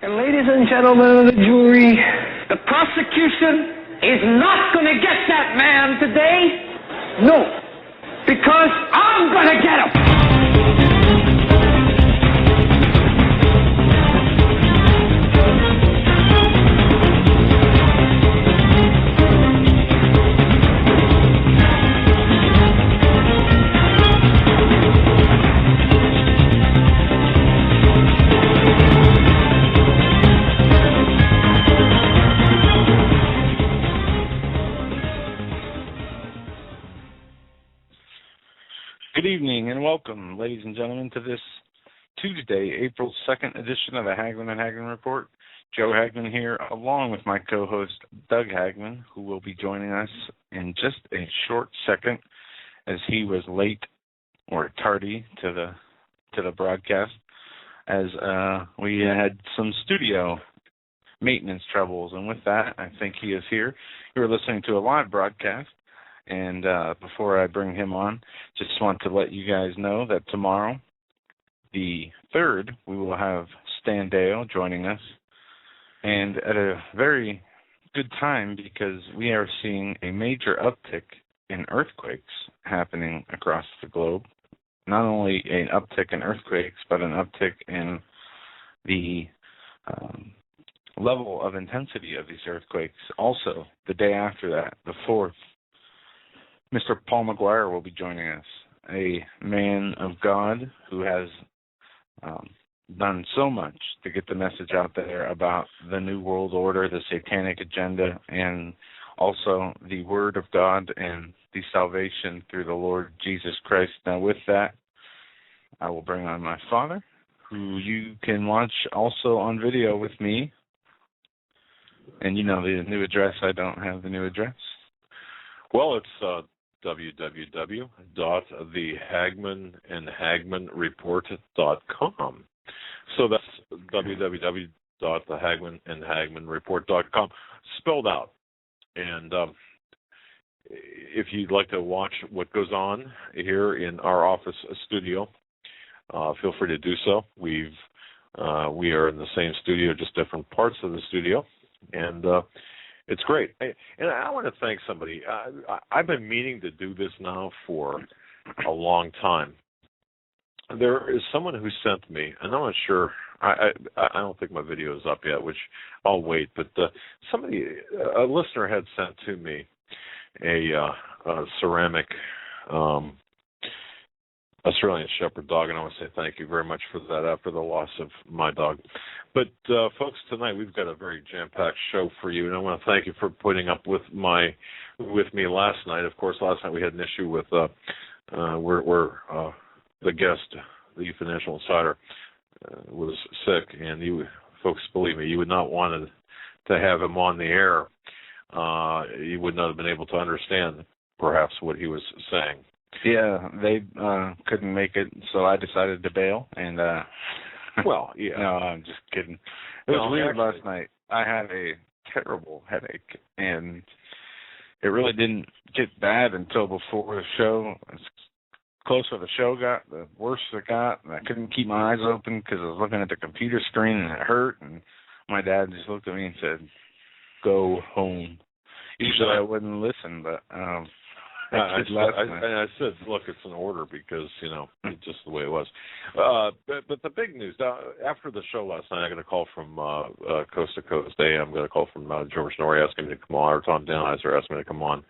And ladies and gentlemen of the jury, the prosecution is not going to get that man today. No, because I'm going to get him. Good evening and welcome, ladies and gentlemen, to this Tuesday, April 2nd edition of the Hagmann and Hagmann Report. Joe Hagmann here, along with my co-host Doug Hagmann, who will be joining us in just a short second, as he was late or tardy to the broadcast, as we had some studio maintenance troubles. And with that, I think he is here. You're listening to a live broadcast. And before I bring him on, just want to let you guys know that tomorrow, the 3rd, we will have Stan Dale joining us. And at a very good time, because we are seeing a major uptick in earthquakes happening across the globe. Not only an uptick in earthquakes, but an uptick in the level of intensity of these earthquakes. Also, the day after that, the 4th, Mr. Paul McGuire will be joining us, a man of God who has done so much to get the message out there about the New World Order, the satanic agenda, and also the Word of God and the salvation through the Lord Jesus Christ. Now with that, I will bring on my father, who you can watch also on video with me. And you know the new address. I don't have the new address. Well, it's www.thehagmannandhagmannreport.com. So that's www.thehagmannandhagmannreport.com, spelled out. And if you'd like to watch what goes on here in our office studio, feel free to do so. We are in the same studio, just different parts of the studio, and it's great. And I want to thank somebody. I've been meaning to do this now for a long time. There is someone who sent me, and I'm not sure, I don't think my video is up yet, which I'll wait, but a listener had sent to me a ceramic Australian Shepherd dog, and I want to say thank you very much for that after the loss of my dog. But folks, tonight we've got a very jam-packed show for you, and I want to thank you for putting up with me last night. Of course, last night we had an issue with where the guest, the Financial Insider, was sick, and you folks, believe me, you would not want to have him on the air. You would not have been able to understand perhaps what he was saying. Yeah, they couldn't make it, so I decided to bail. And well, yeah. No, I'm just kidding. It was weird last night. I had a terrible headache, and it really didn't get bad until before the show. The closer the show got, the worse it got. And I couldn't keep my eyes open because I was looking at the computer screen, and it hurt. And my dad just looked at me and said, "Go home." Usually I wouldn't listen, but I said, look, it's an order because, it's just the way it was. But the big news, after the show last night, I got a call from Coast to Coast. I'm going to call from George Norrie asking me to come on, or Tom Denheiser asked me to come on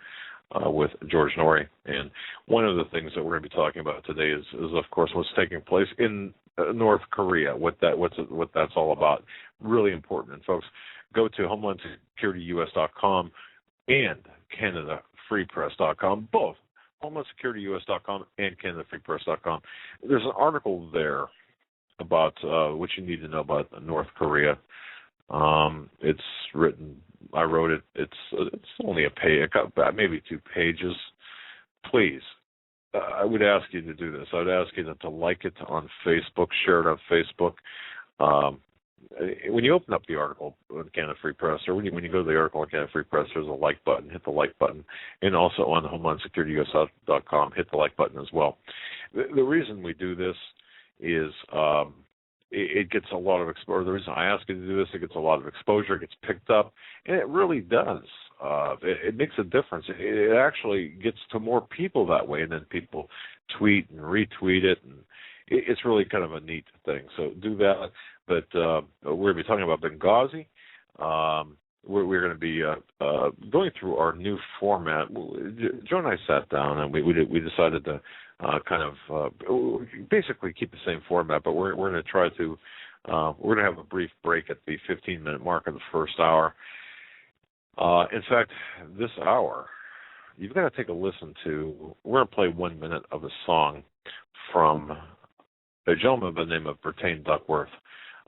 with George Norrie. And one of the things that we're going to be talking about today is of course, what's taking place in North Korea, what that's all about. Really important. And folks, go to HomelandSecurityUS.com and CanadaFreePress.com, both HomelandSecurityUS.com and CanadaFreePress.com. There's an article there about what you need to know about North Korea. It's written. I wrote it. It's only a page, maybe 2 pages. Please, I would ask you to do this. I would ask you to like it on Facebook, share it on Facebook. When you open up the article on Canada Free Press, or when you go to the article on Canada Free Press, there's a like button. Hit the like button. And also on HomelandSecurityUS.com, hit the like button as well. The reason we do this is it gets a lot of exposure. The reason I ask you to do this, it gets a lot of exposure, it gets picked up, and it really does. It makes a difference. It actually gets to more people that way, and then people tweet and retweet it, and it's really kind of a neat thing. So do that. But we're going to be talking about Benghazi. We're going to be going through our new format. Joe and I sat down, and we decided to kind of basically keep the same format, but we're going to try to we're going to have a brief break at the 15-minute mark of the first hour. In fact, this hour, you've got to take a listen to. We're going to play 1 minute of a song from a gentleman by the name of Bertain Duckworth,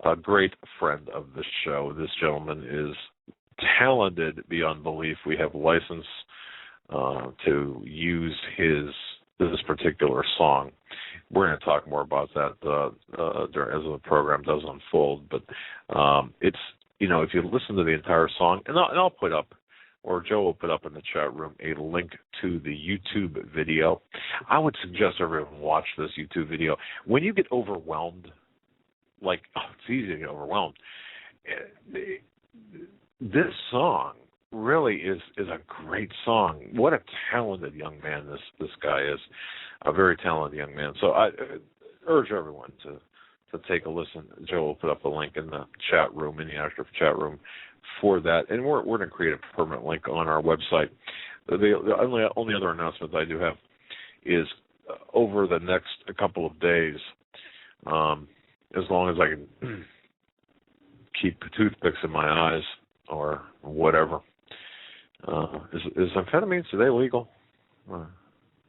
a great friend of the show. This gentleman is talented beyond belief. We have license to use this particular song. We're going to talk more about that as the program does unfold. But it's, if you listen to the entire song, and I'll put up, or Joe will put up in the chat room, a link to the YouTube video. I would suggest everyone watch this YouTube video. When you get overwhelmed, it's easy to get overwhelmed. This song really is a great song. What a talented young man this guy is, a very talented young man. So I urge everyone to take a listen. Joe will put up a link in the chat room, in the Ashraf chat room, for that, and we're going to create a permanent link on our website. The only other announcement I do have is over the next couple of days, as long as I can keep toothpicks in my eyes or whatever. Is amphetamines, are they legal? Never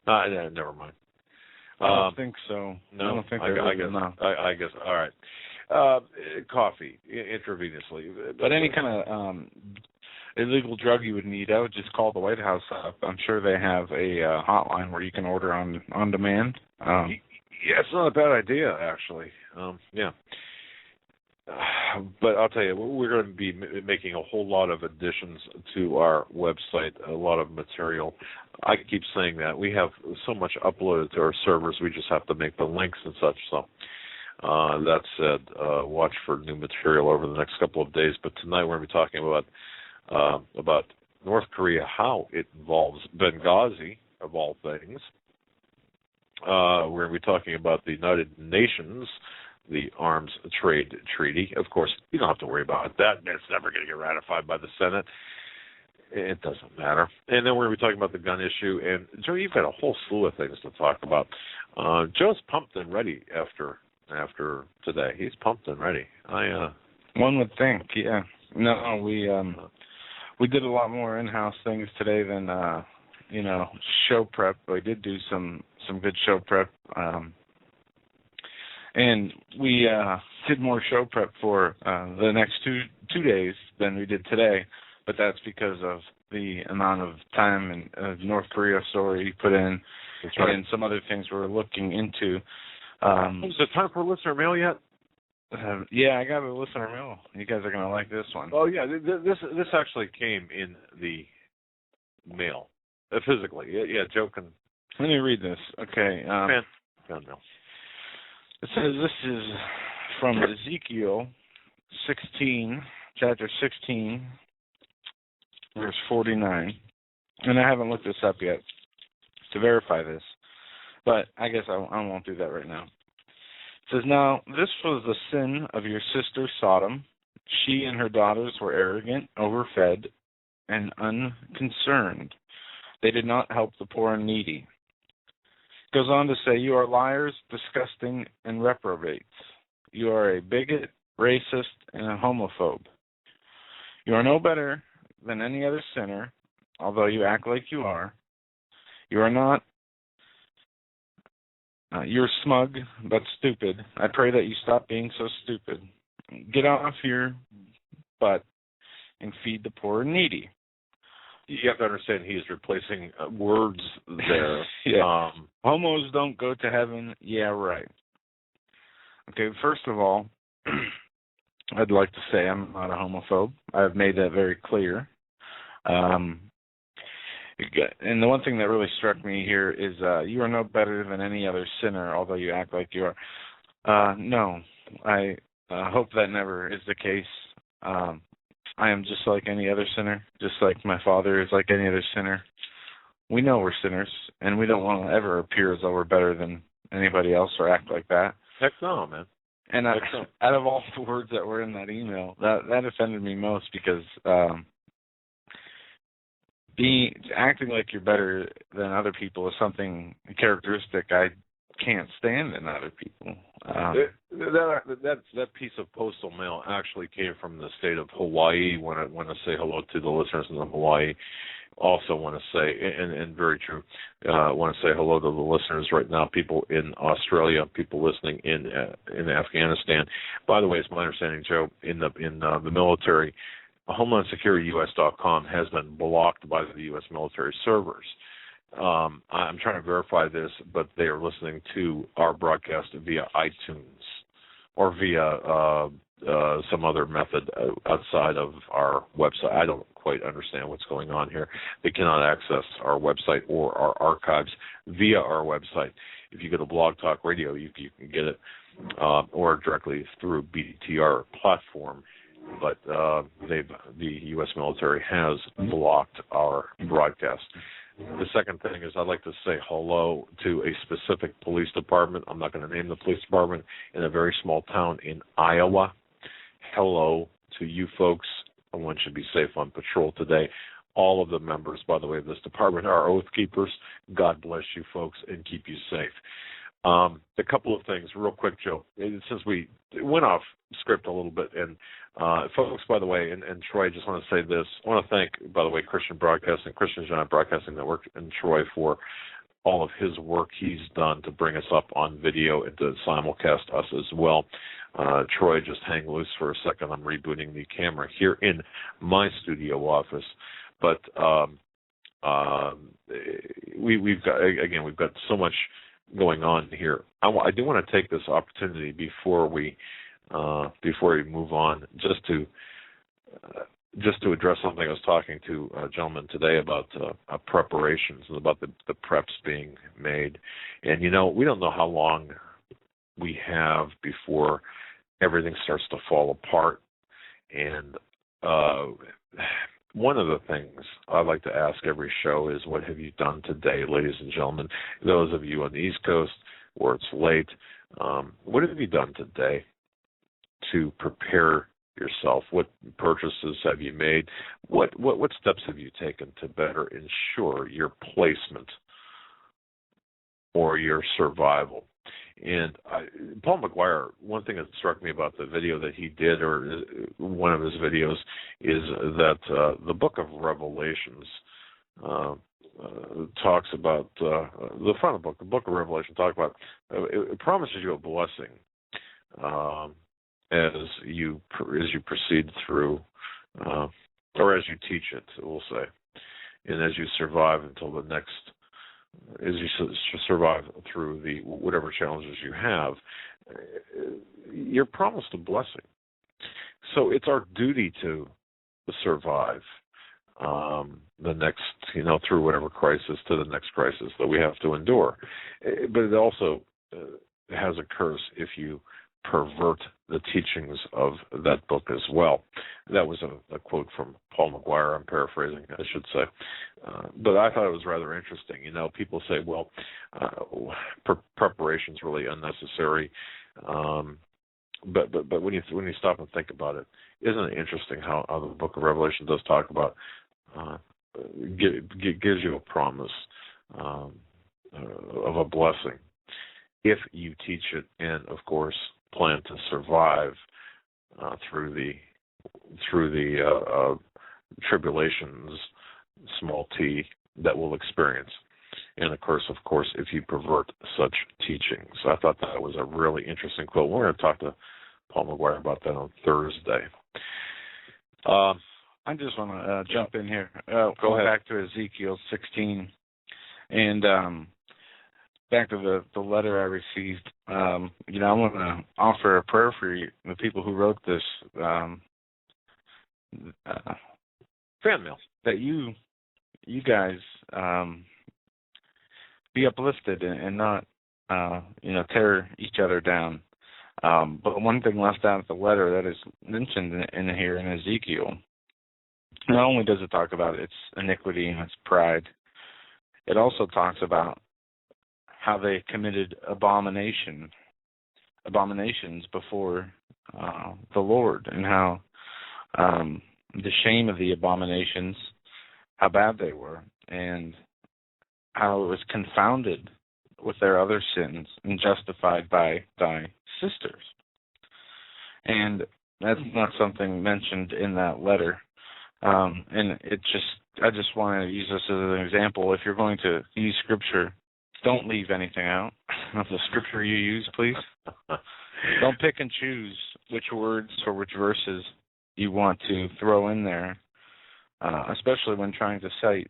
mind. I don't think so. No, I don't think they're legal. No. I guess. All right. Coffee intravenously, but any kind of illegal drug you would need, I would just call the White House up. I'm sure they have a hotline where you can order on demand. Yeah, it's not a bad idea, actually. Yeah. But I'll tell you, we're going to be making a whole lot of additions to our website, a lot of material. I keep saying that. We have so much uploaded to our servers, we just have to make the links and such. So that said, watch for new material over the next couple of days. But tonight we're going to be talking about North Korea, how it involves Benghazi, of all things. We're going to be talking about the United Nations, the Arms Trade Treaty. Of course, you don't have to worry about that. It's never going to get ratified by the Senate. It doesn't matter. And then we're going to be talking about the gun issue. And, Joe, you've got a whole slew of things to talk about. Joe's pumped and ready after today. He's pumped and ready. One would think, yeah. No, we did a lot more in-house things today than, show prep. We did do some good show prep. And we did more show prep for the next two days than we did today, but that's because of the amount of time and North Korea story put in, right, and some other things we're looking into. Is it time for listener mail yet? Yeah, I got a listener mail. You guys are going to like this one. Oh, yeah, this actually came in the mail, physically. Yeah, Joe can... Let me read this. Okay. Fan mail. It says this is from Ezekiel 16, chapter 16, verse 49. And I haven't looked this up yet to verify this, but I guess I won't do that right now. It says, "Now this was the sin of your sister Sodom. She and her daughters were arrogant, overfed, and unconcerned. They did not help the poor and needy." Goes on to say, "You are liars, disgusting, and reprobates. You are a bigot, racist, and a homophobe. You are no better than any other sinner, although you act like you are. You are not. You're smug, but stupid. I pray that you stop being so stupid. Get off your butt and feed the poor and needy." You have to understand he is replacing words there. Yeah. Homos don't go to heaven. Yeah, right. Okay, first of all, I'd like to say I'm not a homophobe. I've made that very clear. And the one thing that really struck me here is you are no better than any other sinner, although you act like you are. No, I hope that never is the case. I am just like any other sinner, just like my father is like any other sinner. We know we're sinners, and we don't want to ever appear as though we're better than anybody else or act like that. Heck no, man. And out of all the words that were in that email, that offended me most because acting like you're better than other people is something, a characteristic I can't stand in other people. That piece of postal mail actually came from the state of Hawaii. Want to say hello to the listeners in Hawaii. Also want to say, and very true, want to say hello to the listeners right now, people in Australia, people listening in Afghanistan. By the way, it's my understanding, Joe, in the military, HomelandSecurityUS.com has been blocked by the U.S. military servers. I'm trying to verify this, but they are listening to our broadcast via iTunes or via some other method outside of our website. I don't quite understand what's going on here. They cannot access our website or our archives via our website. If you go to Blog Talk Radio, you can get it, or directly through BTR platform. But the U.S. military has blocked our broadcast. The second thing is I'd like to say hello to a specific police department. I'm not going to name the police department, in a very small town in Iowa. Hello to you folks. One should be safe on patrol today. All of the members, by the way, of this department are oath keepers. God bless you folks and keep you safe. A couple of things real quick, Joe, since we went off script a little bit. And folks, by the way, and Troy, I just want to say this. I want to thank, by the way, Christian Giant Broadcasting Network, and Troy for all of his work he's done to bring us up on video and to simulcast us as well. Troy, just hang loose for a second. I'm rebooting the camera here in my studio office. But we've got so much going on here. I do want to take this opportunity before we move on, just to address something. I was talking to a gentleman today about preparations and about the preps being made, and we don't know how long we have before everything starts to fall apart. And one of the things I like to ask every show is, what have you done today, ladies and gentlemen? Those of you on the East Coast where it's late, what have you done today to prepare yourself? What purchases have you made? What steps have you taken to better ensure your placement or your survival? And Paul McGuire, one thing that struck me about the video that he did, or one of his videos, is that the Book of Revelations talks about the front of the book. The Book of Revelation talks about it promises you a blessing as you proceed through, or as you teach it, we'll say, and as you survive until the next. As you survive through the whatever challenges you have, you're promised a blessing. So it's our duty to survive the next, through whatever crisis to the next crisis that we have to endure. But it also has a curse if you pervert the teachings of that book as well. That was a quote from Paul McGuire. I'm paraphrasing, I should say. But I thought it was rather interesting. People say, well, preparation's really unnecessary. But when you stop and think about it, isn't it interesting how the Book of Revelation does talk about, gives you a promise of a blessing if you teach it, and of course plan to survive through the tribulations, small t, that we'll experience. And of course, if you pervert such teachings. I thought that was a really interesting quote. We're going to talk to Paul McGuire about that on Thursday. I just want to jump in here. Go ahead. Back to Ezekiel 16, and back to the letter I received. I want to offer a prayer for you, the people who wrote this fan mail, that you guys be uplifted and not tear each other down. But one thing left out of the letter that is mentioned in here in Ezekiel, not only does it talk about its iniquity and its pride, it also talks about how they committed abominations before the Lord, and how the shame of the abominations, how bad they were, and how it was confounded with their other sins and justified by thy sisters. And that's not something mentioned in that letter. And I just want to use this as an example. If you're going to use Scripture, don't leave anything out of the Scripture you use, please. Don't pick and choose which words or which verses you want to throw in there, especially when trying to cite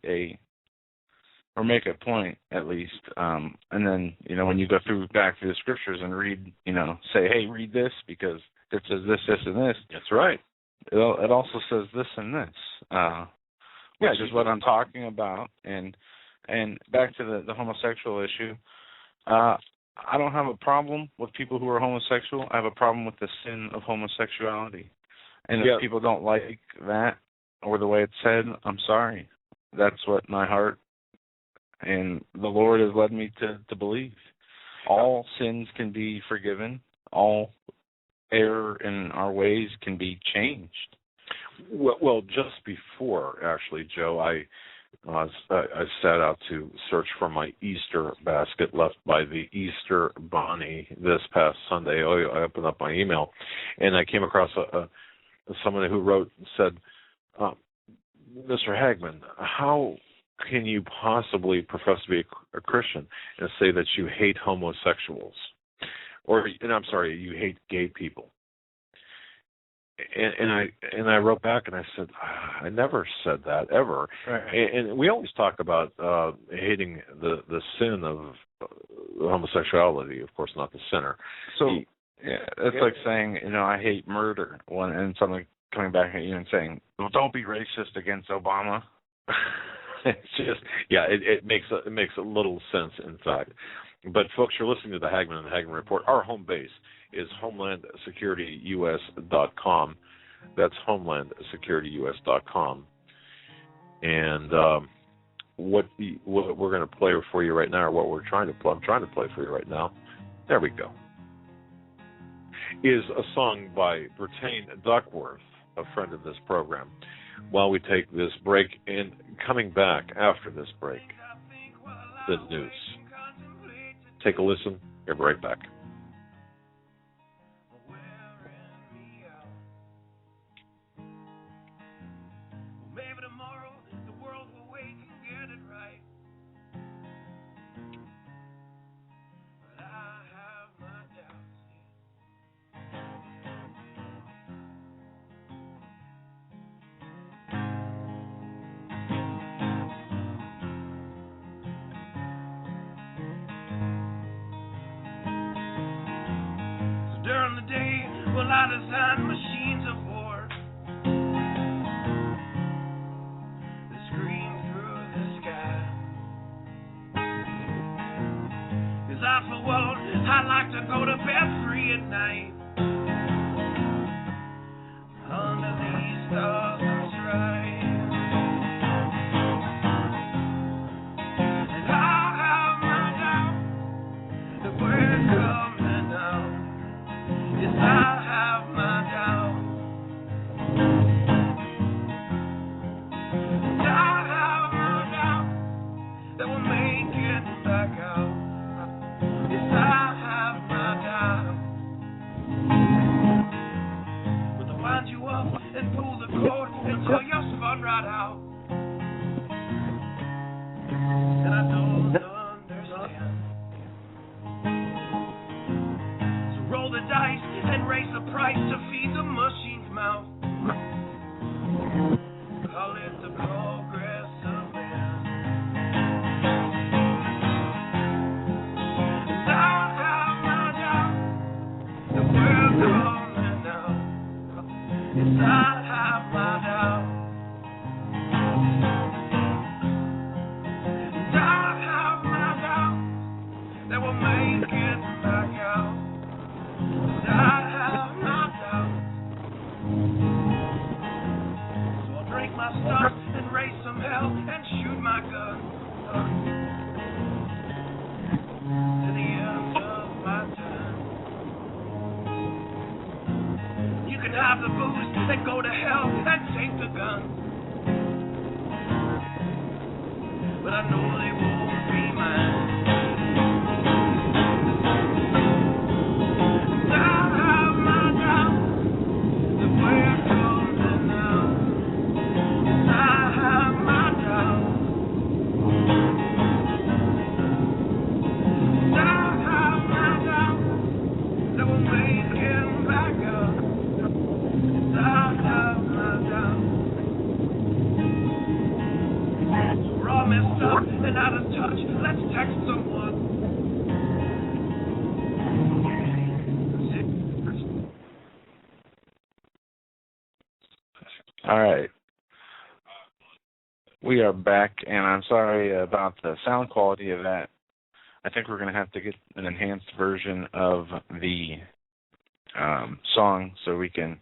or make a point, at least. And then, when you go back through the Scriptures and read, say, hey, read this because it says this, this, and this. That's right. It also says this and this, which is what I'm talking about. And back to the homosexual issue, I don't have a problem with people who are homosexual. I have a problem with the sin of homosexuality. And if people don't like that or the way it's said, I'm sorry. That's what my heart and the Lord has led me to believe. All sins can be forgiven. All error in our ways can be changed. Well, just before, actually, Joe, I set out to search for my Easter basket left by the Easter Bunny this past Sunday. I opened up my email, and I came across someone who wrote and said, Mr. Hagmann, how can you possibly profess to be a Christian and say that you hate homosexuals? You hate gay people. And I wrote back and I said, I never said that ever. Right. And we always talk about hating the sin of homosexuality, of course, not the sinner. So it's like saying, I hate murder, and someone coming back at you and saying, well, don't be racist against Obama. It's just, it makes a little sense, in fact. But folks, you're listening to the Hagmann and Hagmann Report. Our home base is HomelandSecurityUS.com. That's HomelandSecurityUS.com. And what we're going to play for you right now, or what I'm trying to play for you right now, there we go, is a song by Bertane Duckworth, a friend of this program. While we take this break, and coming back after this break, the news. Take a listen. We'll be right back. During the day, well, I design machines of war that scream through the sky. 'Cause I, for one, I like to go to bed free at night under these stars that's right. And I have my doubt that we're coming out. Yes, I have my doubt. And I have my doubt that we'll make it back out. Yes, I have my doubt. But to wind you up and pull the cord until you're spun right out. And I don't understand. So roll the dice and raise the price to feed the machine's mouth. Call it the progress of man. And I have my doubt that we're coming out. Yes, I have my doubt. And I have my doubt that we'll make it back out. And I my stuff and raise some hell and shoot my gun. To the end of my time. You can have the booze and go to hell and take the gun. But I know they won't be mine. And out of touch, let's text someone. All right. We are back, and I'm sorry about the sound quality of that. I think we're going to have to get an enhanced version of the song so we can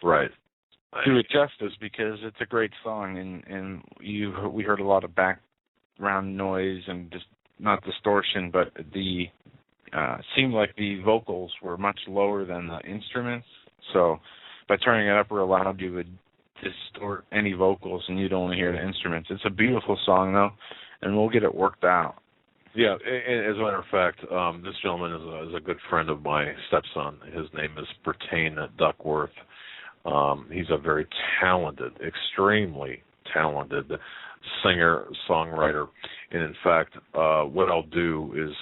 do it justice, because it's a great song, and we heard a lot of background noise and just not distortion, but the seemed like the vocals were much lower than the instruments. So by turning it up real loud, you would distort any vocals and you'd only hear the instruments. It's a beautiful song, though, and we'll get it worked out. Yeah, as a matter of fact, this gentleman is a good friend of my stepson. His name is Bertain Duckworth. He's a very talented, extremely talented singer, songwriter. And in fact, what I'll do is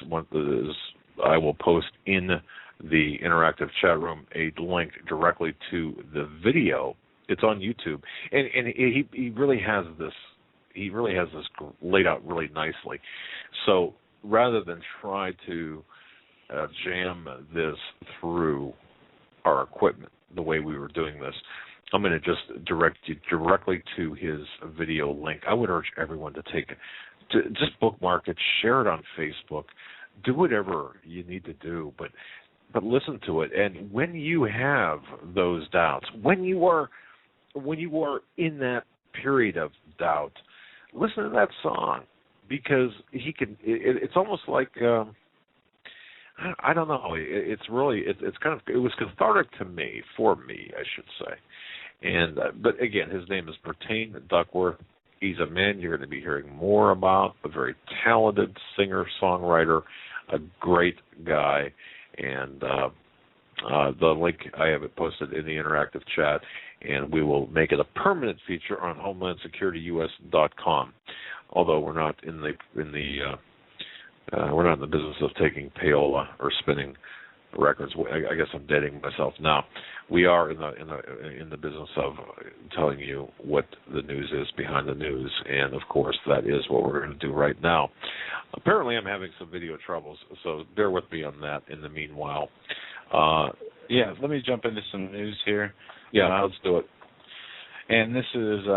I will post in the interactive chat room a link directly to the video. It's on YouTube, and he really has this. He really has this laid out really nicely. So rather than try to jam this through our equipment the way we were doing this, I'm going to just direct you directly to his video link. I would urge everyone to just bookmark it, share it on Facebook, do whatever you need to do, but listen to it. And when you have those doubts, when you are in that period of doubt, listen to that song, because he can. It's almost like I don't know. It's really it's kind of, it was cathartic for me, I should say. And but again, his name is Bertain Duckworth. He's a man you're going to be hearing more about. A very talented singer songwriter, a great guy, and the link, I have it posted in the interactive chat, and we will make it a permanent feature on HomelandSecurityUS.com. Although we're not in the business of taking payola or spinning records. I guess I'm dating myself now. We are in the business of telling you what the news is behind the news, and of course that is what we're going to do right now. Apparently I'm having some video troubles, so bear with me on that in the meanwhile. Yeah, let me jump into some news here. Yeah, let's do it. And this is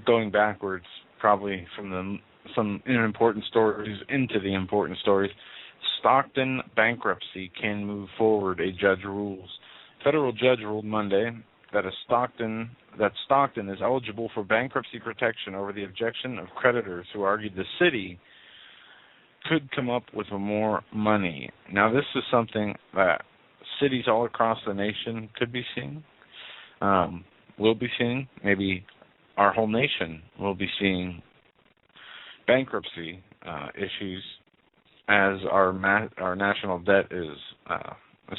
going backwards, probably from some important stories into the important stories. Stockton bankruptcy can move forward, a judge rules. Federal judge ruled Monday that Stockton is eligible for bankruptcy protection over the objection of creditors who argued the city could come up with more money. Now, this is something that cities all across the nation could be seeing, will be seeing. Maybe our whole nation will be seeing bankruptcy issues, as our national debt is a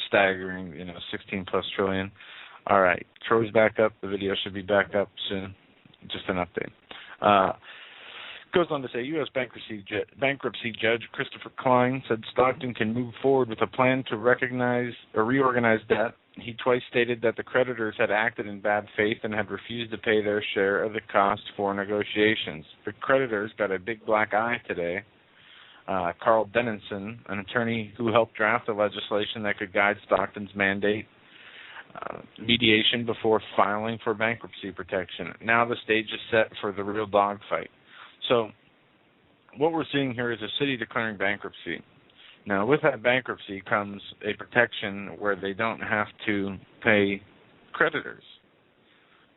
staggering, 16+ trillion. All right, Troy's back up. The video should be back up soon. Just an update. Goes on to say, U.S. bankruptcy judge Christopher Klein said Stockton can move forward with a plan to reorganize debt. He twice stated that the creditors had acted in bad faith and had refused to pay their share of the cost for negotiations. The creditors got a big black eye today. Carl Dennison, an attorney who helped draft the legislation that could guide Stockton's mandate mediation before filing for bankruptcy protection. Now the stage is set for the real dogfight. So what we're seeing here is a city declaring bankruptcy. Now, with that bankruptcy comes a protection where they don't have to pay creditors.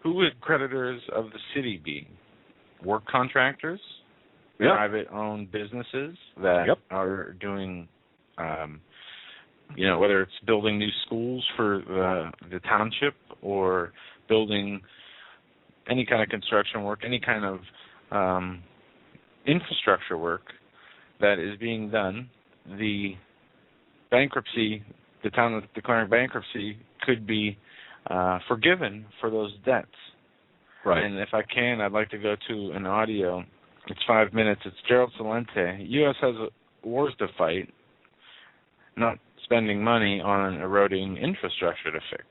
who would creditors of the city be? Work contractors, private-owned businesses that are doing, whether it's building new schools for the township or building any kind of construction work, any kind of infrastructure work that is being done. The town that's declaring bankruptcy could be forgiven for those debts. Right. And if I can, I'd like to go to an audio. It's 5 minutes. It's Gerald Celente. U.S. has wars to fight, not spending money on eroding infrastructure to fix.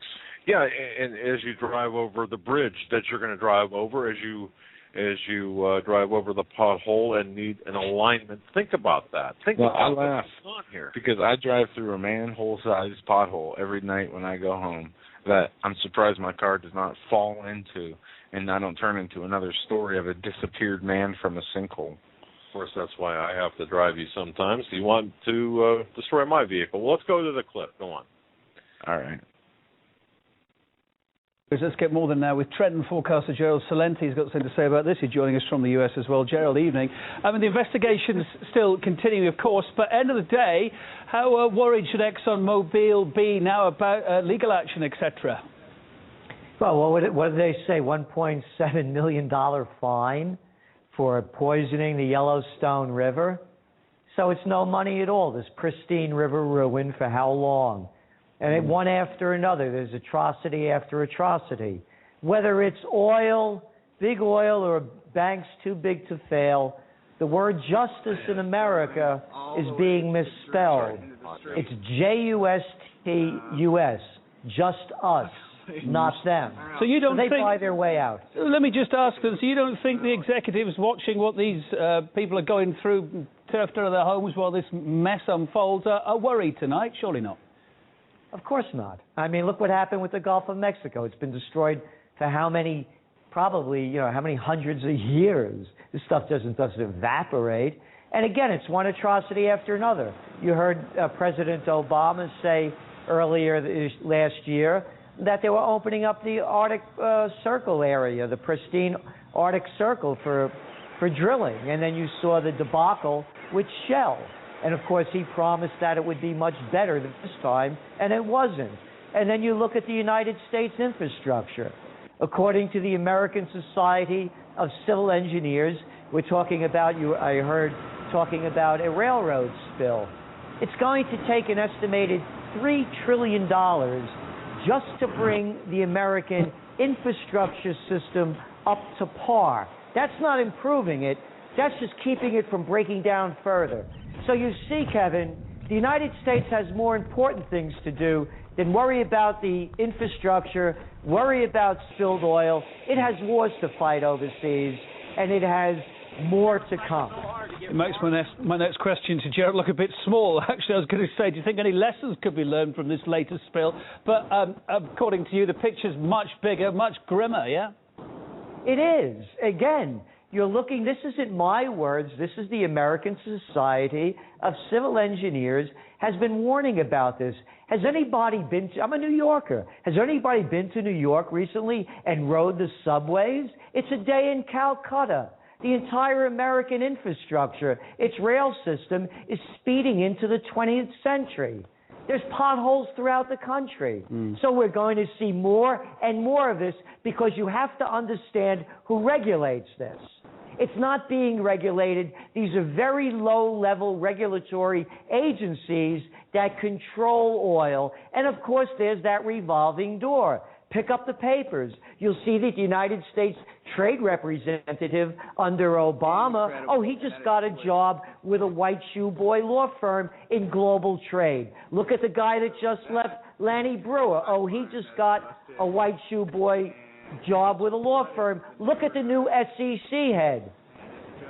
Yeah, and as you drive over the bridge that you're going to drive over, as you drive over the pothole and need an alignment, think about that. I laugh here because I drive through a manhole-sized pothole every night when I go home that I'm surprised my car does not fall into, and I don't turn into another story of a disappeared man from a sinkhole. Of course, that's why I have to drive you sometimes. You want to destroy my vehicle. Well, let's go to the clip. Go on. All right. Let's get more than now with trend and forecaster Gerald Celente. He's got something to say about this. He's joining us from the US as well. Gerald, evening. I mean, the investigation's still continuing, of course, but end of the day, how worried should ExxonMobil be now about legal action, etc.? Well, what did they say? $1.7 million fine for poisoning the Yellowstone River? So it's no money at all. This pristine river ruined for how long? And one after another, there's atrocity after atrocity. Whether it's oil, big oil, or banks too big to fail, the word justice in America is being misspelled. It's J-U-S-T-U-S, just us, not them. So you don't think... They buy their way out. Let me just ask them, so you don't think the executives watching what these people are going through, turfed out of their homes while this mess unfolds, are worried tonight? Surely not. Of course not. I mean, look what happened with the Gulf of Mexico. It's been destroyed for how many, probably, how many hundreds of years. This stuff doesn't evaporate. And again, it's one atrocity after another. You heard President Obama say earlier last year that they were opening up the Arctic Circle area, the pristine Arctic Circle for drilling. And then you saw the debacle with Shell. And, of course, he promised that it would be much better this time, and it wasn't. And then you look at the United States infrastructure. According to the American Society of Civil Engineers, we're talking about, I heard, talking about a railroad spill. It's going to take an estimated $3 trillion just to bring the American infrastructure system up to par. That's not improving it. That's just keeping it from breaking down further. So you see, Kevin, the United States has more important things to do than worry about the infrastructure, worry about spilled oil. It has wars to fight overseas, and it has more to come. It makes my next question to Gerald look a bit small. Actually, I was going to say, do you think any lessons could be learned from this latest spill? But according to you, the picture's much bigger, much grimmer, yeah? It is. Again, you're looking, this isn't my words, this is the American Society of Civil Engineers has been warning about this. Has anybody been to, I'm a New Yorker, has anybody been to New York recently and rode the subways? It's a day in Calcutta. The entire American infrastructure, its rail system, is speeding into the 20th century. There's potholes throughout the country. So we're going to see more and more of this because you have to understand who regulates this. It's not being regulated. These are very low-level regulatory agencies that control oil. And, of course, there's that revolving door. Pick up the papers. You'll see that the United States trade representative under Obama, he just got a job with a white shoe boy law firm in global trade. Look at the guy that just left, Lanny Brewer. He just got a white shoe boy job with a law firm. Look at the new SEC head,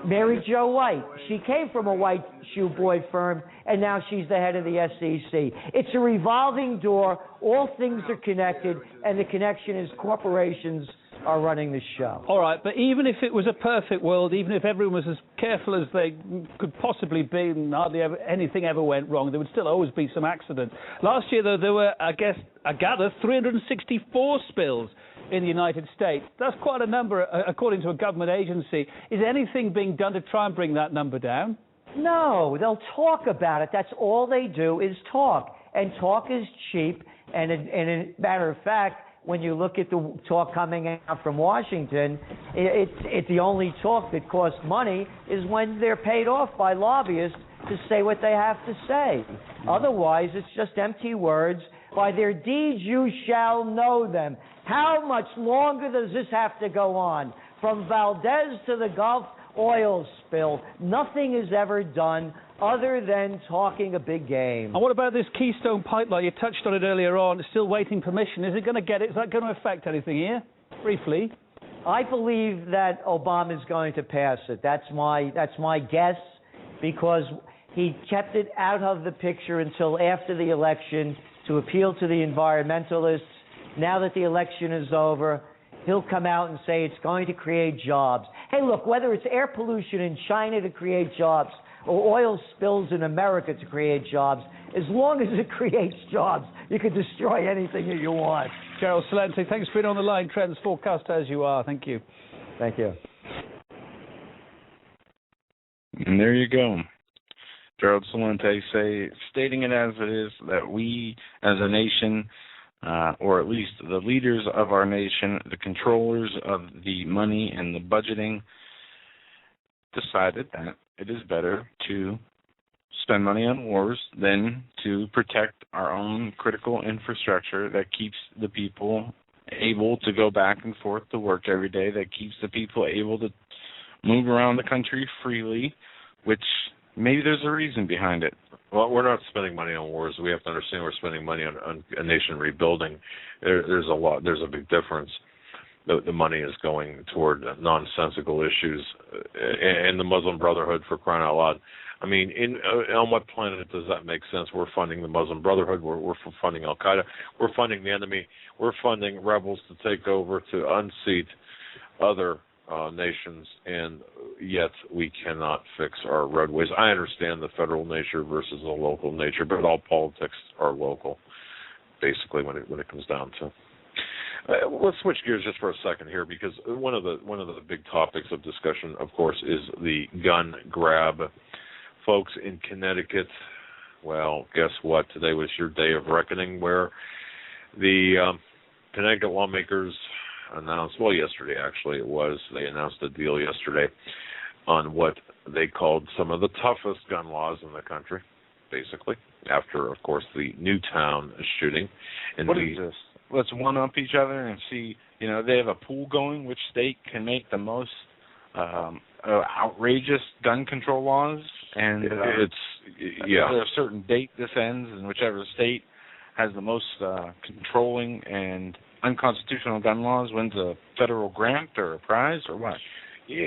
Mary Jo White. She came from a white shoe boy firm, and now she's the head of the SEC. It's a revolving door. All things are connected, and the connection is corporations are running the show. All right, but even if it was a perfect world, even if everyone was as careful as they could possibly be and hardly anything ever went wrong, there would still always be some accidents. Last year, though, there were, I gather, 364 spills. in the United States. That's quite a number, according to a government agency. Is anything being done to try and bring that number down? No, they'll talk about it. That's all they do is talk. And talk is cheap. And a matter of fact, when you look at the talk coming out from Washington, it's the only talk that costs money is when they're paid off by lobbyists to say what they have to say. Otherwise, it's just empty words. By their deeds you shall know them. How much longer does this have to go on? From Valdez to the Gulf oil spill, nothing is ever done other than talking a big game. And what about this Keystone Pipeline? You touched on it earlier on. It's still waiting permission. Is it going to get it? Is that going to affect anything here? Briefly. I believe that Obama is going to pass it. That's my guess, because he kept it out of the picture until after the election to appeal to the environmentalists. Now that the election is over, he'll come out and say it's going to create jobs. Hey, look, whether it's air pollution in China to create jobs or oil spills in America to create jobs, as long as it creates jobs, you can destroy anything that you want. Gerald Celente, thanks for being on the line. Trends forecaster as you are. Thank you. Thank you. And there you go. Gerald Celente stating it as it is, that we as a nation, or at least the leaders of our nation, the controllers of the money and the budgeting, decided that it is better to spend money on wars than to protect our own critical infrastructure that keeps the people able to go back and forth to work every day, that keeps the people able to move around the country freely, which maybe there's a reason behind it. Well, we're not spending money on wars. We have to understand we're spending money on a nation rebuilding. There's a big difference. The money is going toward nonsensical issues and the Muslim Brotherhood, for crying out loud. I mean, on what planet does that make sense? We're funding the Muslim Brotherhood. We're funding Al Qaeda. We're funding the enemy. We're funding rebels to take over, to unseat other nations, and yet we cannot fix our roadways. I understand the federal nature versus the local nature, but all politics are local, basically, when it comes down to. Let's switch gears just for a second here, because one of the big topics of discussion, of course, is the gun grab. Folks in Connecticut, well, guess what? Today was your day of reckoning, where the Connecticut lawmakers announced, well, yesterday actually they announced a deal yesterday on what they called some of the toughest gun laws in the country, basically, after, of course, the Newtown shooting. And what is this? Let's one-up each other and see, they have a pool going, which state can make the most outrageous gun control laws, and there's a certain date this ends, and whichever state has the most controlling and unconstitutional gun laws wins a federal grant or a prize, or what?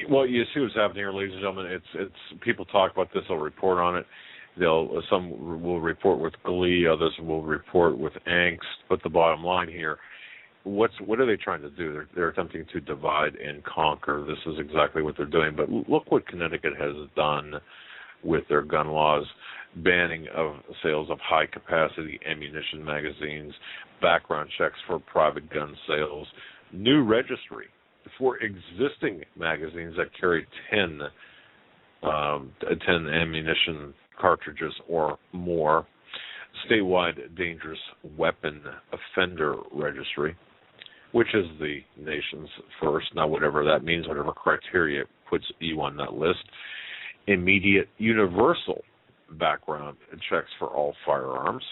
Well, you see what's happening here, ladies and gentlemen. It's people talk about this, they'll report on it. Some will report with glee, others will report with angst. But the bottom line here, what are they trying to do? They're attempting to divide and conquer. This is exactly what they're doing. But look what Connecticut has done with their gun laws: banning of sales of high-capacity ammunition magazines, background checks for private gun sales, new registry for existing magazines that carry 10 ammunition cartridges or more, statewide dangerous weapon offender registry, which is the nation's first. Now, whatever that means, whatever criteria puts you on that list, immediate universal background checks for all firearms,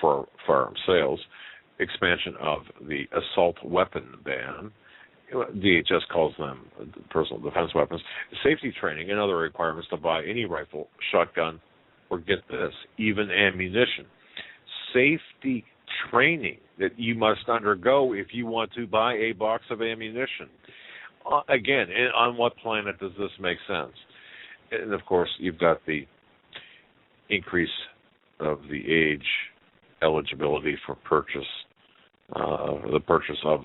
for firearm sales, expansion of the assault weapon ban, DHS calls them personal defense weapons, safety training and other requirements to buy any rifle, shotgun, or get this, even ammunition. Safety training that you must undergo if you want to buy a box of ammunition. Again, on what planet does this make sense? And, of course, you've got the increase of the age eligibility for purchase, the purchase of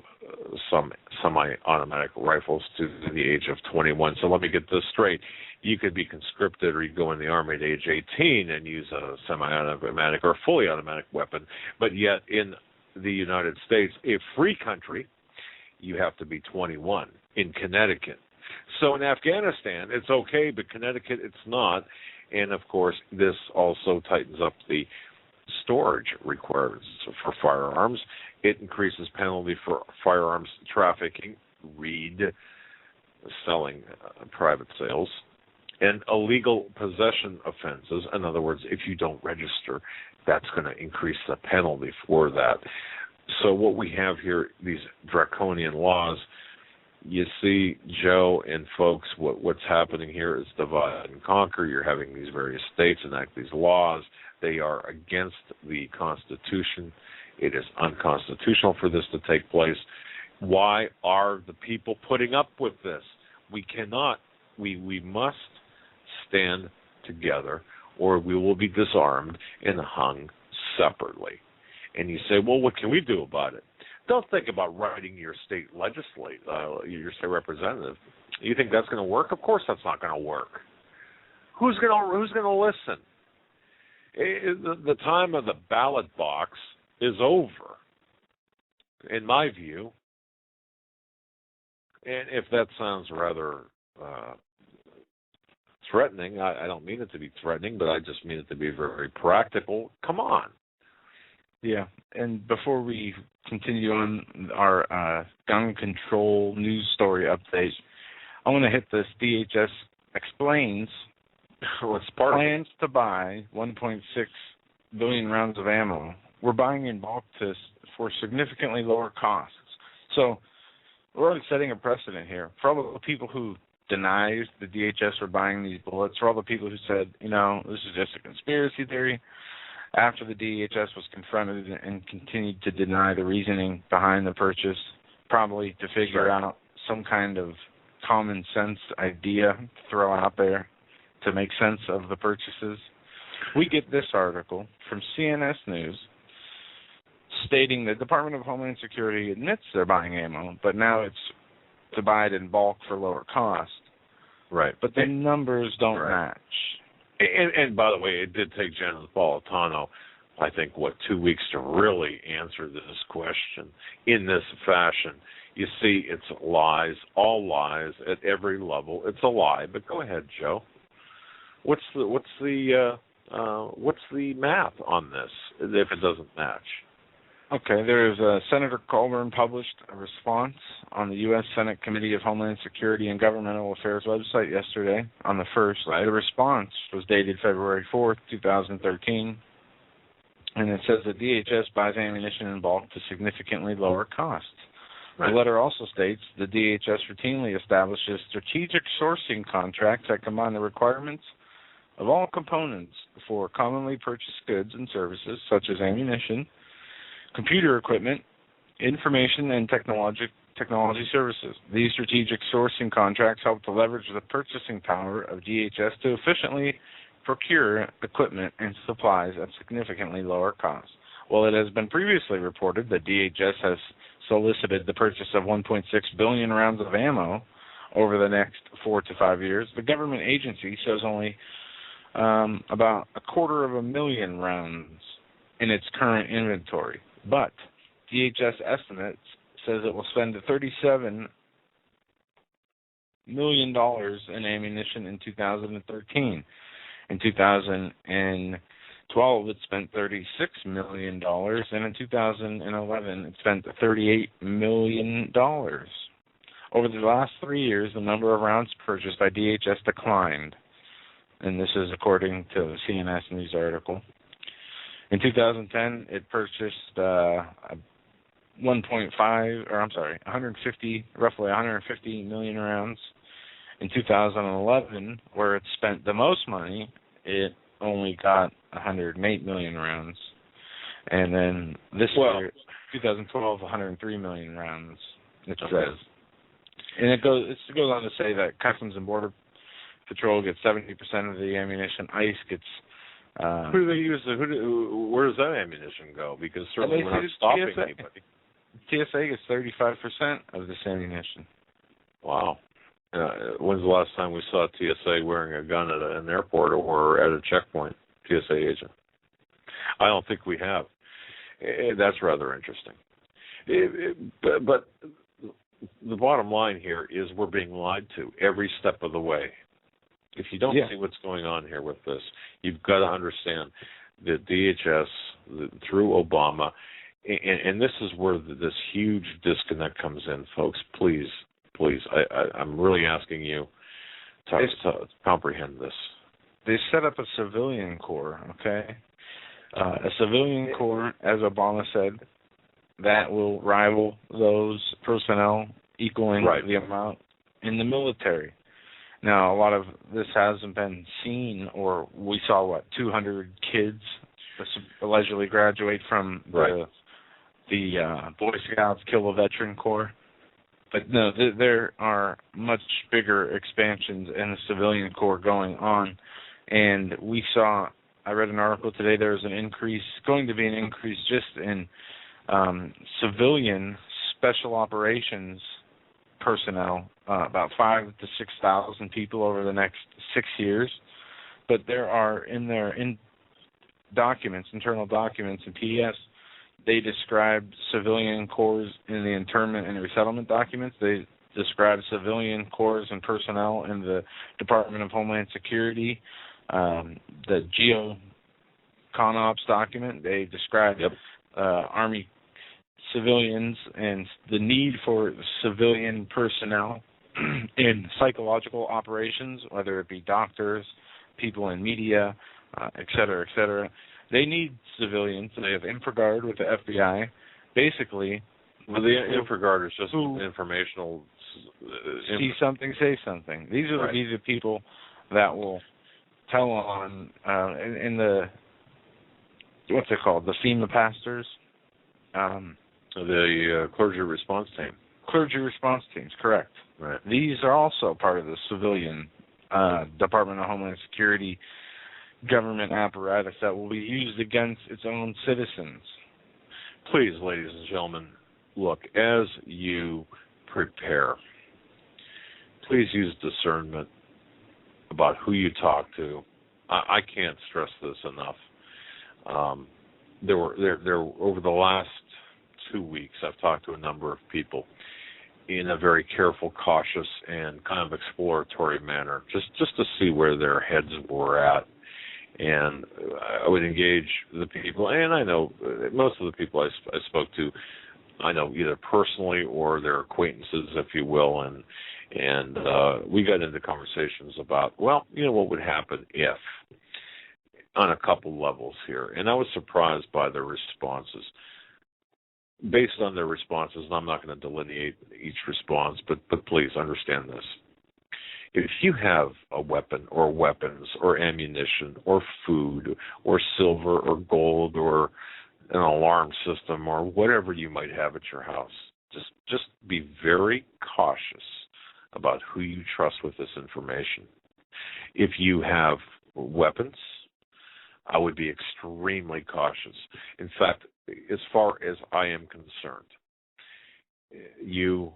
some semi-automatic rifles to the age of 21. So let me get this straight. You could be conscripted or you go in the Army at age 18 and use a semi-automatic or fully automatic weapon, but yet in the United States, a free country, you have to be 21 in Connecticut. So in Afghanistan, it's okay, but Connecticut, it's not. And, of course, this also tightens up the storage requirements for firearms. It increases penalty for firearms trafficking, selling private sales, and illegal possession offenses. In other words, if you don't register, that's going to increase the penalty for that. So what we have here, these draconian laws, you see, Joe and folks, what's happening here is divide and conquer. You're having these various states enact these laws. They are against the Constitution. It is unconstitutional for this to take place. Why are the people putting up with this? We cannot. We must stand together, or we will be disarmed and hung separately. And you say, well, what can we do about it? Don't think about writing your state your state representative. You think that's going to work? Of course, that's not going to work. Who's going to listen? The time of the ballot box is over, in my view. And if that sounds rather threatening, I don't mean it to be threatening, but I just mean it to be very practical. Come on. Yeah, and before we continue on our gun control news story update, I want to hit this. DHS explains plans to buy 1.6 billion rounds of ammo. We're buying in bulk for significantly lower costs. So we're already setting a precedent here. For all the people who denied the DHS were buying these bullets, for all the people who said, this is just a conspiracy theory, after the DHS was confronted and continued to deny the reasoning behind the purchase, probably to figure out some kind of common sense idea to throw out there to make sense of the purchases. We get this article from CNS News stating the Department of Homeland Security admits they're buying ammo, but now it's to buy it in bulk for lower cost. Right. But the numbers don't match. And by the way, it did take General Napolitano, I think, 2 weeks to really answer this question in this fashion. You see, it's lies, all lies at every level. It's a lie. But go ahead, Joe. What's the math on this if it doesn't match? Okay, Senator Colburn published a response on the U.S. Senate Committee of Homeland Security and Governmental Affairs website yesterday on the 1st. Right. The response was dated February 4th, 2013, and it says that DHS buys ammunition in bulk to significantly lower costs. Right. The letter also states the DHS routinely establishes strategic sourcing contracts that combine the requirements of all components for commonly purchased goods and services, such as ammunition, computer equipment, information, and technology services. These strategic sourcing contracts help to leverage the purchasing power of DHS to efficiently procure equipment and supplies at significantly lower costs. While it has been previously reported that DHS has solicited the purchase of 1.6 billion rounds of ammo over the next 4 to 5 years, the government agency shows only about 250,000 rounds in its current inventory. But DHS estimates says it will spend $37 million in ammunition in 2013. In 2012, it spent $36 million, and in 2011, it spent $38 million. Over the last 3 years, the number of rounds purchased by DHS declined, and this is according to the CNS News article. In 2010, it purchased roughly 150 million rounds. In 2011, where it spent the most money, it only got 108 million rounds. And then this year, 2012, 103 million rounds, it says. And it goes on to say that Customs and Border Patrol gets 70% of the ammunition. ICE gets... who do they use? Where does that ammunition go? Because certainly we're not stopping anybody. TSA gets 35% of this ammunition. Wow. When's the last time we saw TSA wearing a gun at an airport or at a checkpoint? TSA agent. I don't think we have. That's rather interesting. But the bottom line here is we're being lied to every step of the way. If you don't see what's going on here with this, you've got to understand that DHS, through Obama, and this is where this huge disconnect comes in, folks. Please, I'm really asking you to comprehend this. They set up a civilian corps, okay? A civilian corps, as Obama said, that will rival those personnel equaling the amount in the military. Now, a lot of this hasn't been seen, or we saw, 200 kids allegedly graduate from the Boy Scouts Kill a Veteran Corps. But no, there are much bigger expansions in the civilian corps going on. And we saw, I read an article today, there's going to be an increase just in civilian special operations personnel, about 5,000 to 6,000 people over the next 6 years. But there are in documents, internal documents in PDFs, they describe civilian corps in the internment and resettlement documents. They describe civilian corps and personnel in the Department of Homeland Security. The GeoConops document, they describe Army civilians and the need for civilian personnel in psychological operations, whether it be doctors, people in media, et cetera, et cetera. They need civilians. They have InfraGard with the FBI. Basically, the InfraGard is just informational. See something, say something. These are the people that will tell on in the, what's it called, the FEMA pastors? The clergy response team. Clergy response teams, correct. Right. These are also part of the civilian Department of Homeland Security government apparatus that will be used against its own citizens. Please, ladies and gentlemen, look, as you prepare, please use discernment about who you talk to. I can't stress this enough. There over the last 2 weeks, I've talked to a number of people in a very careful, cautious, and kind of exploratory manner, just to see where their heads were at. And I would engage the people, and I know most of the people I spoke to, I know either personally or their acquaintances, if you will, and we got into conversations about, what would happen if, on a couple levels here. And I was surprised by their responses. Based on their responses, and I'm not going to delineate each response, but please understand this. If you have a weapon or weapons or ammunition or food or silver or gold or an alarm system or whatever you might have at your house, just be very cautious about who you trust with this information. If you have weapons, I would be extremely cautious. In fact, as far as I am concerned, you,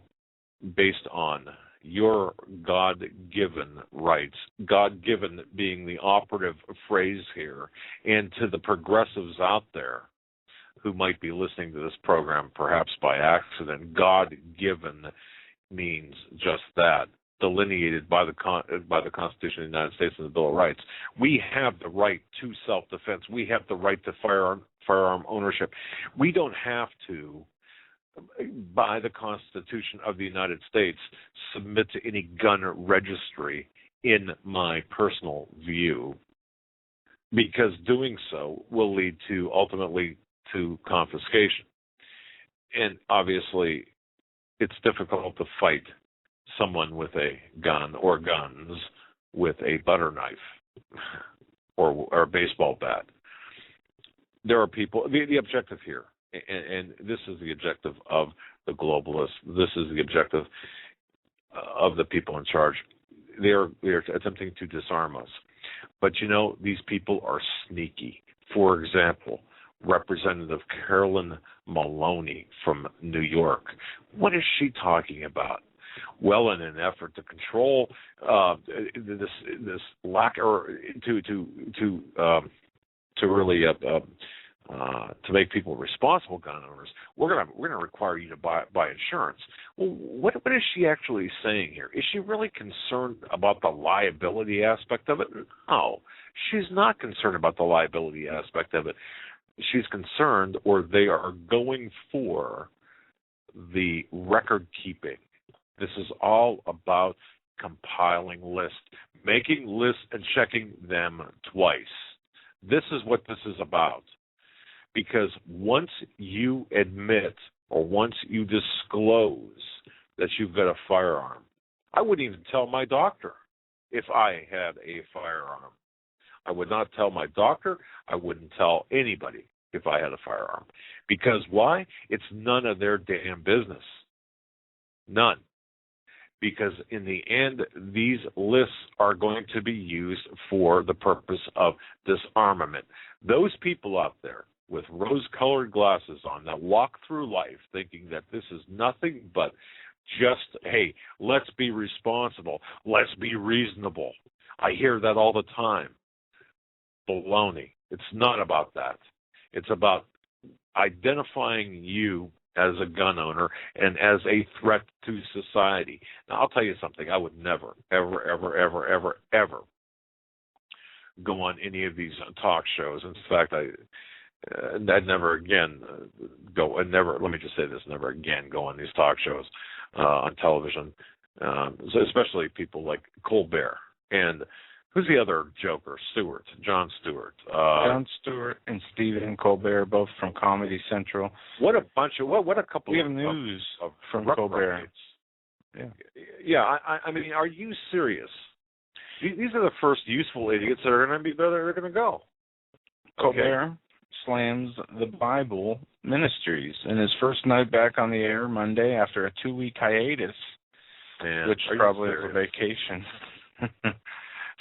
based on your God-given rights, God-given being the operative phrase here, and to the progressives out there who might be listening to this program perhaps by accident, God-given means just that, delineated by the Constitution of the United States and the Bill of Rights. We have the right to self-defense. We have the right to firearm ownership. We don't have to, by the Constitution of the United States, submit to any gun registry, in my personal view, because doing so will lead to, ultimately, to confiscation. And obviously, it's difficult to fight someone with a gun or guns with a butter knife or a baseball bat. There are people, the objective here, and this is the objective of the globalists, this is the objective of the people in charge. They're attempting to disarm us. But these people are sneaky. For example, Representative Carolyn Maloney from New York. What is she talking about? Well, in an effort to control this lack, or to really to make people responsible gun owners, we're gonna require you to buy insurance. Well, what is she actually saying here? Is she really concerned about the liability aspect of it? No, she's not concerned about the liability aspect of it. She's concerned, or they are going for, the record keeping. This is all about compiling lists, making lists and checking them twice. This is what this is about. Because once you admit or once you disclose that you've got a firearm, I wouldn't even tell my doctor if I had a firearm. I would not tell my doctor. I wouldn't tell anybody if I had a firearm. Because why? It's none of their damn business. None. Because in the end, these lists are going to be used for the purpose of disarmament. Those people out there with rose-colored glasses on that walk through life thinking that this is nothing but just, hey, let's be responsible, let's be reasonable. I hear that all the time. Baloney. It's not about that. It's about identifying you as a gun owner and as a threat to society. Now, I'll tell you something. I would never, ever, ever, ever, ever, ever go on any of these talk shows. In fact, I'd never again go, and never, let me just say this, never again go on these talk shows on television, so especially people like Colbert. And who's the other joker? Jon Stewart. Jon Stewart and Stephen Colbert, both from Comedy Central. What a bunch of, what a couple we of have news of from Colbert. Yeah, I mean, are you serious? These are the first useful idiots that are going to go. Colbert slams the Bible Ministries in his first night back on the air Monday after a 2-week hiatus, which probably is a vacation.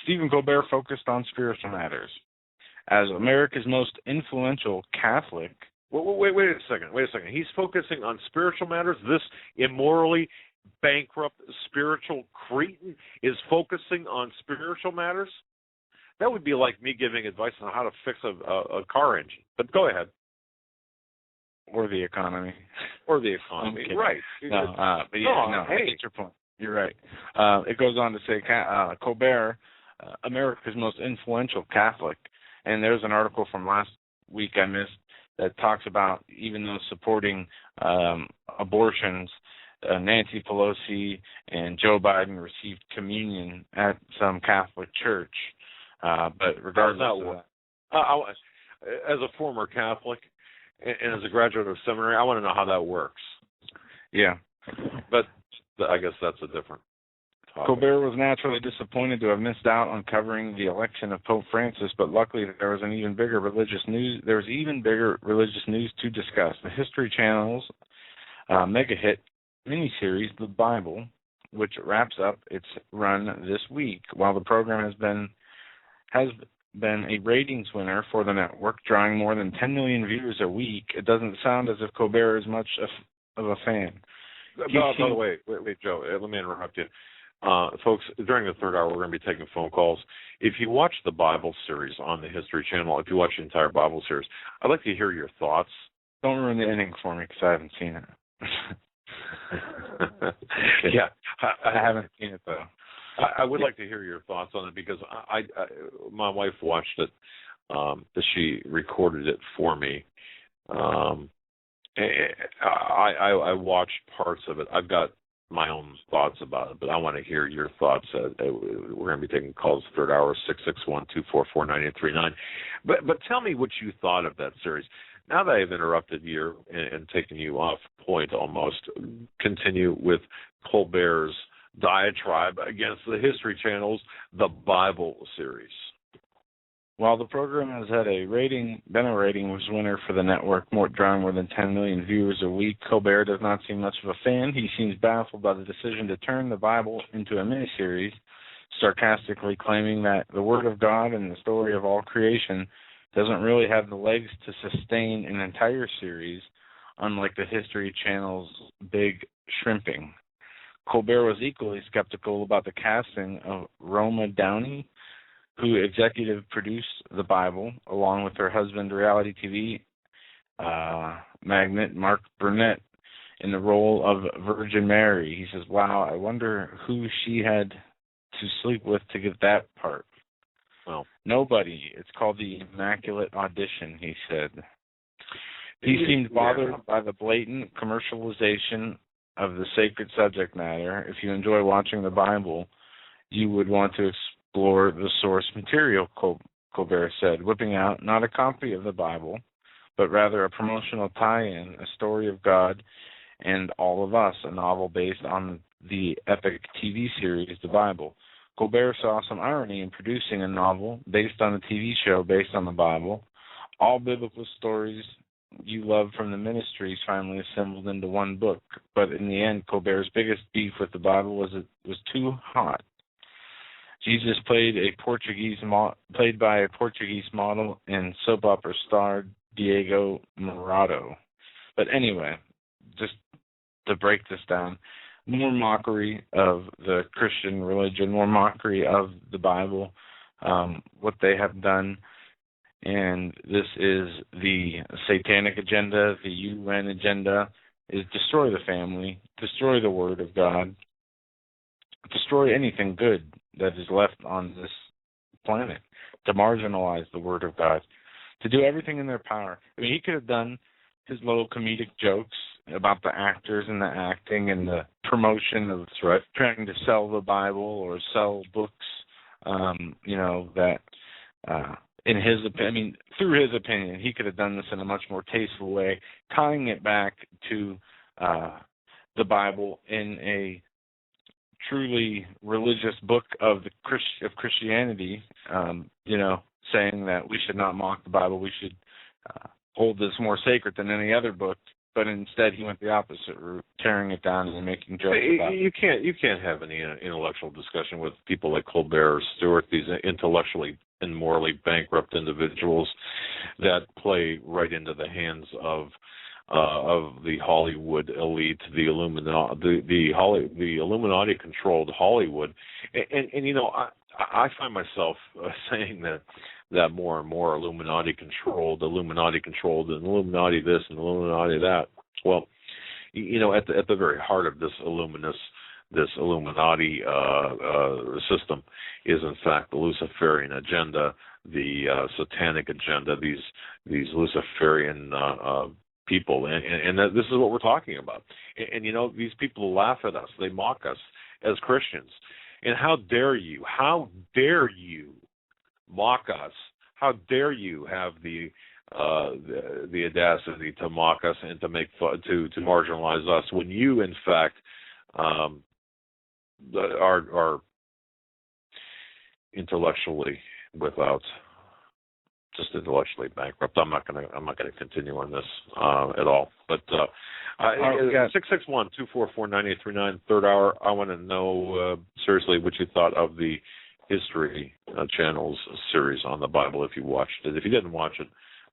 Stephen Colbert focused on spiritual matters. As America's most influential Catholic... Wait a second. He's focusing on spiritual matters? This immorally bankrupt spiritual cretin is focusing on spiritual matters? That would be like me giving advice on how to fix a car engine. But go ahead. Or the economy. Okay. Right. But yeah, I get your point. You're right. It goes on to say Colbert, America's most influential Catholic, and there's an article from last week I missed that talks about, even though supporting abortions, Nancy Pelosi and Joe Biden received communion at some Catholic church. But regardless of that, as a former Catholic and as a graduate of seminary, I want to know how that works. Yeah. But I guess that's a different topic. Colbert was naturally disappointed to have missed out on covering the election of Pope Francis, but luckily there was even bigger religious news to discuss. The History Channel's mega hit miniseries, The Bible, which wraps up its run this week. While the program has been a ratings winner for the network, drawing more than 10 million viewers a week, it doesn't sound as if Colbert is much of a fan. By the way, wait, Joe, let me interrupt you. Folks, during the third hour, we're going to be taking phone calls. If you watch the Bible series on the History Channel, if you watch the entire Bible series, I'd like to hear your thoughts. Don't ruin the ending for me because I haven't seen it. Yeah. I haven't seen it, though. I would like to hear your thoughts on it because my wife watched it. She recorded it for me. I watched parts of it. I've got my own thoughts about it, but I want to hear your thoughts. We're going to be taking calls third hour, 661-244-9839. But tell me what you thought of that series. Now that I've interrupted you and taken you off point almost, continue with Colbert's diatribe against the History Channel's The Bible series. While the program has had been a ratings winner for the network, drawing more than 10 million viewers a week, Colbert does not seem much of a fan. He seems baffled by the decision to turn the Bible into a miniseries, sarcastically claiming that the Word of God and the story of all creation doesn't really have the legs to sustain an entire series, unlike the History Channel's big shrimping. Colbert was equally skeptical about the casting of Roma Downey, who executive produced The Bible, along with her husband, reality TV magnate Mark Burnett in the role of Virgin Mary. He says, wow, I wonder who she had to sleep with to get that part. Well, nobody. It's called the Immaculate Audition, he said. He seemed bothered by the blatant commercialization of the sacred subject matter. If you enjoy watching the Bible, you would want to explore the source material, Colbert said, whipping out not a copy of the Bible, but rather a promotional tie-in, a story of God and all of us, a novel based on the epic TV series, The Bible. Colbert saw some irony in producing a novel based on a TV show based on the Bible. All biblical stories you love from the ministries finally assembled into one book. But in the end, Colbert's biggest beef with the Bible was it was too hot. Jesus played by a Portuguese model and soap opera star Diego Morado. But anyway, just to break this down, more mockery of the Christian religion, more mockery of the Bible, what they have done. And this is the satanic agenda, the UN agenda, is destroy the family, destroy the Word of God, destroy anything good that is left on this planet, to marginalize the Word of God, to do everything in their power. I mean, he could have done his little comedic jokes about the actors and the acting and the promotion of trying to sell the Bible or sell books, in his opinion, through his opinion, he could have done this in a much more tasteful way, tying it back to the Bible in a truly religious book of Christianity, saying that we should not mock the Bible, we should hold this more sacred than any other book. But instead, he went the opposite route, tearing it down and making jokes about it. You can't have any intellectual discussion with people like Colbert or Stewart, these intellectually and morally bankrupt individuals that play right into the hands of the Hollywood elite, the Illuminati-controlled Hollywood, and I find myself saying that more and more Illuminati controlled, and Illuminati this and Illuminati that. Well, at the very heart of this Illuminati system is in fact the Luciferian agenda, the satanic agenda, these Luciferian people, and this is what we're talking about. And these people laugh at us, they mock us as Christians. And how dare you mock us? How dare you have the audacity to mock us and to make to marginalize us when you, in fact, are intellectually intellectually bankrupt. I'm not gonna continue on this at all. But 661-244-9839, third hour. I want to know seriously what you thought of the History Channel's series on the Bible. If you watched it, if you didn't watch it,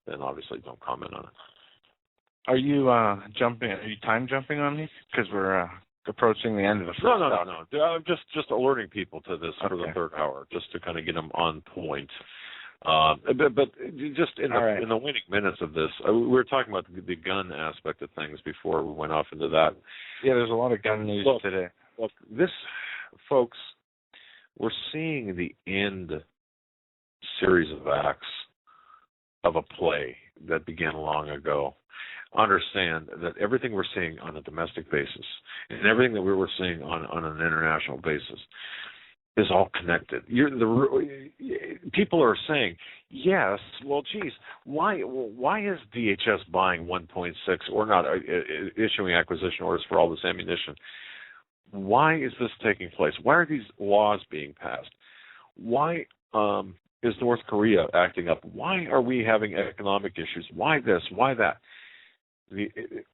then obviously don't comment on it. Are you jumping? Are you time jumping on me? Because we're approaching the end of the first hour. No. I'm just alerting people to this for the third hour, just to kind of get them on point. But just in the waning minutes of this, we were talking about the gun aspect of things before we went off into that. Yeah, there's a lot of gun news today. Look, this, folks, we're seeing the end series of acts of a play that began long ago. Understand that everything we're seeing on a domestic basis and everything that we were seeing on an international basis is all connected. People are saying, yes, well, geez, why is DHS buying 1.6 or not issuing acquisition orders for all this ammunition? Why is this taking place? Why are these laws being passed? Why is North Korea acting up? Why are we having economic issues? Why this? Why that?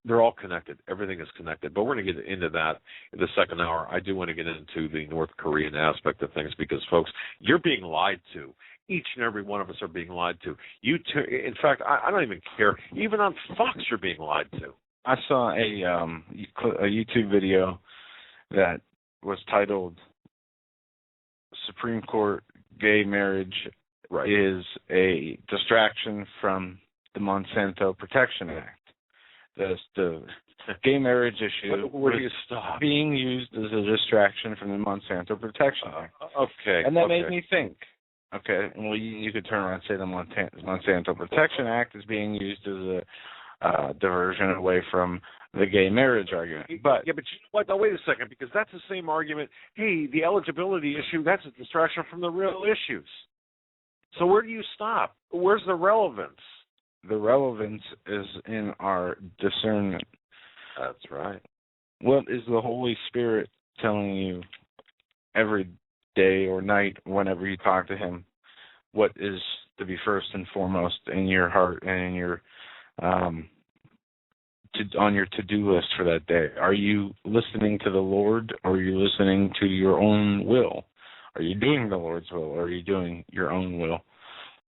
They're all connected. Everything is connected. But we're going to get into that in the second hour. I do want to get into the North Korean aspect of things because, folks, you're being lied to. Each and every one of us are being lied to. In fact, I don't even care. Even on Fox, you're being lied to. I saw a YouTube video that was titled Supreme Court Gay Marriage is a Distraction from the Monsanto Protection Act. The gay marriage issue Where do you stop? being used as a distraction from the Monsanto Protection Act. Okay. And that made me think. Okay, well, you could turn around and say the Monsanto Protection Act is being used as a diversion away from the gay marriage argument. But yeah, but you know what? Now, wait a second, because that's the same argument. Hey, the eligibility issue, that's a distraction from the real issues. So where do you stop? Where's the relevance? The relevance is in our discernment. That's right. What is the Holy Spirit telling you every day or night whenever you talk to him? What is to be first and foremost in your heart and in your on your to-do list for that day? Are you listening to the Lord, or are you listening to your own will? Are you doing the Lord's will, or are you doing your own will?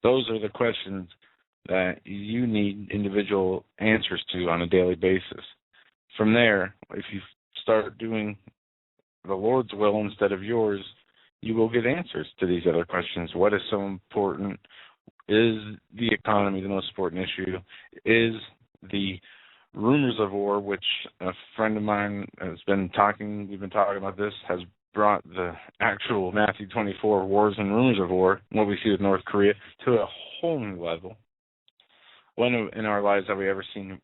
Those are the questions that you need individual answers to on a daily basis. From there, if you start doing the Lord's will instead of yours, you will get answers to these other questions. What is so important? Is the economy the most important issue? Is the rumors of war, which a friend of mine has been talking, we've been talking about this, has brought the actual Matthew 24 wars and rumors of war, what we see with North Korea, to a whole new level. When in our lives have we ever seen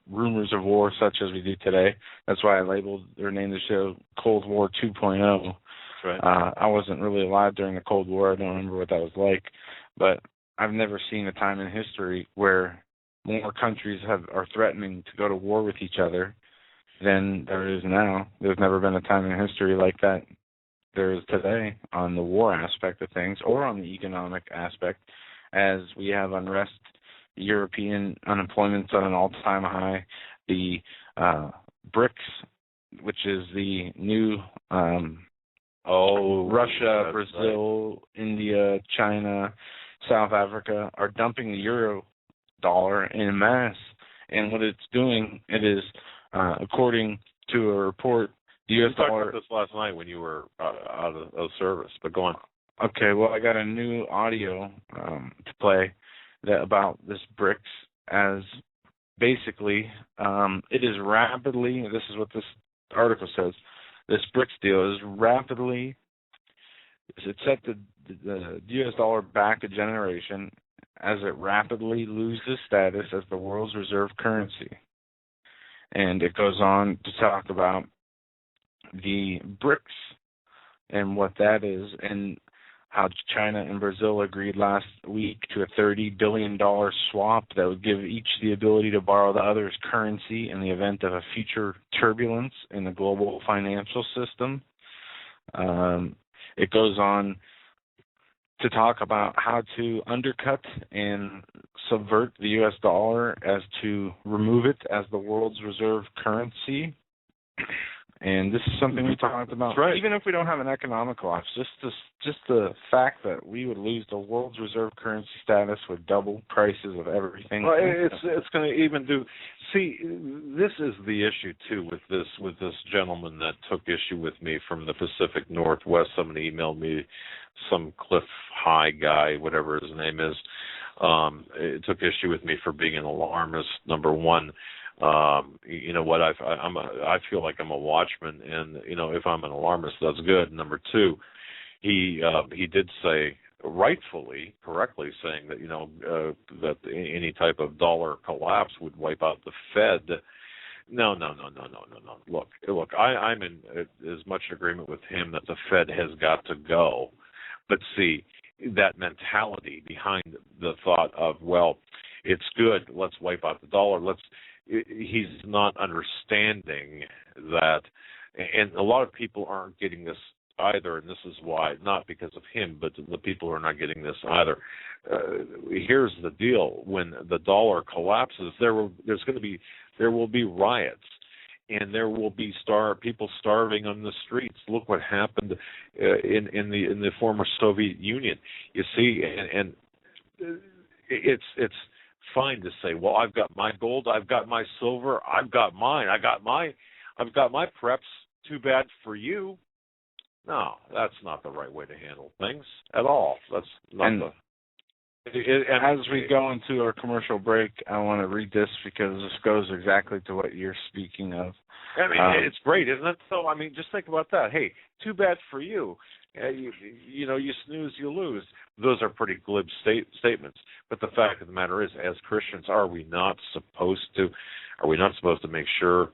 rumors of war such as we do today? That's why I labeled or named the show Cold War 2.0. Right. I wasn't really alive during the Cold War. I don't remember what that was like. But I've never seen a time in history where more countries are threatening to go to war with each other than there is now. There's never been a time in history like that there is today on the war aspect of things, or on the economic aspect, as we have unrest. European unemployment's at an all-time high. The BRICS, which is the new Russia, Brazil, India, China, South Africa, are dumping the euro dollar en masse. And what it's doing, it is, according to a report, the U.S. dollar... We talked about this last night when you were out of service, but go on. Okay, well, I got a new audio to play about this BRICS, as basically it is rapidly, this is what this article says, this BRICS deal is rapidly, it set the U.S. dollar back a generation as it rapidly loses status as the world's reserve currency. And it goes on to talk about the BRICS and what that is, and how China and Brazil agreed last week to a $30 billion swap that would give each the ability to borrow the other's currency in the event of a future turbulence in the global financial system. It goes on to talk about how to undercut and subvert the U.S. dollar as to remove it as the world's reserve currency. And this is something we talked about. Right. Even if we don't have an economic collapse, just the fact that we would lose the world's reserve currency status would double prices of everything. Well, it's going to even do. See, this is the issue too with this gentleman that took issue with me from the Pacific Northwest. Somebody emailed me, some Cliff High guy, whatever his name is. It took issue with me for being an alarmist. Number one. You know what? I feel like I'm a watchman, and you know, if I'm an alarmist, that's good. Number two, he did say, rightfully, correctly, saying that that any type of dollar collapse would wipe out the Fed. No. Look. I'm in as much agreement with him that the Fed has got to go, but see that mentality behind the thought of, well, it's good, let's wipe out the dollar, he's not understanding that, and a lot of people aren't getting this either, and this is why, not because of him, but the people are not getting this either. Here's the deal: when the dollar collapses, there will be riots, and there will be people starving on the streets. Look what happened in the former Soviet Union. You see, and it's fine to say, well, I've got my gold, I've got my silver, I've got mine, I've got my preps. Too bad for you. No, that's not the right way to handle things at all. That's not As we go into our commercial break, I want to read this because this goes exactly to what you're speaking of. I mean, it's great, isn't it? So, I mean, just think about that. Hey, too bad for you. You snooze, you lose. Those are pretty glib statements. But the fact of the matter is, as Christians, are we not supposed to make sure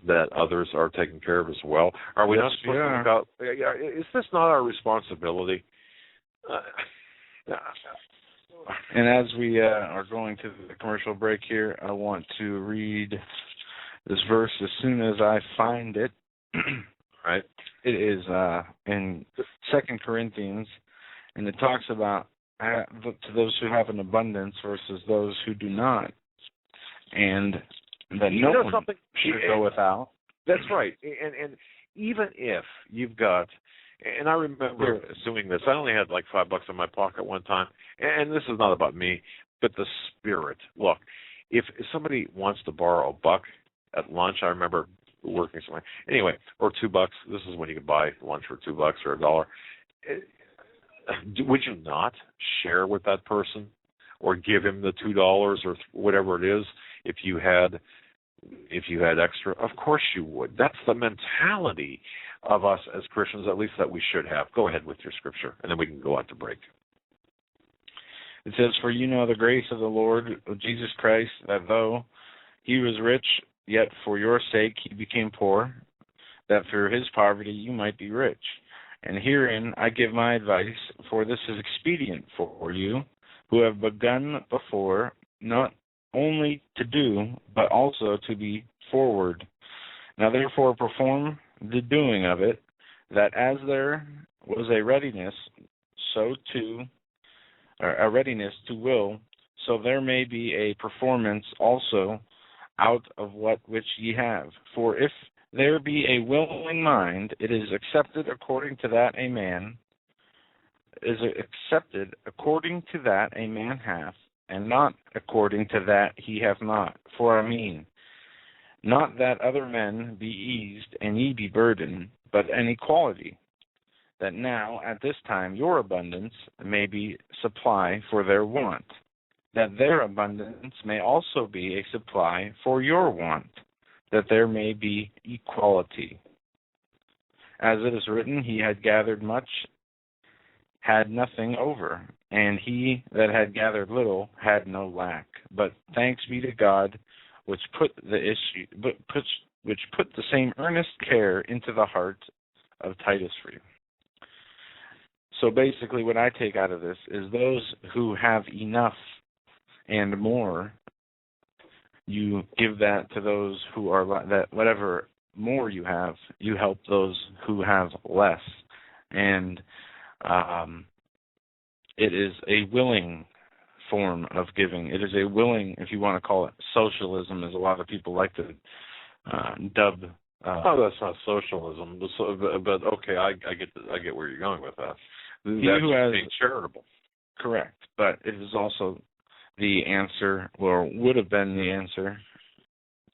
that others are taken care of as well? Are we not supposed to look out? Is this not our responsibility? And as we are going to the commercial break here, I want to read this verse as soon as I find it. Right? It is in 2 Corinthians, and it talks about to those who have an abundance versus those who do not, and that no one should go without. That's right. And even if you've got, and I remember doing this, I only had like $5 in my pocket one time, and this is not about me, but the spirit. Look, if somebody wants to borrow $1 at lunch, I remember working somewhere. Anyway, or $2. This is when you could buy lunch for $2 or $1. Would you not share with that person, or give him the $2 or whatever it is if you had extra? Of course you would. That's the mentality of us as Christians, at least that we should have. Go ahead with your scripture, and then we can go out to break. It says, "For you know the grace of the Lord Jesus Christ, that though he was rich, yet for your sake he became poor, that through his poverty you might be rich. And herein I give my advice, for this is expedient for you, who have begun before, not only to do, but also to be forward. Now therefore perform the doing of it, that as there was a readiness, a readiness to will, so there may be a performance also out of which ye have. For if there be a willing mind, it is accepted according to that a man hath, and not according to that he hath not. For I mean, not that other men be eased, and ye be burdened, but an equality, that now at this time your abundance may be supply for their want, that their abundance may also be a supply for your want, that there may be equality. As it is written, he had gathered much, had nothing over, and he that had gathered little had no lack. But thanks be to God, which put the same earnest care into the heart of Titus for you." So basically what I take out of this is those who have enough and more, you give that to those who are that whatever more you have, you help those who have less. And it is a willing form of giving. It is a willing, if you want to call it socialism, as a lot of people like to dub. That's not socialism, but okay, I get where you're going with that. He who has being charitable. Correct, but it is also the answer, or would have been the answer,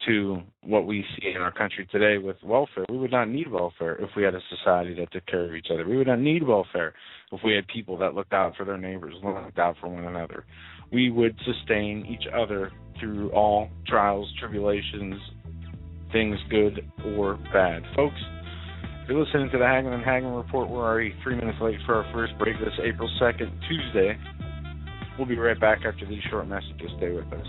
to what we see in our country today with welfare. We would not need welfare if we had a society that took care of each other. We would not need welfare if we had people that looked out for their neighbors, looked out for one another. We would sustain each other through all trials, tribulations, things good or bad. Folks, if you're listening to the Hagmann and Hagmann Report, we're already 3 minutes late for our first break this April 2nd, Tuesday. We'll be right back after these short messages. Stay with us.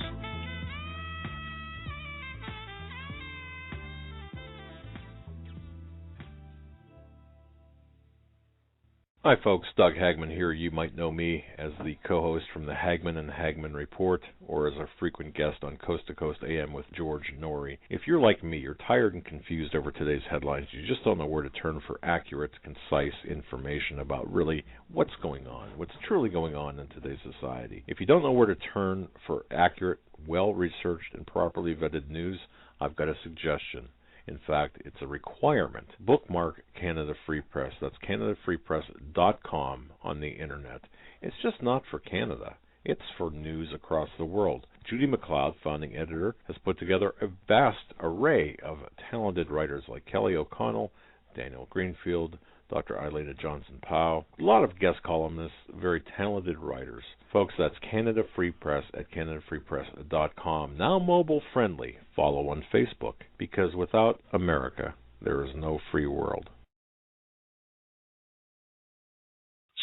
Hi folks, Doug Hagmann here. You might know me as the co-host from the Hagmann and Hagmann Report, or as a frequent guest on Coast to Coast AM with George Norrie. If you're like me, you're tired and confused over today's headlines. You just don't know where to turn for accurate, concise information about really what's going on, what's truly going on in today's society. If you don't know where to turn for accurate, well-researched, and properly vetted news, I've got a suggestion. In fact, it's a requirement. Bookmark Canada Free Press. That's CanadaFreePress.com on the internet. It's just not for Canada. It's for news across the world. Judy McLeod, founding editor, has put together a vast array of talented writers like Kelly O'Connell, Daniel Greenfield, Dr. Eileen Johnson-Powell, a lot of guest columnists, very talented writers. Folks, that's Canada Free Press at CanadaFreePress.com. Now mobile friendly. Follow on Facebook, because without America, there is no free world.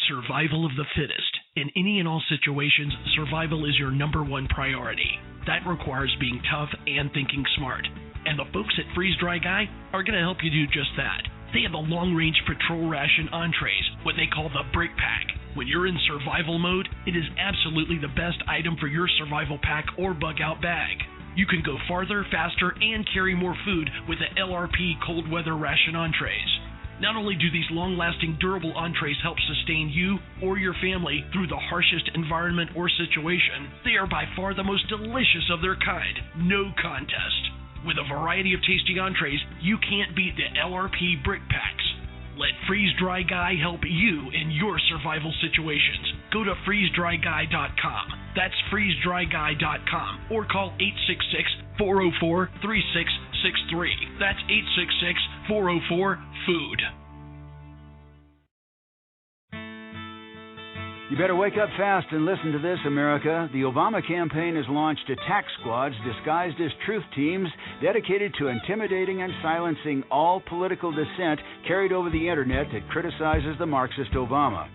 Survival of the fittest. In any and all situations, survival is your number one priority. That requires being tough and thinking smart. And the folks at Freeze Dry Guy are going to help you do just that. They have the long-range patrol ration entrees, what they call the Brick Pack. When you're in survival mode, it is absolutely the best item for your survival pack or bug-out bag. You can go farther, faster, and carry more food with the LRP cold weather ration entrees. Not only do these long-lasting, durable entrees help sustain you or your family through the harshest environment or situation, they are by far the most delicious of their kind. No contest. With a variety of tasty entrees, you can't beat the LRP Brick Packs. Let Freeze Dry Guy help you in your survival situations. Go to freezedryguy.com. That's freezedryguy.com. Or call 866-404-3663. That's 866-404-FOOD. You better wake up fast and listen to this, America. The Obama campaign has launched attack squads disguised as truth teams dedicated to intimidating and silencing all political dissent carried over the internet that criticizes the Marxist Obama.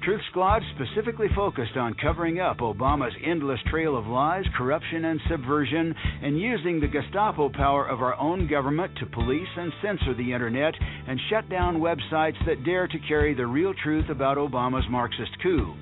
Truth squads specifically focused on covering up Obama's endless trail of lies, corruption, and subversion, and using the Gestapo power of our own government to police and censor the internet and shut down websites that dare to carry the real truth about Obama's Marxist coup.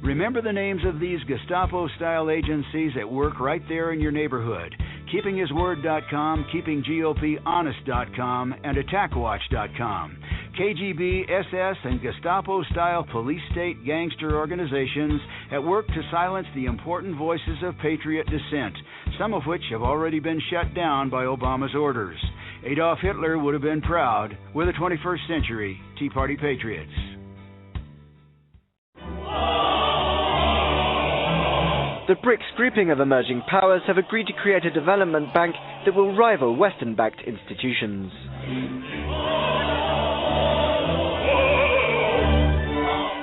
Remember the names of these Gestapo-style agencies at work right there in your neighborhood: KeepingHisWord.com, KeepingGOPHonest.com, and AttackWatch.com. KGB, SS, and Gestapo-style police-state gangster organizations at work to silence the important voices of patriot dissent, some of which have already been shut down by Obama's orders. Adolf Hitler would have been proud. We're the 21st century Tea Party patriots. The BRICS grouping of emerging powers have agreed to create a development bank that will rival Western-backed institutions.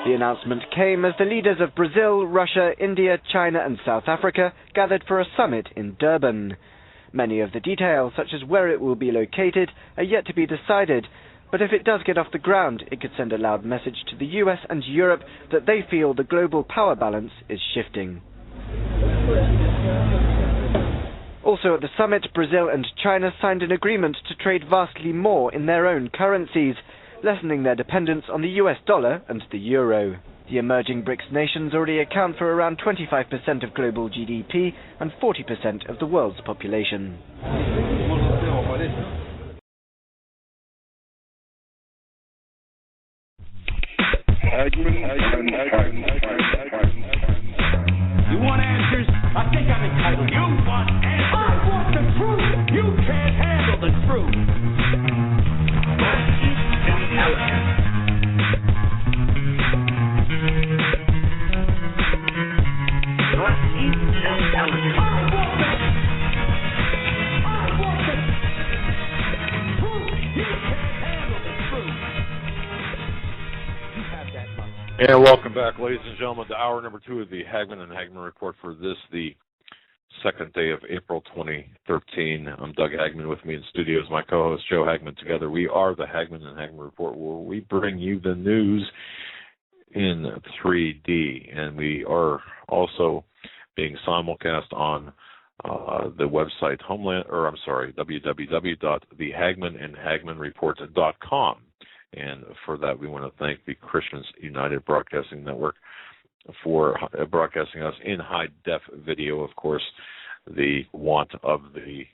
The announcement came as the leaders of Brazil, Russia, India, China and South Africa gathered for a summit in Durban. Many of the details, such as where it will be located, are yet to be decided, but if it does get off the ground, it could send a loud message to the US and Europe that they feel the global power balance is shifting. Also at the summit, Brazil and China signed an agreement to trade vastly more in their own currencies, lessening their dependence on the US dollar and the euro. The emerging BRICS nations already account for around 25% of global GDP and 40% of the world's population. You want answers? I think I'm entitled. You want answers? I want the truth. You can't handle the truth. And welcome back, ladies and gentlemen, to hour number 2 of the Hagmann and Hagmann Report for this, the second day of April 2013. I'm Doug Hagmann. With me in studio is my co-host Joe Hagmann. Together we are the Hagmann and Hagmann Report, where we bring you the news in 3D. And we are also being simulcast on the website www.thehagmannandhagmannreport.com. And for that, we want to thank the Christians United Broadcasting Network for broadcasting us in high-def video. Of course, the want of the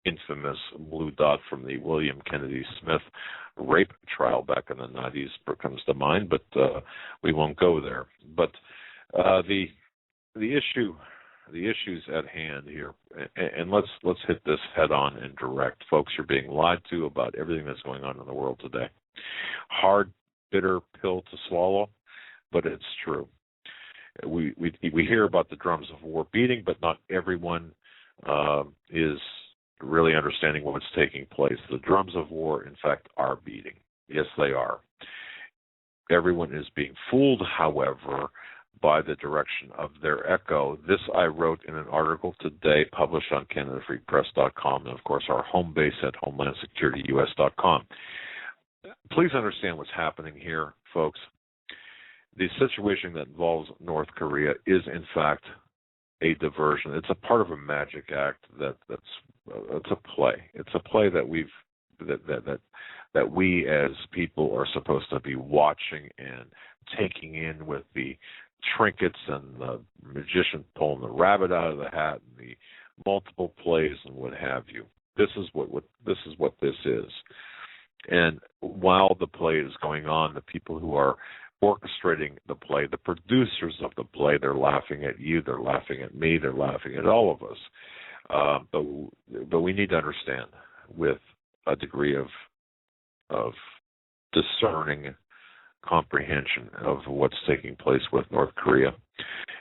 infamous blue dot from the William Kennedy Smith rape trial back in the 90s comes to mind, but we won't go there. But the issues at hand here, and let's hit this head on and direct. Folks, you're being lied to about everything that's going on in the world today. Hard, bitter pill to swallow, but it's true. We hear about the drums of war beating, but not everyone is really understanding what's taking place. The drums of war, in fact, are beating. Yes, they are. Everyone is being fooled, however, by the direction of their echo. This I wrote in an article today published on CanadaFreePress.com and, of course, our home base at HomelandSecurityUS.com. Please understand what's happening here, folks. The situation that involves North Korea is, in fact, a diversion. It's a part of a magic act it's a play. It's a play that we as people are supposed to be watching and taking in with the trinkets and the magician pulling the rabbit out of the hat and the multiple plays and what have you. This is what this is. And while the play is going on, the people who are orchestrating the play, the producers of the play, they're laughing at you, they're laughing at me, they're laughing at all of us. But we need to understand with a degree of discerning comprehension of what's taking place with North Korea.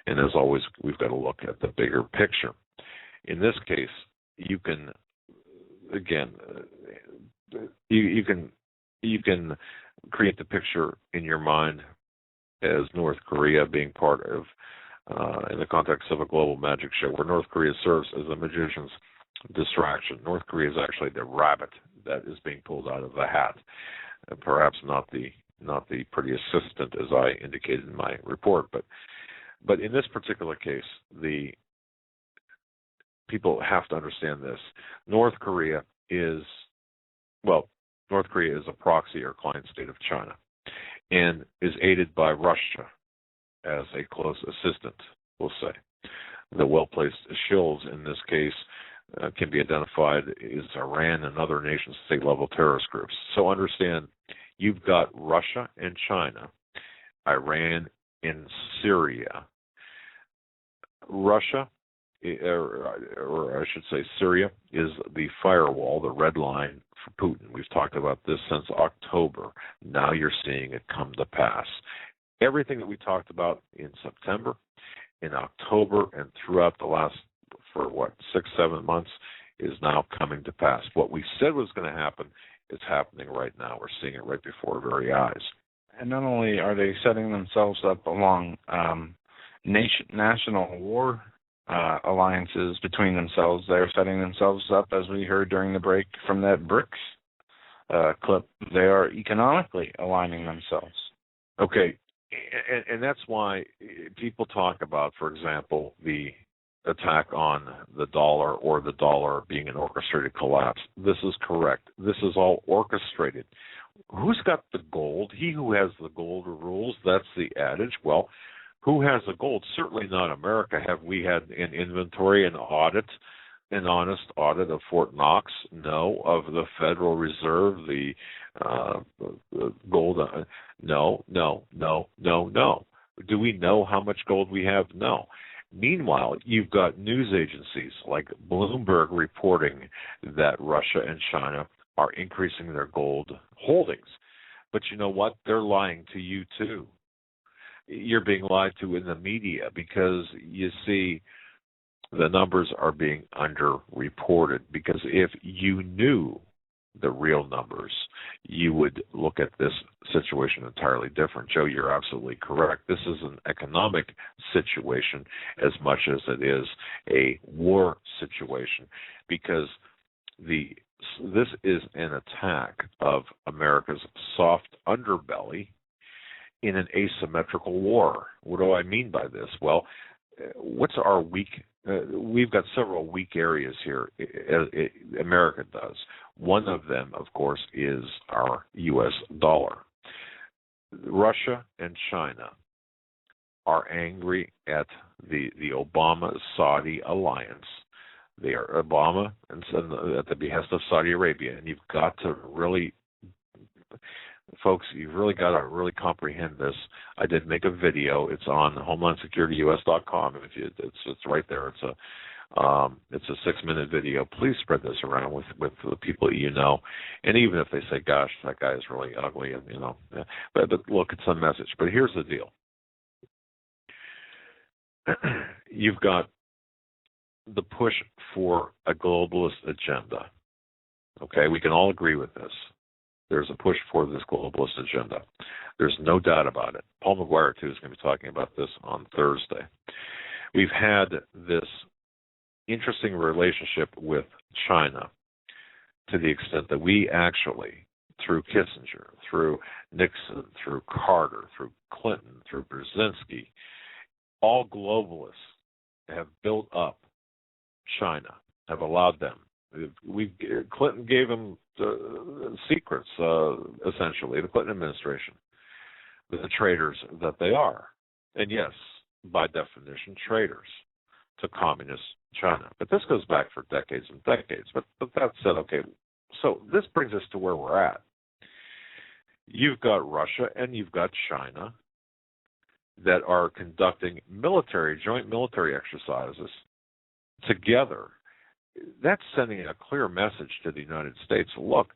And as always, we've got to look at the bigger picture. In this case, you can, again, you can create the picture in your mind as North Korea being part of, in the context of a global magic show, where North Korea serves as a magician's distraction. North Korea is actually the rabbit that is being pulled out of the hat, perhaps not the pretty assistant, as I indicated in my report, but in this particular case, the people have to understand this. North Korea is a proxy or client state of China and is aided by Russia as a close assistant, we'll say. The well-placed shills in this case can be identified as Iran and other nation-state-level terrorist groups. So understand, you've got Russia and China, Iran and Syria. Russia, or I should say Syria, is the firewall, the red line for Putin. We've talked about this since October. Now you're seeing it come to pass. Everything that we talked about in September, in October, and throughout the last, 6-7 months, is now coming to pass. What we said was going to happen is happening right now. We're seeing it right before our very eyes. And not only are they setting themselves up along national war alliances between themselves, they're setting themselves up, as we heard during the break from that BRICS clip, they are economically aligning themselves. Okay, and that's why people talk about, for example, the attack on the dollar or the dollar being an orchestrated collapse. This is correct. This is all orchestrated. Who's got the gold? He who has the gold rules. That's the adage. Well, who has the gold? Certainly not America. Have we had an inventory, an audit, an honest audit of Fort Knox? No. Of the Federal Reserve, the gold? No. Do we know how much gold we have? No. Meanwhile, you've got news agencies like Bloomberg reporting that Russia and China are increasing their gold holdings. But you know what? They're lying to you too. You're being lied to in the media because, you see, the numbers are being underreported. Because if you knew the real numbers, you would look at this situation entirely different. Joe, you're absolutely correct. This is an economic situation as much as it is a war situation, because this is an attack of America's soft underbelly in an asymmetrical war. What do I mean by this? Well, what's our weak? We've got several weak areas here. America does. One of them, of course, is our U.S. dollar. Russia and China are angry at the Obama-Saudi alliance. They are Obama and at the behest of Saudi Arabia, and you've got to really, folks, you've really got to really comprehend this. I did make a video. It's on HomelandSecurityUS.com. It's right there. It's a 6-minute video. Please spread this around with the people you know, and even if they say, "Gosh, that guy is really ugly," and but look, it's a message. But here's the deal: you've got the push for a globalist agenda. Okay, we can all agree with this. there's a push for this globalist agenda. There's no doubt about it. Paul McGuire, too, is going to be talking about this on Thursday. We've had this interesting relationship with China to the extent that we actually, through Kissinger, through Nixon, through Carter, through Clinton, through Brzezinski, all globalists have built up China, have allowed them. Clinton gave them secrets, essentially, the Clinton administration, the traitors that they are. And yes, by definition, traitors to communist China. But this goes back for decades and decades. But that said, okay, so this brings us to where we're at. You've got Russia and you've got China that are conducting joint military exercises together. That's sending a clear message to the United States. Look,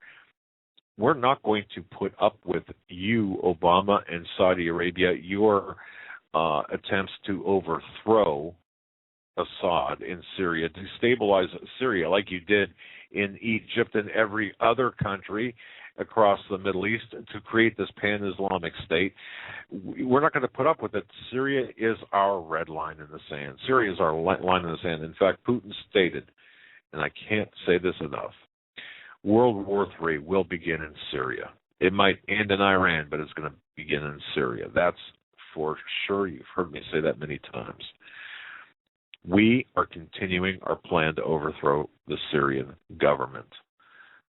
we're not going to put up with you, Obama, and Saudi Arabia, your attempts to overthrow Assad in Syria, destabilize Syria like you did in Egypt and every other country across the Middle East to create this pan-Islamic state. We're not going to put up with it. Syria is our red line in the sand. Syria is our line in the sand. In fact, Putin stated, and I can't say this enough, World War III will begin in Syria. It might end in Iran, but it's going to begin in Syria. That's for sure. You've heard me say that many times. We are continuing our plan to overthrow the Syrian government,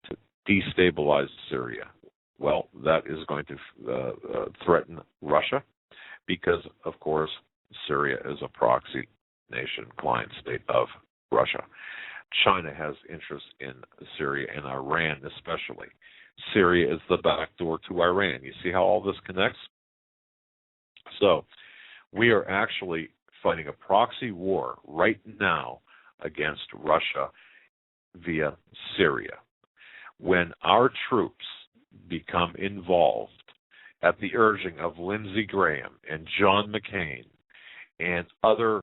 to destabilize Syria. Well, that is going to threaten Russia because, of course, Syria is a proxy nation, client state of Russia. China has interests in Syria and Iran especially. Syria is the back door to Iran. You see how all this connects? So we are actually fighting a proxy war right now against Russia via Syria. When our troops become involved at the urging of Lindsey Graham and John McCain and other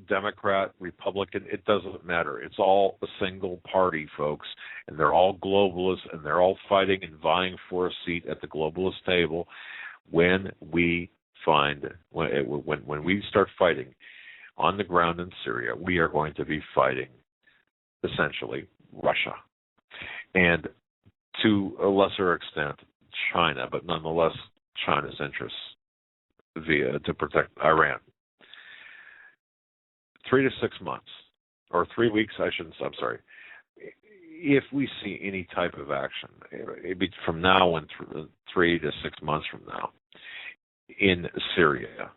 Democrat, Republican, it doesn't matter. It's all a single party, folks, and they're all globalists, and they're all fighting and vying for a seat at the globalist table. When we start fighting on the ground in Syria, we are going to be fighting essentially Russia, and to a lesser extent China, but nonetheless China's interests to protect Iran. 3 to 6 months, or 3 weeks, I'm sorry. If we see any type of action, it'd be from now and 3 to 6 months from now in Syria,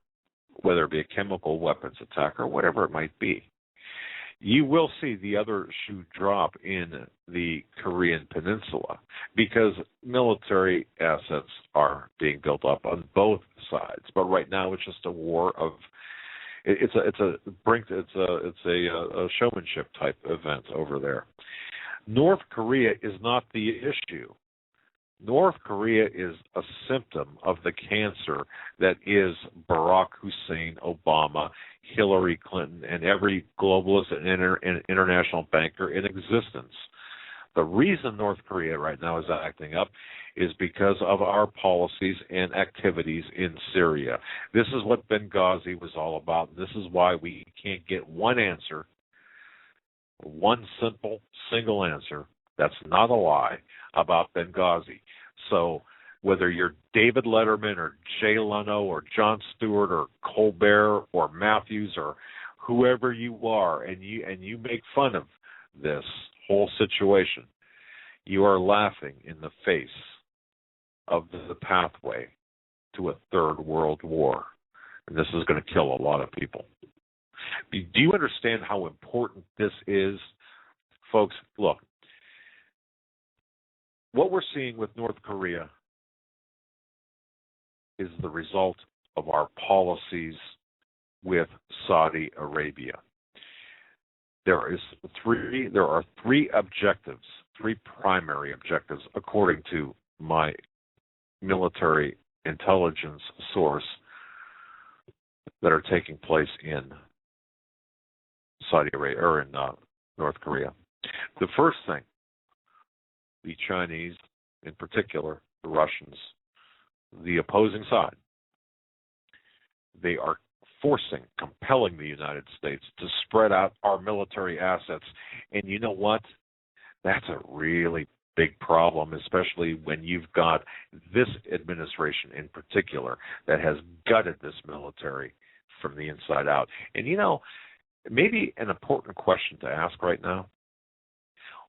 whether it be a chemical weapons attack or whatever it might be, you will see the other shoe drop in the Korean Peninsula because military assets are being built up on both sides. But right now, it's just a war of it's a showmanship type event over there. North Korea is not the issue. North Korea is a symptom of the cancer that is Barack Hussein Obama, Hillary Clinton, and every globalist and international banker in existence. The reason North Korea right now is acting up is because of our policies and activities in Syria. This is what Benghazi was all about. This is why we can't get one answer, one simple, single answer that's not a lie about Benghazi. So whether you're David Letterman or Jay Leno or Jon Stewart or Colbert or Matthews or whoever you are, and you make fun of this whole situation, you are laughing in the face of the pathway to a third world war. And this is going to kill a lot of people. Do you understand how important this is? Folks, look, what we're seeing with North Korea is the result of our policies with Saudi Arabia. There are three objectives, three primary objectives, according to my military intelligence source, that are taking place in Saudi Arabia or in North Korea. The first thing the Chinese in particular the Russians, the opposing side, they are compelling the United States to spread out our military assets. And you know what? That's a really big problem, especially when you've got this administration in particular that has gutted this military from the inside out. And you know, maybe an important question to ask right now,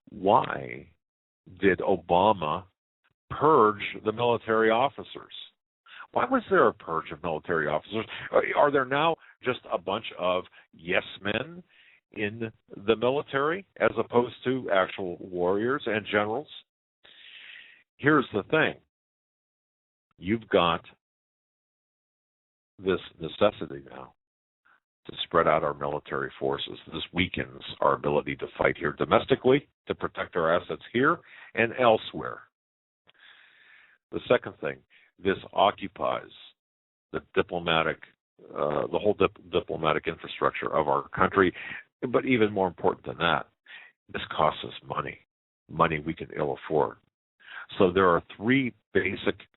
why did Obama purge the military officers? Why was there a purge of military officers? Are there now just a bunch of yes men in the military as opposed to actual warriors and generals? Here's the thing. You've got this necessity now to spread out our military forces. This weakens our ability to fight here domestically, to protect our assets here and elsewhere. The second thing, this occupies the diplomatic, the whole diplomatic infrastructure of our country. But even more important than that, this costs us money we can ill afford. So there are three basic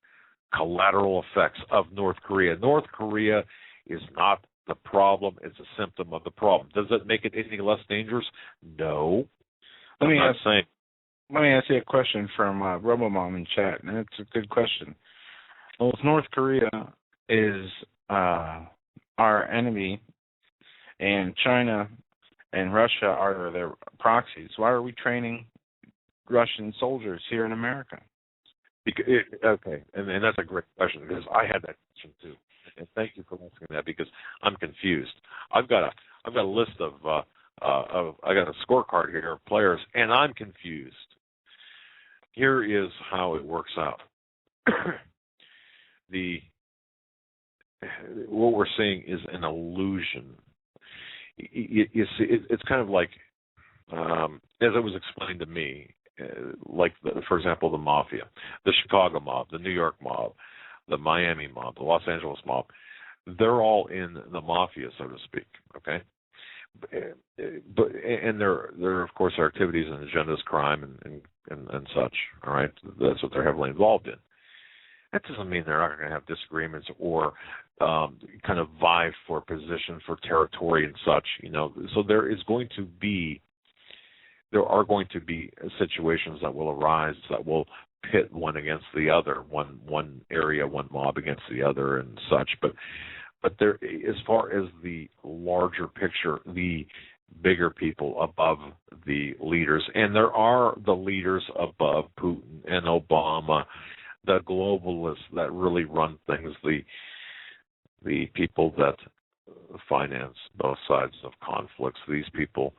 collateral effects of North Korea. North Korea is not the problem; it's a symptom of the problem. Does it make it any less dangerous? No. Let me ask you a question from RoboMom in chat, and it's a good question. Well, if North Korea is our enemy, and China and Russia are their proxies, why are we training Russian soldiers here in America? Okay, and that's a great question, because I had that question too. And thank you for asking that, because I'm confused. I've got a list of I got a scorecard here of players, and I'm confused. Here is how it works out. What we're seeing is an illusion. You see, it's kind of like, as it was explained to me, like, for example, the mafia, the Chicago mob, the New York mob, the Miami mob, the Los Angeles mob. They're all in the mafia, so to speak. Okay, and there of course are activities and agendas, crime and such. All right, that's what they're heavily involved in. That doesn't mean they're not going to have disagreements or kind of vie for position, for territory and such. You know, so there are going to be situations that will arise that will pit one against the other, one area, one mob against the other and such. But there, as far as the larger picture, the bigger people above the leaders, and there are the leaders above Putin and Obama, the globalists that really run things, the people that finance both sides of conflicts. These people,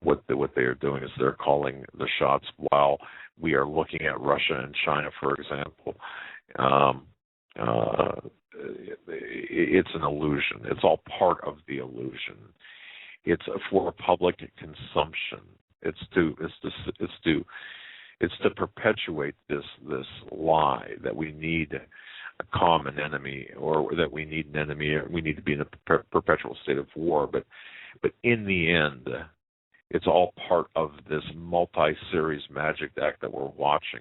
what they are doing is they're calling the shots while we are looking at Russia and China, for example. It's an illusion. It's all part of the illusion. It's for public consumption. It's to perpetuate this lie that we need a common enemy, or that we need an enemy, or we need to be in a perpetual state of war. But in the end, it's all part of this multi-series magic act that we're watching,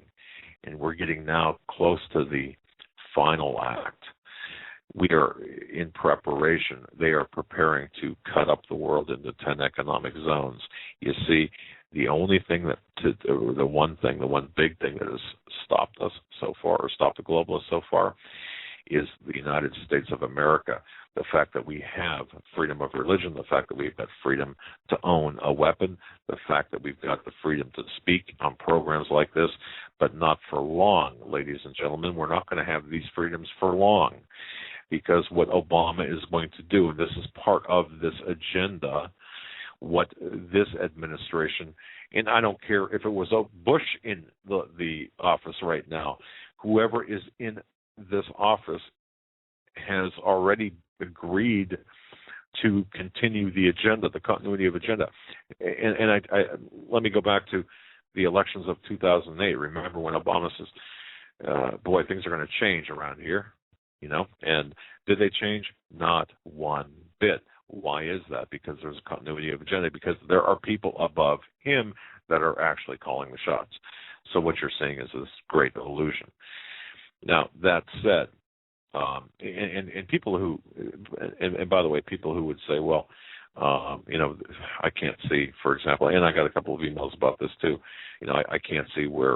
and we're getting now close to the final act. We are in preparation. They are preparing to cut up the world into 10 economic zones. You see, the one big thing that has stopped us so far, or stopped the globalists so far, is the United States of America. The fact that we have freedom of religion, the fact that we've got freedom to own a weapon, the fact that we've got the freedom to speak on programs like this, but not for long, ladies and gentlemen. We're not going to have these freedoms for long, because what Obama is going to do, and this is part of this agenda, what this administration, and I don't care if it was Bush in the office right now, whoever is in this office has already agreed to continue the agenda, the continuity of agenda. And I let me go back to the elections of 2008. Remember when Obama says, boy, things are going to change around here, you know? And did they change? Not one bit. Why is that? Because there's a continuity of agenda, because there are people above him that are actually calling the shots. So what you're seeing is this great illusion. Now, that said, and people who, and by the way, people who would say, well, I can't see, for example, and I got a couple of emails about this too. I can't see where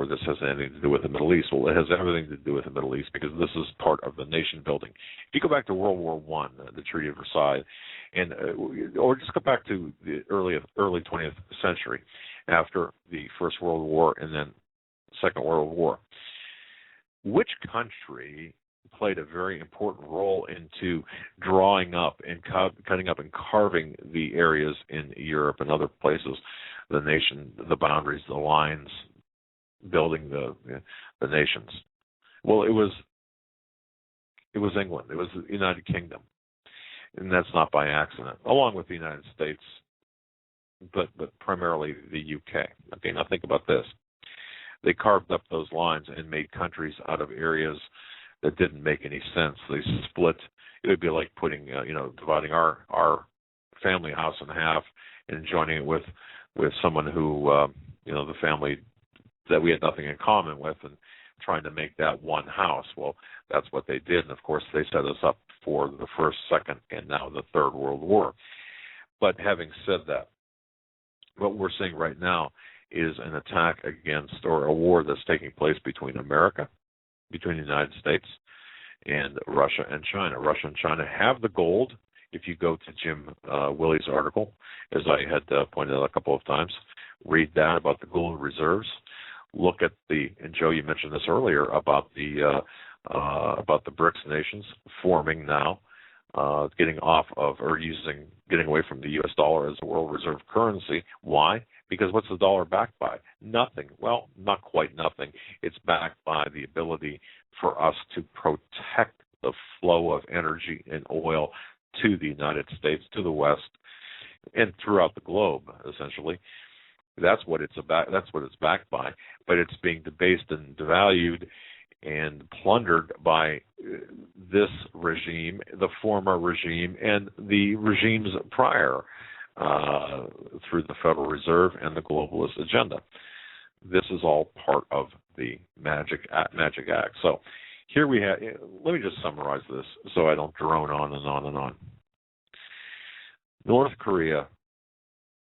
this has anything to do with the Middle East. Well, it has everything to do with the Middle East because this is part of the nation building. If you go back to World War I, the Treaty of Versailles, or just go back to the early 20th century, after the First World War and then Second World War, which country played a very important role into drawing up and cutting up and carving the areas in Europe and other places, the nation, the boundaries, the lines, building the nations? Well, it was England. It was the United Kingdom, and that's not by accident, along with the United States, but primarily the UK. Okay, now think about this. They carved up those lines and made countries out of areas that didn't make any sense. They split. It would be like putting, dividing our family house in half and joining it with someone who, the family that we had nothing in common with, and trying to make that one house. Well, that's what they did, and of course they set us up for the First, Second, and now the Third World War. But having said that, what we're seeing right now is an attack against, or a war that's taking place between America, between the United States, and Russia and China. Russia and China have the gold. If you go to Jim Willey's article, as I had pointed out a couple of times, read that about the gold reserves. Look at and Joe, you mentioned this earlier about the BRICS nations forming now, getting away from the U.S. dollar as a world reserve currency. Why? Because what's the dollar backed by? Nothing. Well, not quite nothing. It's backed by the ability for us to protect the flow of energy and oil to the United States, to the West, and throughout the globe, essentially. That's what it's about. That's what it's backed by. But it's being debased and devalued and plundered by this regime, the former regime, and the regimes prior, through the Federal Reserve and the globalist agenda. This is all part of the Magic Act. So here we have, let me just summarize this so I don't drone on and on and on. North Korea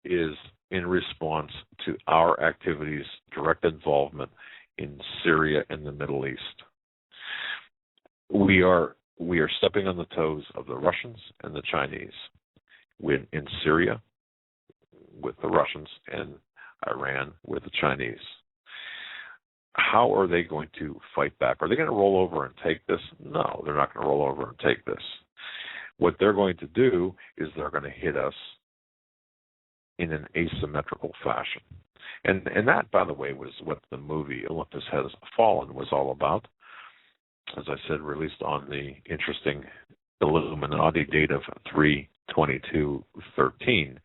is in response to our activities, direct involvement in Syria and the Middle East. We are stepping on the toes of the Russians and the Chinese. In Syria with the Russians and Iran with the Chinese. How are they going to fight back? Are they going to roll over and take this? No, they're not going to roll over and take this. What they're going to do is they're going to hit us in an asymmetrical fashion. And that, by the way, was what the movie Olympus Has Fallen was all about. As I said, released on the interesting Illuminati date of 3/22/13.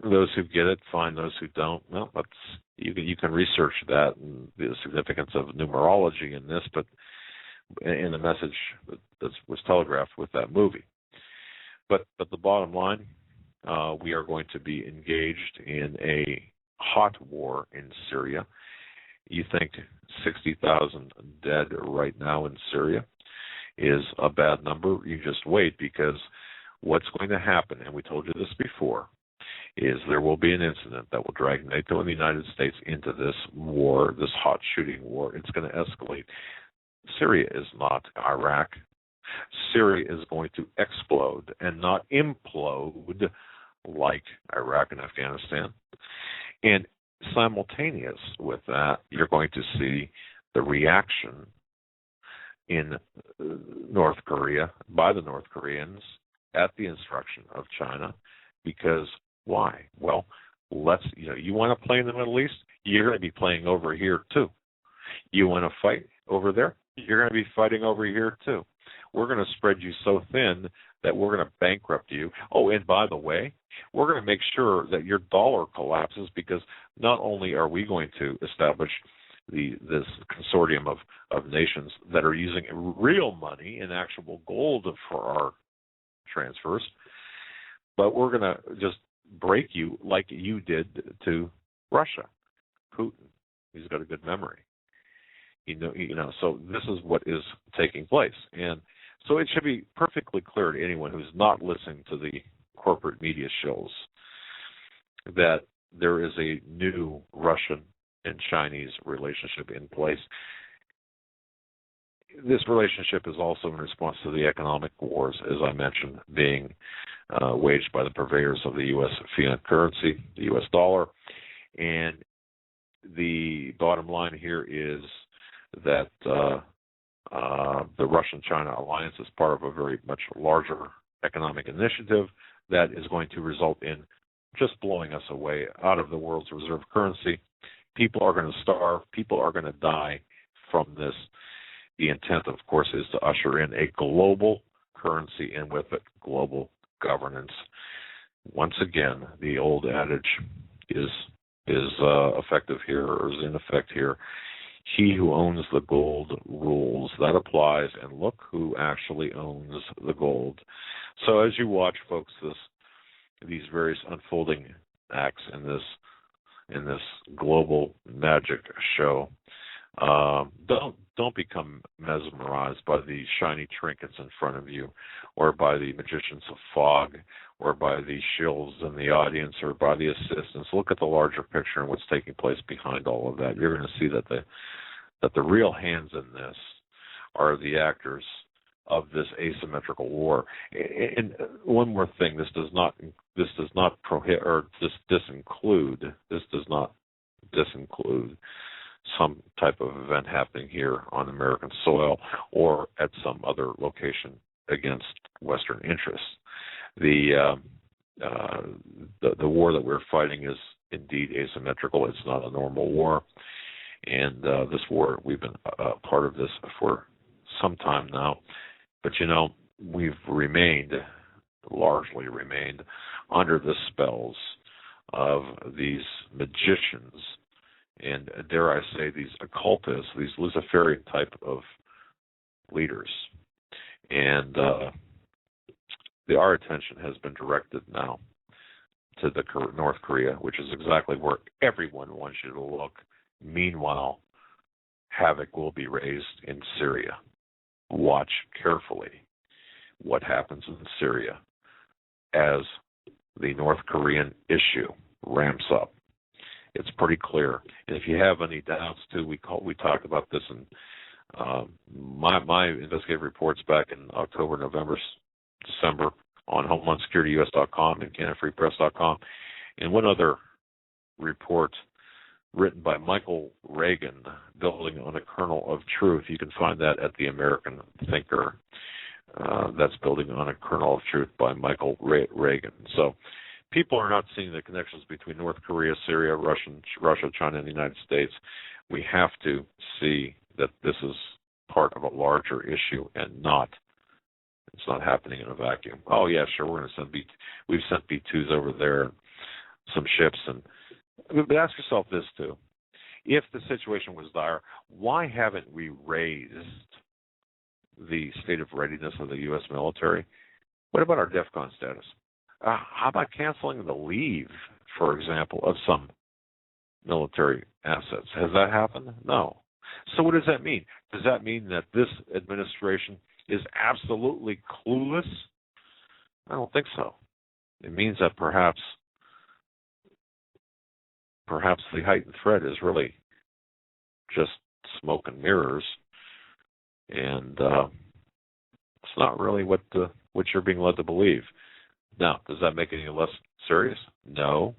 Those who get it, fine. Those who don't, well, you can research that and the significance of numerology in this, but in the message that was telegraphed with that movie. But the bottom line, we are going to be engaged in a hot war in Syria. You think 60,000 dead right now in Syria is a bad number? You just wait, because what's going to happen, and we told you this before, is there will be an incident that will drag NATO and the United States into this war, this hot shooting war. It's going to escalate. Syria is not Iraq. Syria is going to explode and not implode like Iraq and Afghanistan. And simultaneous with that, you're going to see the reaction in North Korea by the North Koreans at the instruction of China. Because why? Well, you want to play in the Middle East? You're going to be playing over here too. You want to fight over there? You're going to be fighting over here too. We're going to spread you so thin that we're going to bankrupt you. Oh, and by the way, we're going to make sure that your dollar collapses, because not only are we going to establish this consortium of nations that are using real money and actual gold for our transfers, but we're going to just break you like you did to Russia. Putin, He's got a good memory. So this is what is taking place. And so it should be perfectly clear to anyone who's not listening to the corporate media shows that there is a new Russian and Chinese relationship in place. This relationship is also in response to the economic wars, as I mentioned, being waged by the purveyors of the U.S. fiat currency, the U.S. dollar. And the bottom line here is that the Russian-China alliance is part of a very much larger economic initiative that is going to result in just blowing us away out of the world's reserve currency. People are going to starve. People are going to die from this. The intent, of course, is to usher in a global currency and with it global governance. Once again, the old adage is effective here, or is in effect here. He who owns the gold rules. That applies, and look who actually owns the gold. So as you watch, folks, these various unfolding acts in this global magic show, don't become mesmerized by the shiny trinkets in front of you, or by the magicians of fog, or by the shills in the audience, or by the assistants. Look at the larger picture and what's taking place behind all of that. You're going to see that the real hands in this are the actors of this asymmetrical war. And one more thing: this does not disinclude some type of event happening here on American soil or at some other location against Western interests. The war that we're fighting is indeed asymmetrical. It's not a normal war, and this war, we've been part of this for some time now. But we've largely remained under the spells of these magicians, and dare I say, these occultists, these Luciferian type of leaders. And our attention has been directed now to the North Korea, which is exactly where everyone wants you to look. Meanwhile, havoc will be raised in Syria. Watch carefully what happens in Syria as the North Korean issue ramps up. It's pretty clear. And if you have any doubts, too, we talked about this in my investigative reports back in October, November, December on HomelandSecurityUS.com and CanonFreePress.com. And one other report written by Michael Reagan, Building on a Kernel of Truth. You can find that at the American Thinker. That's Building on a Kernel of Truth by Michael Reagan. So people are not seeing the connections between North Korea, Syria, Russia, China, and the United States. We have to see that this is part of a larger issue and it's not happening in a vacuum. Oh yeah, sure, we're going to send we've sent B-2s over there, and some ships, but ask yourself this too: if the situation was dire, why haven't we raised the state of readiness of the U.S. military? What about our DEFCON status? How about canceling the leave, for example, of some military assets? Has that happened? No. So what does that mean? Does that mean that this administration is absolutely clueless? I don't think so. It means that perhaps the heightened threat is really just smoke and mirrors, and it's not really what you're being led to believe. Now, does that make it any less serious? No,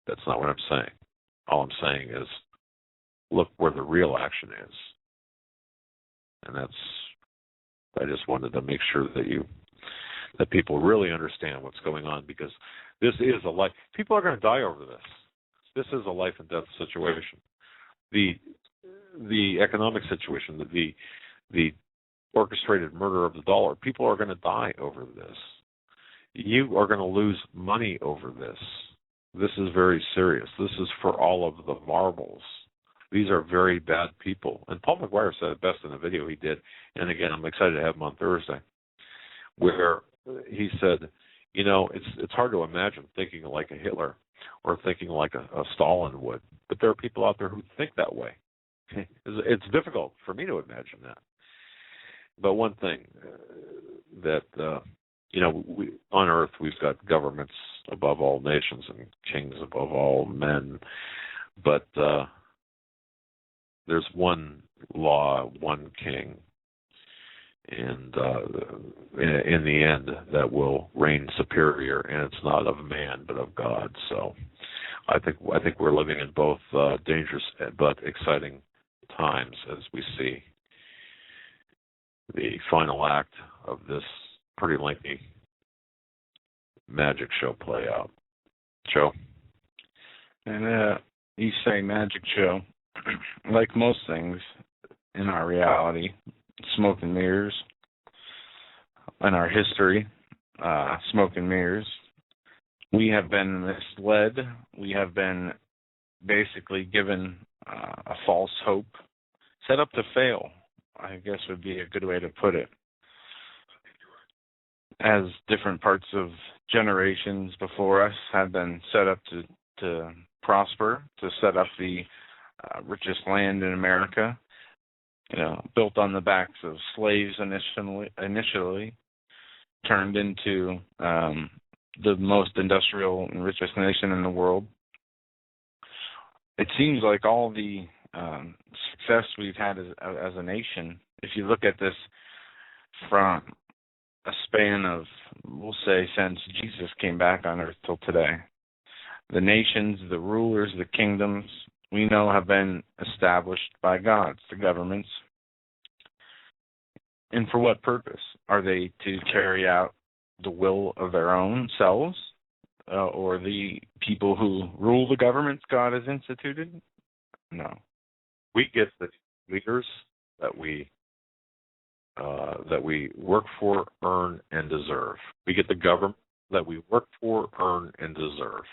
that's not what I'm saying. All I'm saying is, look where the real action is, and I just wanted to make sure that people really understand what's going on, because this is a life. People are going to die over this. This is a life and death situation. The economic situation, the orchestrated murder of the dollar. People are going to die over this. You are going to lose money over this. This is very serious. This is for all of the marbles. These are very bad people. And Paul McGuire said it best in the video he did. And again, I'm excited to have him on Thursday, where he said, it's hard to imagine thinking like a Hitler. or thinking like a Stalin would. But there are people out there who think that way. It's difficult for me to imagine that. But one thing that, we, on Earth, we've got governments above all nations and kings above all men. But there's one law, one king, and in the end, that will reign superior, and it's not of man but of God. So, I think we're living in both dangerous but exciting times as we see the final act of this pretty lengthy magic show play out. Joe? And you say magic show, like most things in our reality, smoke and mirrors, in our history, smoke and mirrors. We have been misled. We have been basically given a false hope, set up to fail, I guess would be a good way to put it. As different parts of generations before us have been set up to prosper, to set up the richest land in America, built on the backs of slaves initially turned into the most industrial and richest nation in the world. It seems like all the success we've had as a nation, if you look at this from a span of, we'll say, since Jesus came back on earth till today, the nations, the rulers, the kingdoms, we know have been established by gods, the governments. And for what purpose? Are they to carry out the will of their own selves, or the people who rule the governments God has instituted? No. We get the leaders that we work for, earn, and deserve. We get the government that we work for, earn, and deserve.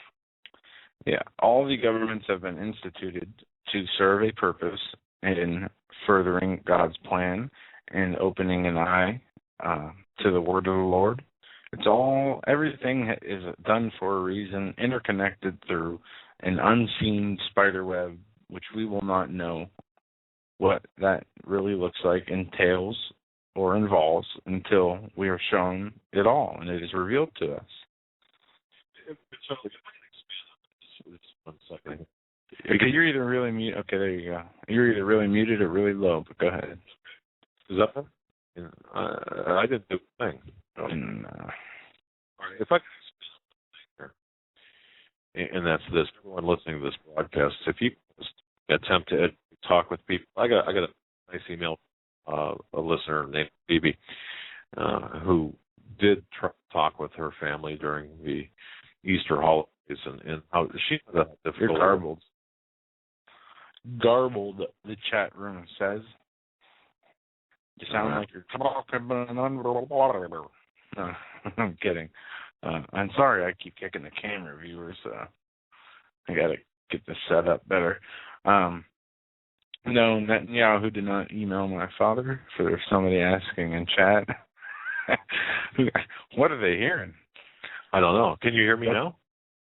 Yeah, all the governments have been instituted to serve a purpose in furthering God's plan and opening an eye to the word of the Lord. Everything is done for a reason, interconnected through an unseen spider web, which we will not know what that really looks like, entails, or involves until we are shown it all and it is revealed to us. One second. Okay, you're either really muted. Okay, there you go. You're either really muted or really low, but go ahead. Is that better? Yeah, I did the thing. No. All right, if I can, and that's this. Everyone listening to this broadcast, if you attempt to talk with people, I got a nice email, a listener named Phoebe, who did talk with her family during the Easter holidays, and how she had a difficult. You're garbled. The chat room says. You sound like you're talking. No, I'm kidding. I'm sorry I keep kicking the camera, viewers. I got to get this set up better. No, Netanyahu did not email my father, for there's somebody asking in chat. What are they hearing? I don't know. Can you hear me now?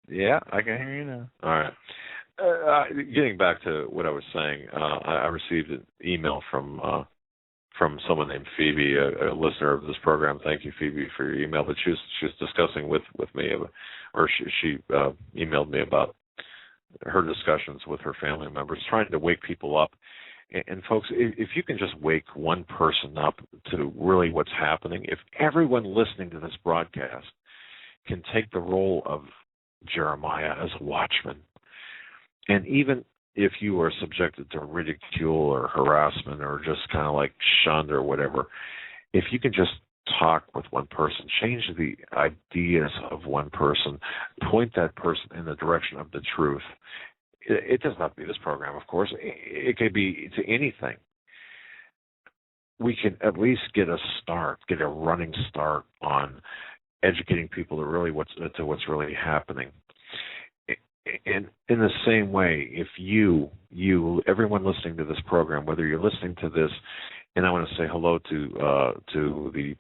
Yeah, I can hear you now. All right. Getting back to what I was saying, I received an email from someone named Phoebe, a listener of this program. Thank you, Phoebe, for your email. But she was discussing with me, or she emailed me about her discussions with her family members, trying to wake people up. And folks, if you can just wake one person up to really what's happening, if everyone listening to this broadcast can take the role of Jeremiah as a watchman, and even if you are subjected to ridicule or harassment or just kind of like shunned or whatever, if you can just talk with one person, change the ideas of one person, point that person in the direction of the truth. It does not have to be this program, of course. It could be to anything. We can at least get a running start on educating people to what's really happening. And in the same way, if you, everyone listening to this program, whether you're listening to this, and I want to say hello to the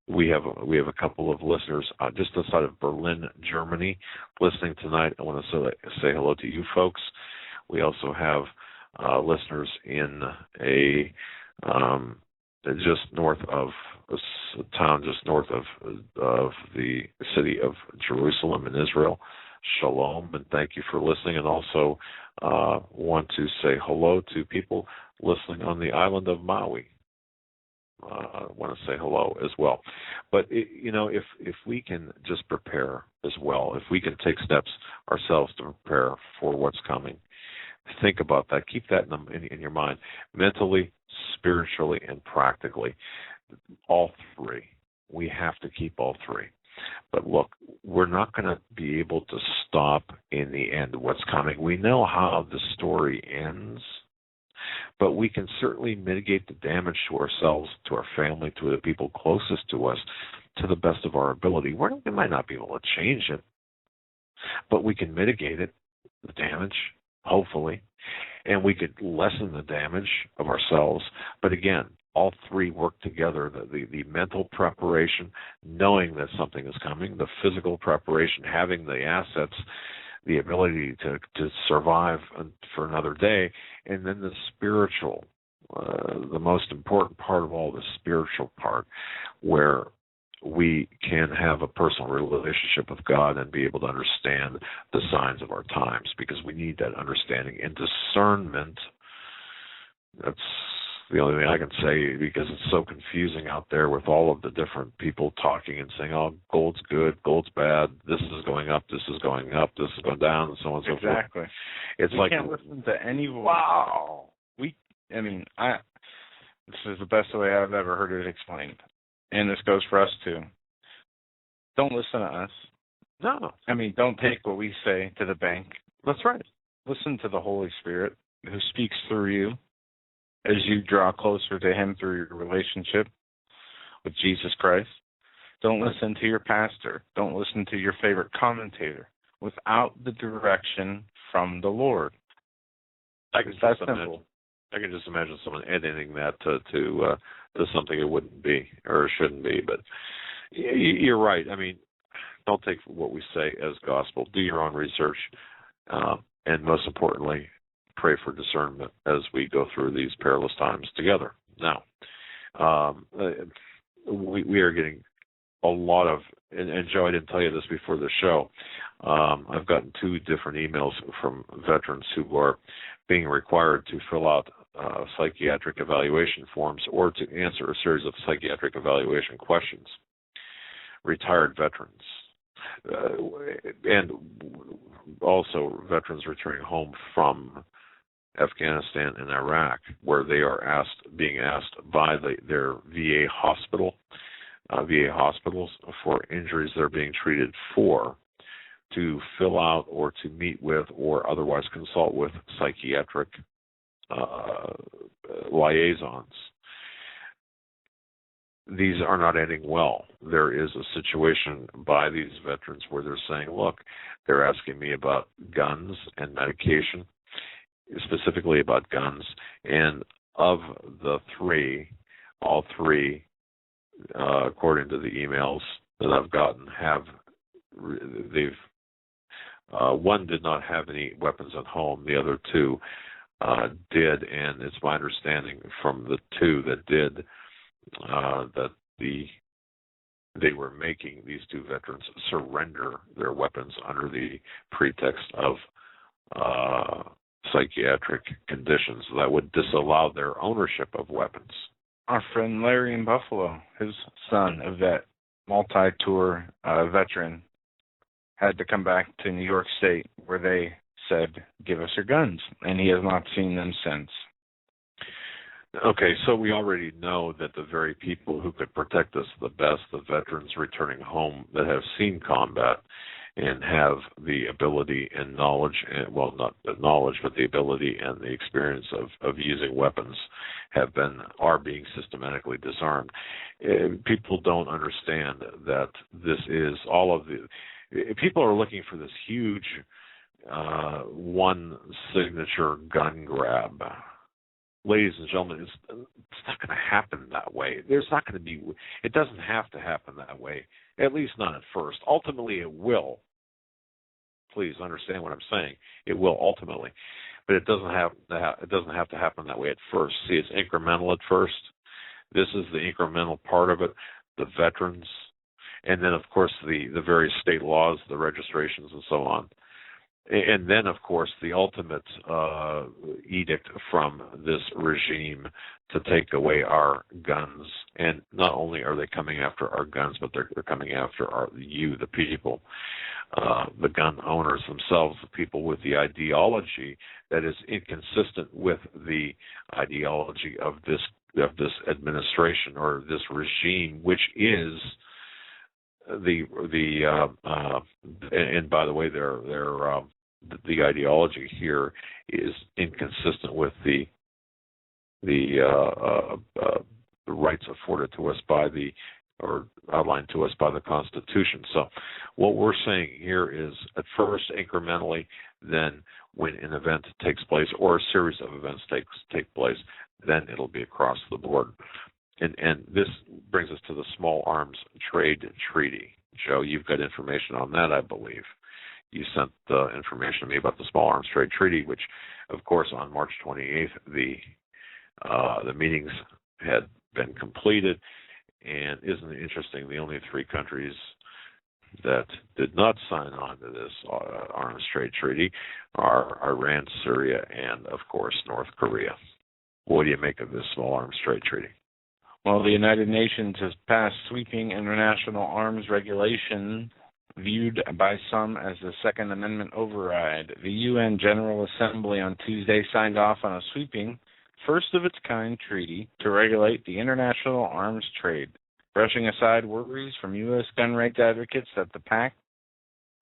we have a couple of listeners just outside of Berlin, Germany, listening tonight. I want to say hello to you folks. We also have listeners in a just north of a town just north of the city of Jerusalem in Israel. Shalom, and thank you for listening. And also want to say hello to people listening on the island of Maui. I want to say hello as well. But if we can just prepare as well, if we can take steps ourselves to prepare for what's coming, think about that. Keep that in your mind, mentally, spiritually, and practically. All three. We have to keep all three. But look, we're not going to be able to stop in the end what's coming. We know how the story ends, but we can certainly mitigate the damage to ourselves, to our family, to the people closest to us, to the best of our ability. We might not be able to change it, but we can mitigate it, the damage, hopefully, and we could lessen the damage of ourselves. But again, all three work together, the mental preparation, knowing that something is coming, the physical preparation, having the assets, the ability to survive for another day, and then the spiritual, the most important part of all, the spiritual part, where we can have a personal relationship with God and be able to understand the signs of our times, because we need that understanding and discernment. That's the only thing I can say, because it's so confusing out there with all of the different people talking and saying, oh, gold's good, gold's bad, this is going up, this is going up, this is going down, and so on and so forth. Exactly. It's we like, can't listen to any voice. Wow. This is the best way I've ever heard it explained. And this goes for us too. Don't listen to us. No. Don't take what we say to the bank. That's right. Listen to the Holy Spirit who speaks through you as you draw closer to Him through your relationship with Jesus Christ. Don't listen to your pastor. Don't listen to your favorite commentator without the direction from the Lord. I can just imagine someone editing that to something it wouldn't be or shouldn't be. But you're right. Don't take what we say as gospel. Do your own research, and most importantly, pray for discernment as we go through these perilous times together. Now, we are getting a lot of, and Joe, I didn't tell you this before the show, I've gotten 2 different emails from veterans who are being required to fill out psychiatric evaluation forms or to answer a series of psychiatric evaluation questions. Retired veterans. And also veterans returning home from Afghanistan and Iraq, where they are being asked by their VA hospitals for injuries they're being treated for, to fill out or to meet with or otherwise consult with psychiatric liaisons. These are not ending well. There is a situation by these veterans where they're saying, look, they're asking me about guns and medication, specifically about guns, and of the 3, all 3, according to the emails that I've gotten, one did not have any weapons at home. The other 2 did, and it's my understanding from the 2 that did that they were making these 2 veterans surrender their weapons under the pretext of psychiatric conditions that would disallow their ownership of weapons. Our friend Larry in Buffalo, his son, a vet, multi-tour veteran, had to come back to New York State where they said, give us your guns, and he has not seen them since. Okay, so we already know that the very people who could protect us the best, the veterans returning home that have seen combat and have the ability and knowledge, well, not the knowledge, but the ability and the experience of using weapons, are being systematically disarmed. People don't understand that this is all of the... People are looking for this huge one signature gun grab, ladies and gentlemen, it's not going to happen that way. It doesn't have to happen that way, at least not at first. Ultimately, it will. Please understand what I'm saying. It will ultimately, but it doesn't have to happen that way at first. See, it's incremental at first. This is the incremental part of it, the veterans, and then, of course, the various state laws, the registrations, and so on. And then, of course, the ultimate edict from this regime to take away our guns. And not only are they coming after our guns, but they're coming after the people, the gun owners themselves, the people with the ideology that is inconsistent with the ideology of this administration or this regime, which is and by the way, the ideology here is inconsistent with the rights afforded to us or outlined to us by the Constitution. So what we're saying here is at first incrementally, then when an event takes place or a series of events take place, then it'll be across the board. And this brings us to the Small Arms Trade Treaty. Joe, you've got information on that, I believe. You sent the information to me about the Small Arms Trade Treaty, which, of course, on March 28th, the meetings had been completed. And isn't it interesting, the only three countries that did not sign on to this arms trade treaty are Iran, Syria, and, of course, North Korea. What do you make of this Small Arms Trade Treaty? Well, the United Nations has passed sweeping international arms regulation viewed by some as the Second Amendment override. The UN General Assembly on Tuesday signed off on a sweeping, first-of-its-kind treaty to regulate the international arms trade, brushing aside worries from U.S. gun rights advocates that the pact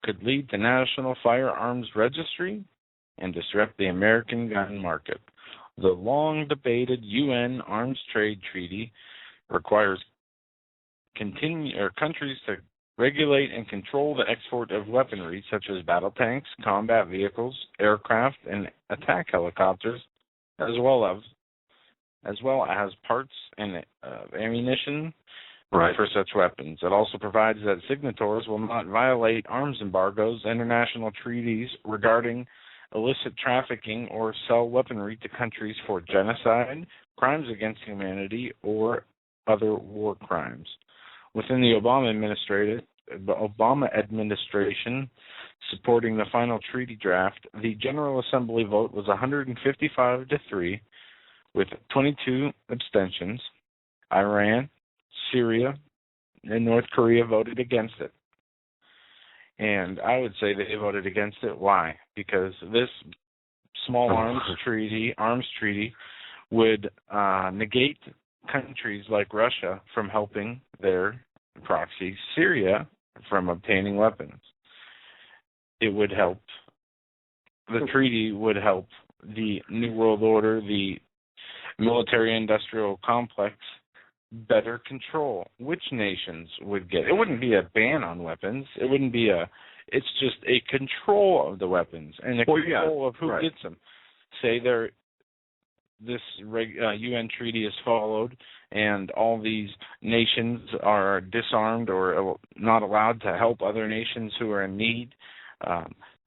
could lead to national firearms registry and disrupt the American gun market. The long-debated UN Arms Trade Treaty requires countries to regulate and control the export of weaponry such as battle tanks, combat vehicles, aircraft, and attack helicopters, as well as parts and ammunition for such weapons. It also provides that signatories will not violate arms embargoes, international treaties regarding illicit trafficking, or sell weaponry to countries for genocide, crimes against humanity, or other war crimes. Within the Obama administration supporting the final treaty draft, the General Assembly vote was 155-3, with 22 abstentions. Iran, Syria, and North Korea voted against it. And I would say they voted against it. Why? Because this small arms treaty would negate countries like Russia from helping their proxy Syria from obtaining weapons. It would help. The treaty would help the New World Order, the military-industrial complex, better control which nations would get. It wouldn't be a ban on weapons. It wouldn't be it's just a control of the weapons and a control of who gets them. Say this UN treaty is followed and all these nations are disarmed or not allowed to help other nations who are in need.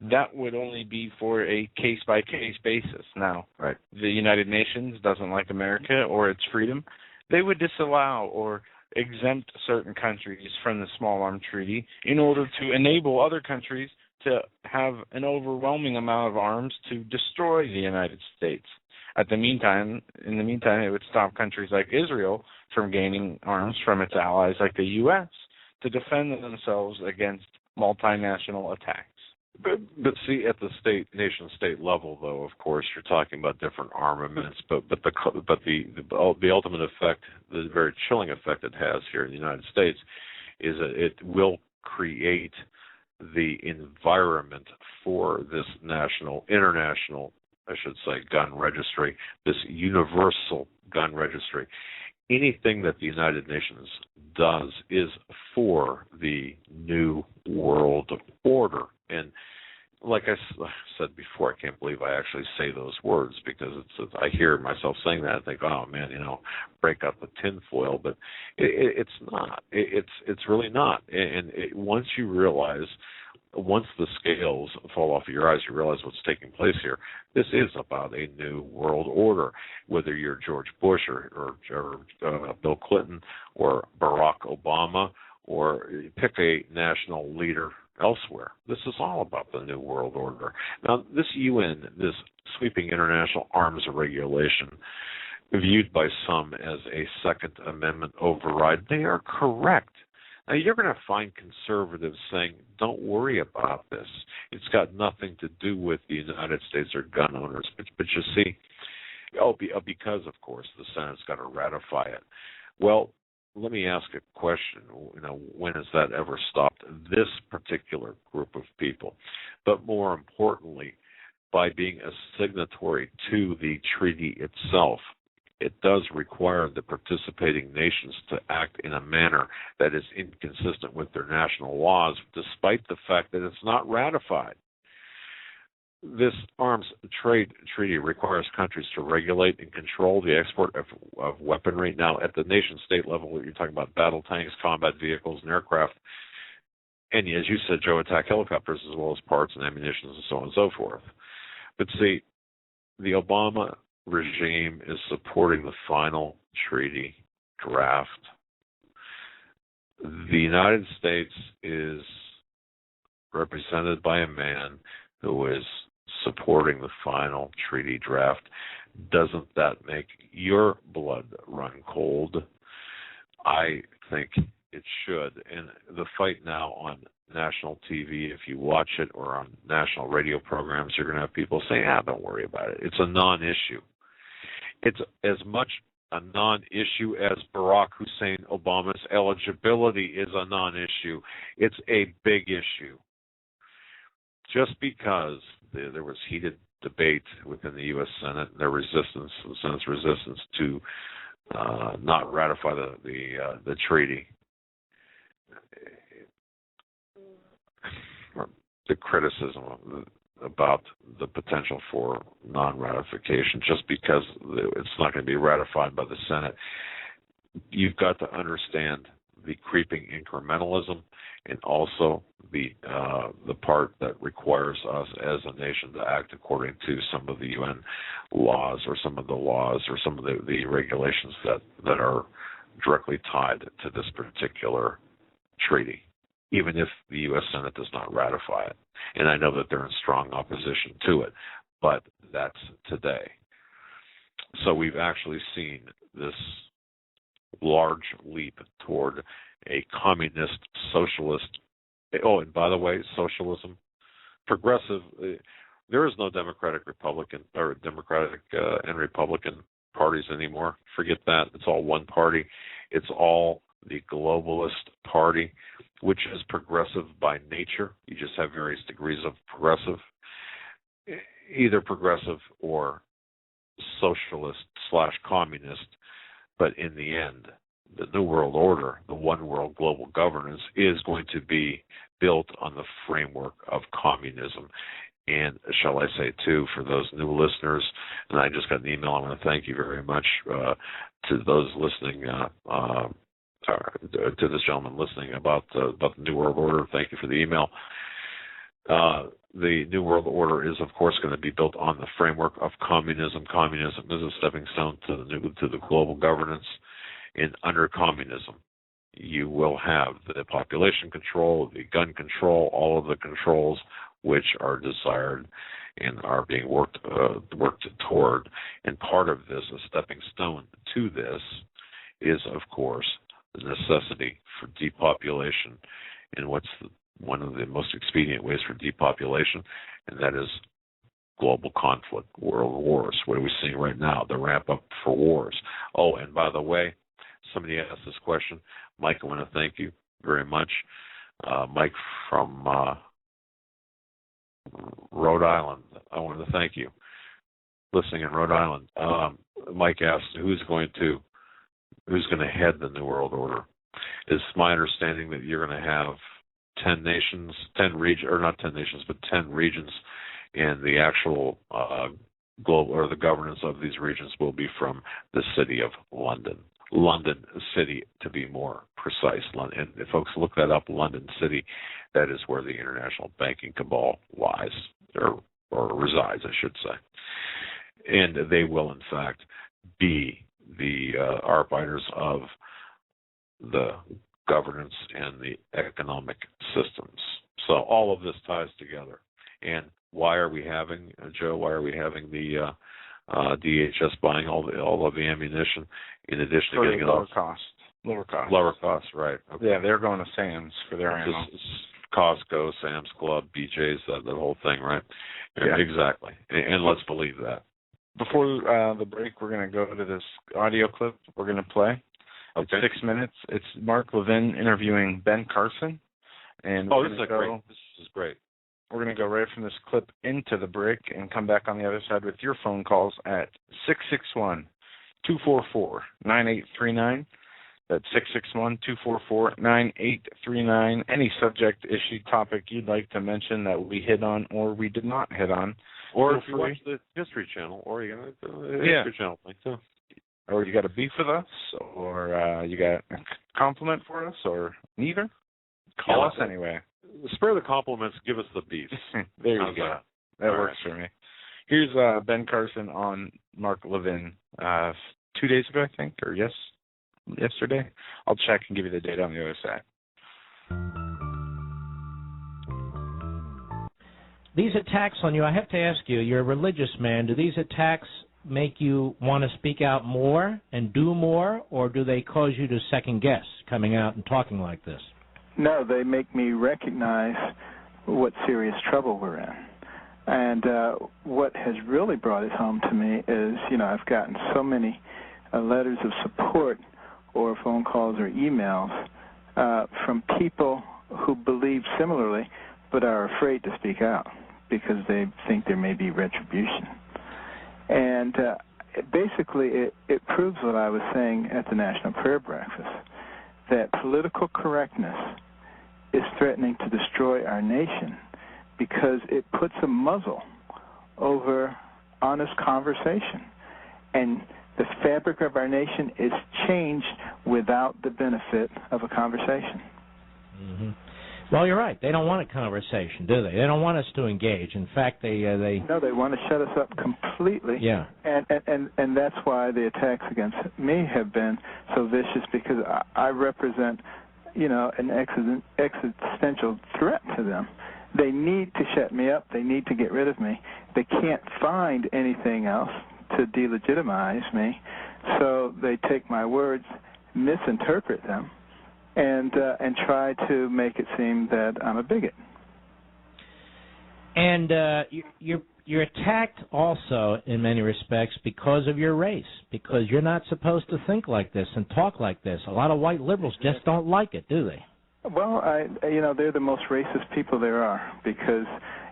That would only be for a case-by-case basis. Now, the United Nations doesn't like America or its freedom. They would disallow or exempt certain countries from the Small Arms Treaty in order to enable other countries to have an overwhelming amount of arms to destroy the United States. In the meantime, it would stop countries like Israel from gaining arms from its allies like the U.S. to defend themselves against multinational attacks. But see, at the nation-state level, though, of course, you're talking about different armaments. But the ultimate effect, the very chilling effect it has here in the United States, is that it will create the environment for this international, I should say, gun registry, this universal gun registry. Anything that the United Nations does is for the New World Order. And like I said before, I can't believe I actually say those words, because I hear myself saying that and think, oh man, break out the tinfoil, but it's not. It's really not. And once you realize, once the scales fall off of your eyes, you realize what's taking place here. This is about a new world order. Whether you're George Bush or Bill Clinton or Barack Obama, or pick a national leader elsewhere, this is all about the new world order. Now, this UN, this sweeping international arms regulation, viewed by some as a Second Amendment override, they are correct. Now, you're going to find conservatives saying, don't worry about this. It's got nothing to do with the United States or gun owners. But you see, because, of course, the Senate's got to ratify it. Well, let me ask a question. When has that ever stopped this particular group of people? But more importantly, by being a signatory to the treaty itself, it does require the participating nations to act in a manner that is inconsistent with their national laws, despite the fact that it's not ratified. This arms trade treaty requires countries to regulate and control the export of weaponry. Now, at the nation-state level, you're talking about battle tanks, combat vehicles, and aircraft, and as you said, Joe, attack helicopters, as well as parts and ammunition and so on and so forth. But see, the Obama regime is supporting the final treaty draft. The United States is represented by a man who is supporting the final treaty draft. Doesn't that make your blood run cold? I think it should. And the fight now on national TV, if you watch it, or on national radio programs, you're going to have people saying, don't worry about it. It's a non-issue. It's as much a non-issue as Barack Hussein Obama's eligibility is a non-issue. It's a big issue. Just because there was heated debate within the U.S. Senate and the Senate's resistance to not ratify the treaty, the criticism about the potential for non-ratification, just because it's not going to be ratified by the Senate, you've got to understand the creeping incrementalism, and also the part that requires us as a nation to act according to some of the UN laws, or some of the laws, or some of the regulations that are directly tied to this particular treaty, even if the U.S. Senate does not ratify it. And I know that they're in strong opposition to it, but that's today. So we've actually seen this large leap toward a communist, socialist. Oh, and by the way, socialism, progressive. There is no Democratic and Republican parties anymore. Forget that. It's all one party. It's all the globalist party, which is progressive by nature. You just have various degrees of progressive, either progressive or socialist/communist. But in the end, the New World Order, the one world global governance, is going to be built on the framework of communism. And shall I say, too, for those new listeners, and I just got an email, I want to thank you very much to those listening, to this gentleman listening about the New World Order. Thank you for the email. The New World Order is, of course, going to be built on the framework of communism. Communism is a stepping stone to the global governance. And under communism, you will have the population control, the gun control, all of the controls which are desired and are being worked toward. And part of this, a stepping stone to this, is, of course, the necessity for depopulation. And what's one of the most expedient ways for depopulation, and that is global conflict, world wars. What are we seeing right now? The ramp up for wars. Oh, and by the way, somebody asked this question. Mike, I want to thank you very much. Mike from Rhode Island, I want to thank you. Listening in Rhode Island. Mike asked, who's going to head the New World Order? It's my understanding that you're going to have 10 nations, 10 regions, or not 10 nations, but 10 regions, and the actual global or the governance of these regions will be from the city of London. London City, to be more precise. And if folks look that up, London City, that is where the international banking cabal lies, or resides, I should say. And they will, in fact, be the arbiters of the governance and the economic systems. So all of this ties together. And why are we having, Joe, the DHS buying all of the ammunition in addition to getting it lower cost, right. Okay. Yeah, they're going to Sam's for their ammo. Costco, Sam's Club, BJ's, the whole thing, right? Yeah. Exactly. And let's believe that. Before the break, we're going to go to this audio clip we're going to play. Okay. It's 6 minutes. It's Mark Levin interviewing Ben Carson. And this is great. We're going to go right from this clip into the break and come back on the other side with your phone calls at 661-244-9839. That's 661-244-9839. Any subject, issue, topic you'd like to mention that we hit on or we did not hit on. Or if you watch the History Channel, or you got the History Channel thing too. Or you got a beef with us, or you got a compliment for us, or neither. Call us anyway. Spare the compliments, give us the beef. There you go. That works for me. Here's Ben Carson on Mark Levin 2 days ago, I think, or yesterday. I'll check and give you the date on the other side. These attacks on you, I have to ask you, you're a religious man. Do these attacks make you want to speak out more and do more, or do they cause you to second guess coming out and talking like this? No, they make me recognize what serious trouble we're in. And what has really brought it home to me is, I've gotten so many letters of support or phone calls or emails from people who believe similarly but are afraid to speak out because they think there may be retribution. And basically it proves what I was saying at the National Prayer Breakfast, that political correctness is threatening to destroy our nation because it puts a muzzle over honest conversation. And the fabric of our nation is changed without the benefit of a conversation. Mm-hmm. Well, you're right. They don't want a conversation, do they? They don't want us to engage. In fact, they No, they want to shut us up completely. Yeah. And that's why the attacks against me have been so vicious, because I represent, an existential threat to them. They need to shut me up. They need to get rid of me. They can't find anything else to delegitimize me, so they take my words, misinterpret them, and try to make it seem that I'm a bigot. And you're attacked also in many respects because of your race, because you're not supposed to think like this and talk like this. A lot of white liberals just don't like it, do they? Well, they're the most racist people there are, because,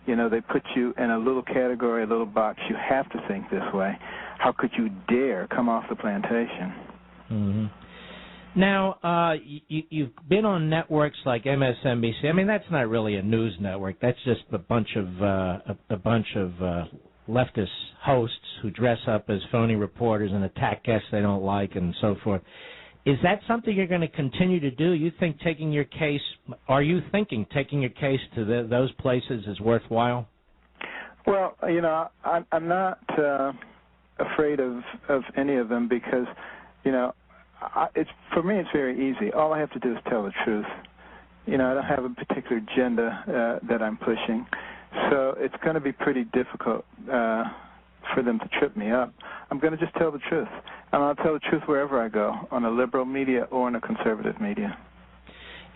they put you in a little category, a little box. You have to think this way. How could you dare come off the plantation? Mm-hmm. Now, you've been on networks like MSNBC. I mean, that's not really a news network. That's just a bunch of leftist hosts who dress up as phony reporters and attack guests they don't like and so forth. Is that something you're going to continue to do? You think taking your case to those places is worthwhile? Well, I'm not afraid of any of them, because, for me it's very easy. All I have to do is tell the truth. I don't have a particular agenda that I'm pushing, so it's going to be pretty difficult for them to trip me up. I'm going to just tell the truth, and I'll tell the truth wherever I go, on a liberal media or in a conservative media.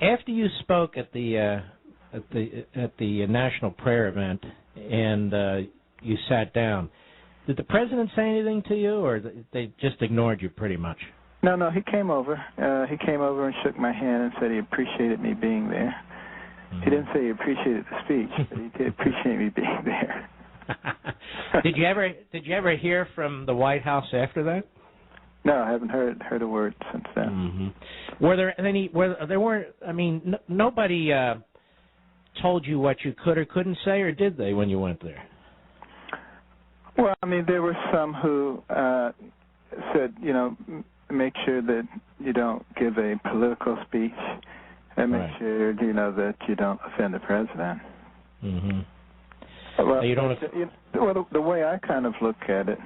After you spoke at the National Prayer event and you sat down, did the president say anything to you, or they just ignored you pretty much? No, he came over. He came over and shook my hand and said he appreciated me being there. Mm-hmm. He didn't say he appreciated the speech, but he did appreciate me being there. Did you ever hear from the White House after that? No, I haven't heard a word since then. Mm-hmm. Were there any? Nobody told you what you could or couldn't say, or did they when you went there? Well, I mean, there were some who said, make sure that you don't give a political speech, and make sure, that you don't offend the president. Mm-hmm. Well, you don't. The way I kind of look at it,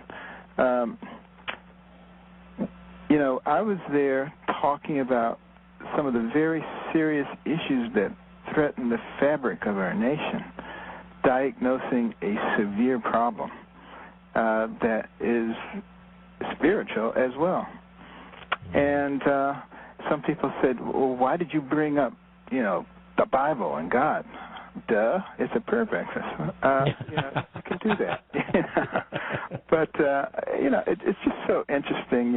I was there talking about some of the very serious issues that threaten the fabric of our nation, diagnosing a severe problem that is spiritual as well. And some people said, well, why did you bring up, the Bible and God? Duh, it's a prayer breakfast. You can do that. But, it's just so interesting,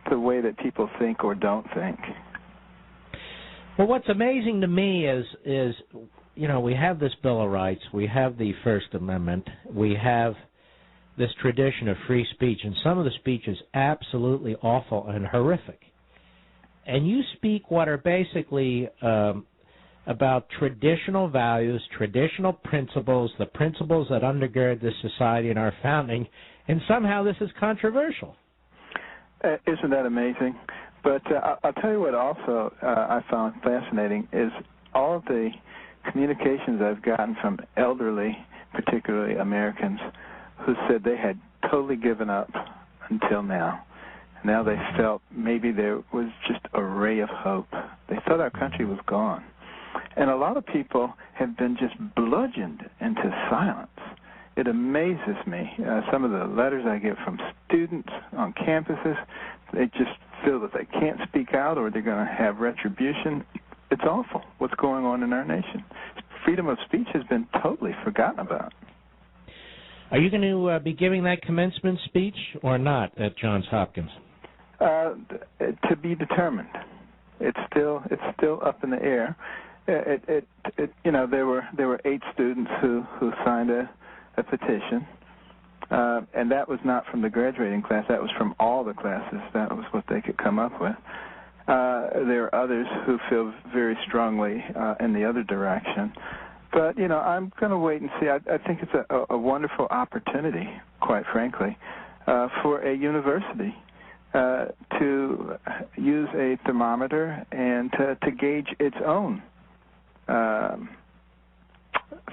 the way that people think or don't think. Well, what's amazing to me is we have this Bill of Rights, we have the First Amendment, we have this tradition of free speech, and some of the speech is absolutely awful and horrific. And you speak what are basically about traditional values, traditional principles, the principles that undergird this society and our founding, and somehow this is controversial. Isn't that amazing? But I'll tell you what also I found fascinating is all of the communications I've gotten from elderly, particularly Americans, who said they had totally given up until now. Now they felt maybe there was just a ray of hope. They thought our country was gone. And a lot of people have been just bludgeoned into silence. It amazes me. Some of the letters I get from students on campuses, they just feel that they can't speak out or they're going to have retribution. It's awful what's going on in our nation. Freedom of speech has been totally forgotten about. Are you going to be giving that commencement speech or not at Johns Hopkins? To be determined. It's still up in the air. There were 8 students who signed a petition, and that was not from the graduating class. That was from all the classes. That was what they could come up with. There are others who feel very strongly in the other direction. But, I'm going to wait and see. I think it's a wonderful opportunity, quite frankly, for a university to use a thermometer and to gauge its own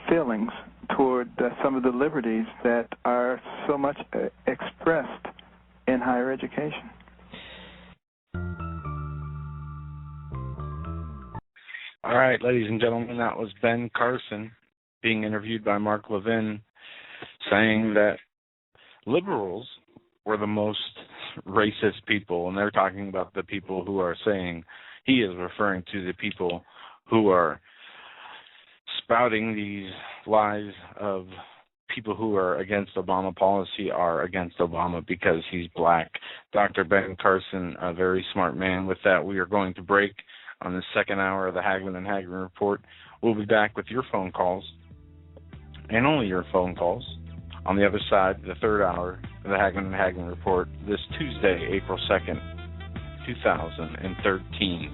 feelings toward some of the liberties that are so much expressed in higher education. All right, ladies and gentlemen, that was Ben Carson being interviewed by Mark Levin, saying that liberals were the most racist people, and they're talking about the people who are saying, he is referring to the people who are spouting these lies of people who are against Obama policy are against Obama because he's black. Dr. Ben Carson, a very smart man. With that, we are going to break on the second hour of the Hagmann and Hagmann Report. We'll be back with your phone calls, and only your phone calls, on the other side, the third hour of the Hagmann and Hagmann Report, this Tuesday, April 2nd, 2013.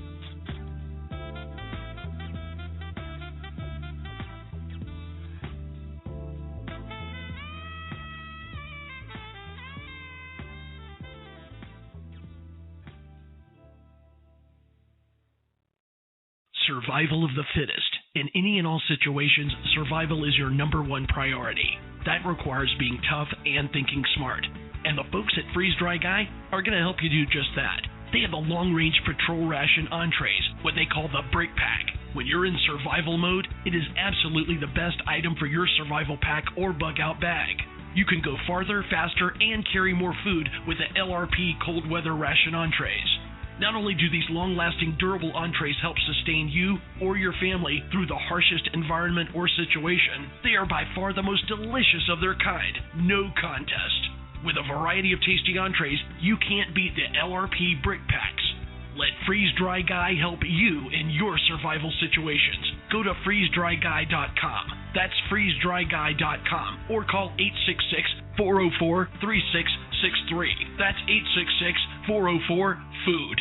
Survival of the fittest. In any and all situations, survival is your #1 priority. That requires being tough and thinking smart. And the folks at Freeze Dry Guy are going to help you do just that. They have the long-range patrol ration entrees, what they call the Brick Pack. When you're in survival mode, it is absolutely the best item for your survival pack or bug-out bag. You can go farther, faster, and carry more food with the LRP cold weather ration entrees. Not only do these long-lasting, durable entrees help sustain you or your family through the harshest environment or situation, they are by far the most delicious of their kind. No contest. With a variety of tasty entrees, you can't beat the LRP Brick Packs. Let Freeze Dry Guy help you in your survival situations. Go to freezedryguy.com. That's freezedryguy.com, or call 866-404-3663. That's 866-404-FOOD.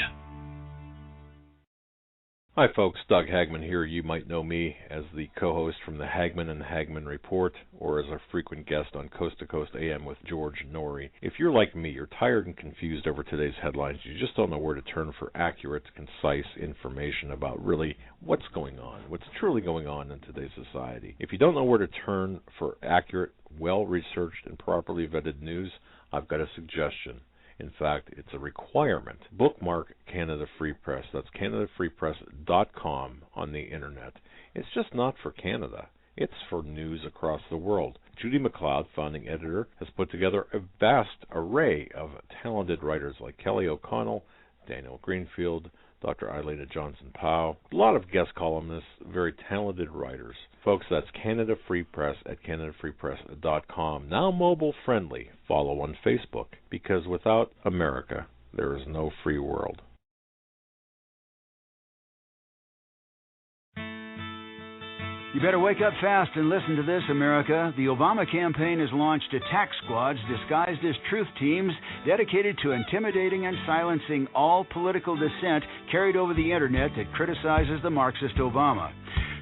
Hi folks, Doug Hagmann here. You might know me as the co-host from the Hagmann and Hagmann Report, or as a frequent guest on Coast to Coast AM with George Norrie. If you're like me, you're tired and confused over today's headlines. You just don't know where to turn for accurate, concise information about really what's going on, what's truly going on in today's society. If you don't know where to turn for accurate, well-researched, and properly vetted news, I've got a suggestion. In fact, it's a requirement. Bookmark Canada Free Press. That's CanadaFreePress.com on the internet. It's just not for Canada. It's for news across the world. Judy McLeod, founding editor, has put together a vast array of talented writers like Kelly O'Connell, Daniel Greenfield, Dr. Eileen Johnson-Powell, a lot of guest columnists, very talented writers. Folks, that's Canada Free Press at CanadaFreePress.com. Now mobile friendly. Follow on Facebook, because without America, there is no free world. You better wake up fast and listen to this, America. The Obama campaign has launched attack squads disguised as truth teams dedicated to intimidating and silencing all political dissent carried over the internet that criticizes the Marxist Obama.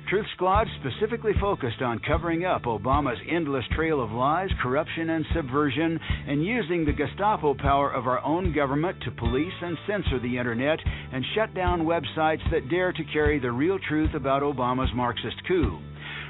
Truth squads specifically focused on covering up Obama's endless trail of lies, corruption, and subversion, and using the Gestapo power of our own government to police and censor the internet and shut down websites that dare to carry the real truth about Obama's Marxist coup.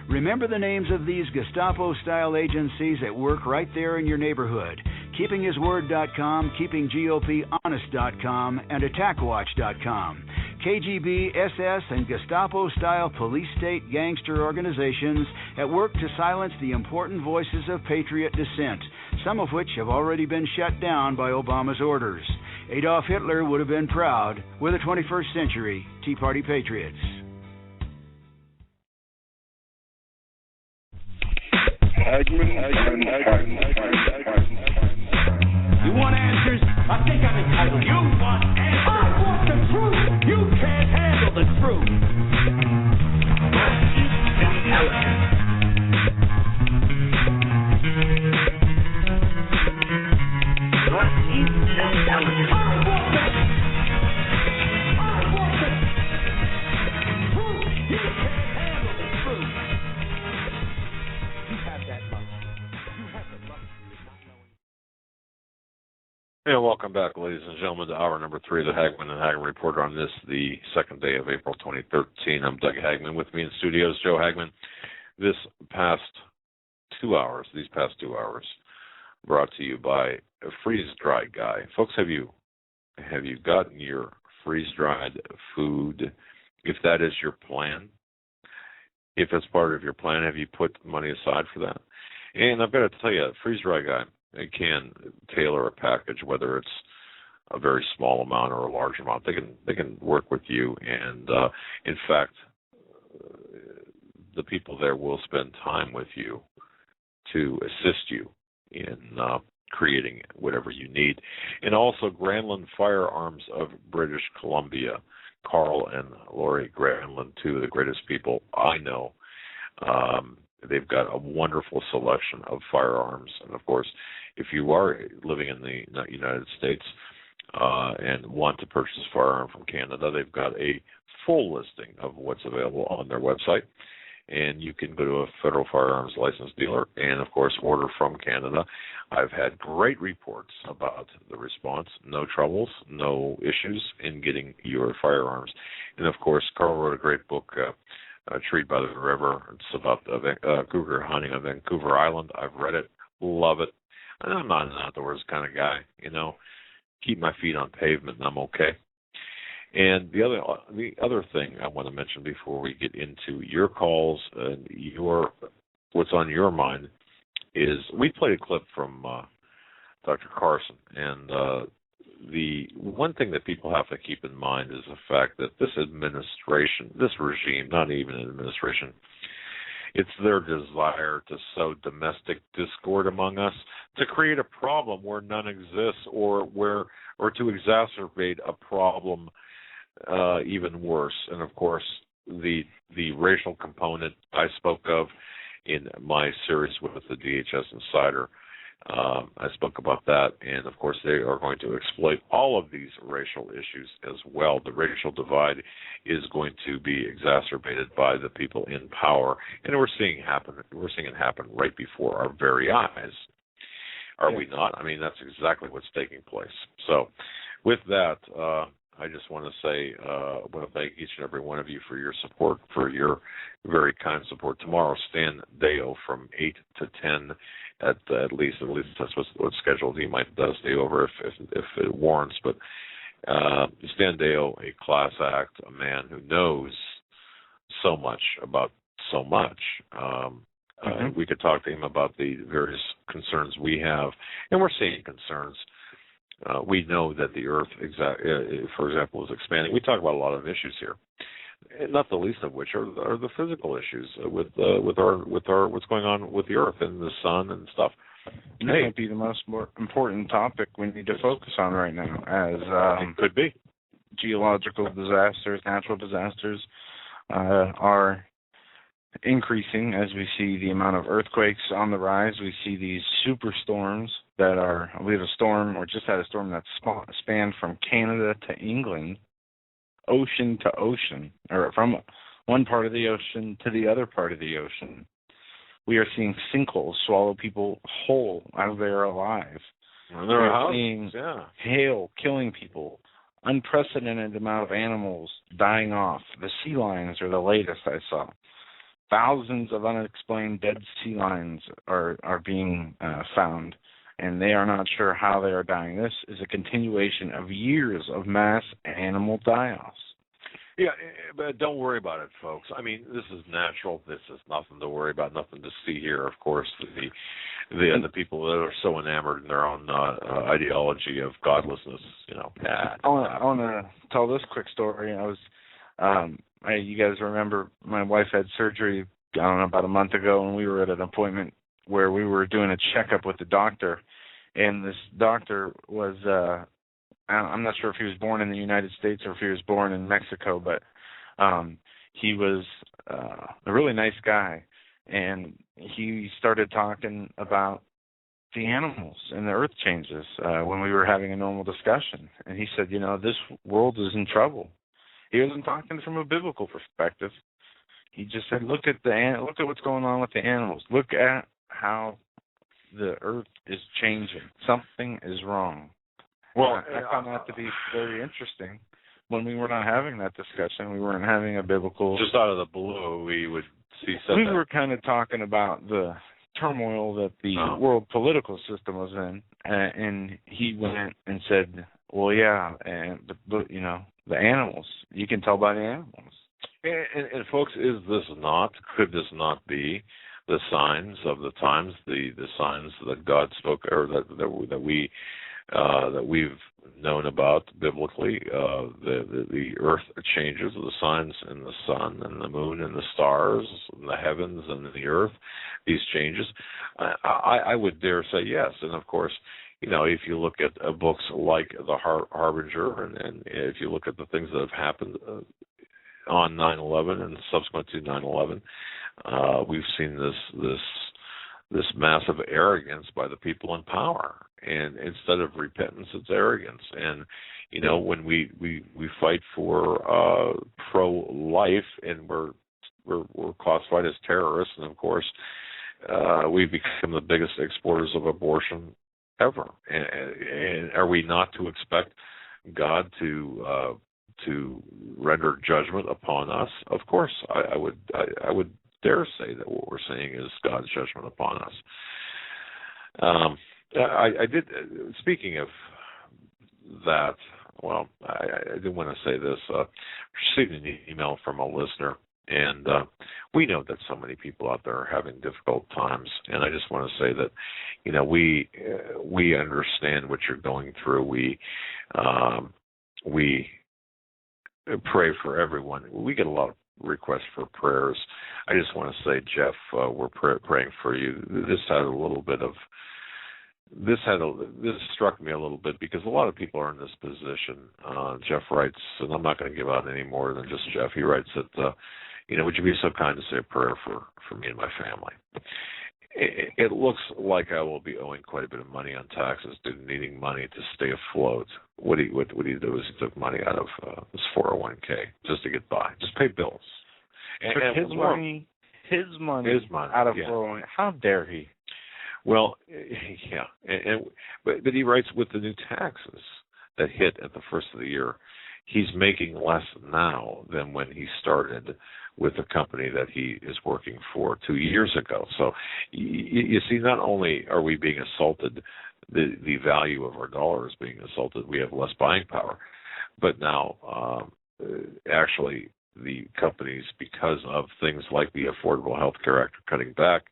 Remember the names of these Gestapo-style agencies at work right there in your neighborhood: KeepingHisWord.com, KeepingGOPHonest.com, and AttackWatch.com. KGB, SS, and Gestapo-style police-state gangster organizations at work to silence the important voices of patriot dissent, some of which have already been shut down by Obama's orders. Adolf Hitler would have been proud. We're the 21st century Tea Party patriots. You want answers? I think I'm entitled. You want answers? I want the truth. You can't handle the truth. And welcome back, ladies and gentlemen, to hour number 3 of the Hagmann and Hagmann Report on this, the second day of April 2013. I'm Doug Hagmann. With me in studios, Joe Hagmann. These past 2 hours, brought to you by a freeze-dried guy. Folks, have you gotten your freeze-dried food? If that is your plan, if it's part of your plan, have you put money aside for that? And I've got to tell you, freeze-dried guy, they can tailor a package, whether it's a very small amount or a large amount. They can work with you, and in fact, the people there will spend time with you to assist you in creating whatever you need. And also, Granlund Firearms of British Columbia, Carl and Lori Granlund, two of the greatest people I know. They've got a wonderful selection of firearms. And, of course, if you are living in the United States and want to purchase a firearm from Canada, they've got a full listing of what's available on their website. And you can go to a federal firearms license dealer and, of course, order from Canada. I've had great reports about the response. No troubles, no issues in getting your firearms. And, of course, Carl wrote a great book, Treat by the River. It's about cougar hunting on Vancouver Island. I've read it, love it. And I'm not an outdoors kind of guy, Keep my feet on pavement and I'm okay. And the other thing I want to mention before we get into your calls and what's on your mind is we played a clip from Dr. Carson, and the one thing that people have to keep in mind is the fact that this administration, this regime, not even an administration, it's their desire to sow domestic discord among us, to create a problem where none exists, or to exacerbate a problem even worse. And of course, the racial component I spoke of in my series with the DHS Insider I spoke about that, and of course they are going to exploit all of these racial issues as well. The racial divide is going to be exacerbated by the people in power, and we're seeing it happen right before our very eyes. Are we not? I mean, that's exactly what's taking place. So with that, I just want to say, I want to thank each and every one of you for your support, for your very kind support. Tomorrow, Stan Deo from 8 to 10 at least that's what's scheduled. He might stay over if it warrants, but Stan Deo, a class act, a man who knows so much about so much. We could talk to him about the various concerns we have, and we're seeing concerns. We know that the Earth, for example, is expanding. We talk about a lot of issues here, not the least of which are the physical issues with our what's going on with the Earth and the sun and stuff. That might be the most important topic we need to focus on right now, as it could be. Geological disasters, natural disasters are increasing as we see the amount of earthquakes on the rise. We see these superstorms that are, we have a storm, or just had a storm that spanned from Canada to England, ocean to ocean, or from one part of the ocean to the other part of the ocean. We are seeing sinkholes swallow people whole as they are alive. We are seeing hail killing people. Unprecedented amount of animals dying off. The sea lions are the latest I saw. Thousands of unexplained dead sea lions are being found, and they are not sure how they are dying. This is a continuation of years of mass animal die-offs. Yeah, but don't worry about it, folks. I mean, this is natural. This is nothing to worry about, nothing to see here. Of course, the people that are so enamored in their own ideology of godlessness, I want to tell this quick story. You guys remember my wife had surgery, I don't know, about a month ago, and we were at an appointment where we were doing a checkup with the doctor, and this doctor was, I'm not sure if he was born in the United States or if he was born in Mexico, but he was a really nice guy, and he started talking about the animals and the earth changes when we were having a normal discussion, and he said, this world is in trouble. He wasn't talking from a biblical perspective. He just said, look at what's going on with the animals. Look at how the earth is changing. Something is wrong. Well, I found that to be very interesting. When we were not having that discussion, we weren't having a biblical... Just out of the blue, we would see something. We were kind of talking about the turmoil that the world political system was in, and he went and said, well, yeah, and the animals. You can tell by the animals. And folks, could this not be the signs of the times, the signs that God spoke, or that we've known about biblically? The earth changes, the signs in the sun and the moon and the stars and the heavens and the earth, these changes. I would dare say yes. And of course, if you look at books like The Harbinger, and if you look at the things that have happened on 9/11 and subsequent to 9/11, we've seen this massive arrogance by the people in power, and instead of repentance, it's arrogance. And when we fight for pro-life, and we're classified as terrorists, and of course we become the biggest exporters of abortion ever. And are we not to expect God to render judgment upon us? Of course, I would dare say that what we're seeing is God's judgment upon us. I did. Speaking of that, well, I did want to say this. Received an email from a listener, and we know that so many people out there are having difficult times, and I just want to say that, we understand what you're going through. We pray for everyone. We get a lot of requests for prayers. I just want to say, Jeff, we're praying for you. This struck me a little bit because a lot of people are in this position. Jeff writes, and I'm not going to give out any more than just Jeff. He writes that, would you be so kind to say a prayer for me and my family? It looks like I will be owing quite a bit of money on taxes, needing money to stay afloat. What he do is he took money out of his 401k just to get by, just pay bills. And his money out of 401k. How dare he? Well, yeah, but he writes with the new taxes that hit at the first of the year, he's making less now than when he started with the company that he is working for 2 years ago. So you see, not only are we being assaulted, the value of our dollar is being assaulted, we have less buying power, but now actually the companies, because of things like the Affordable Health Care Act, are cutting back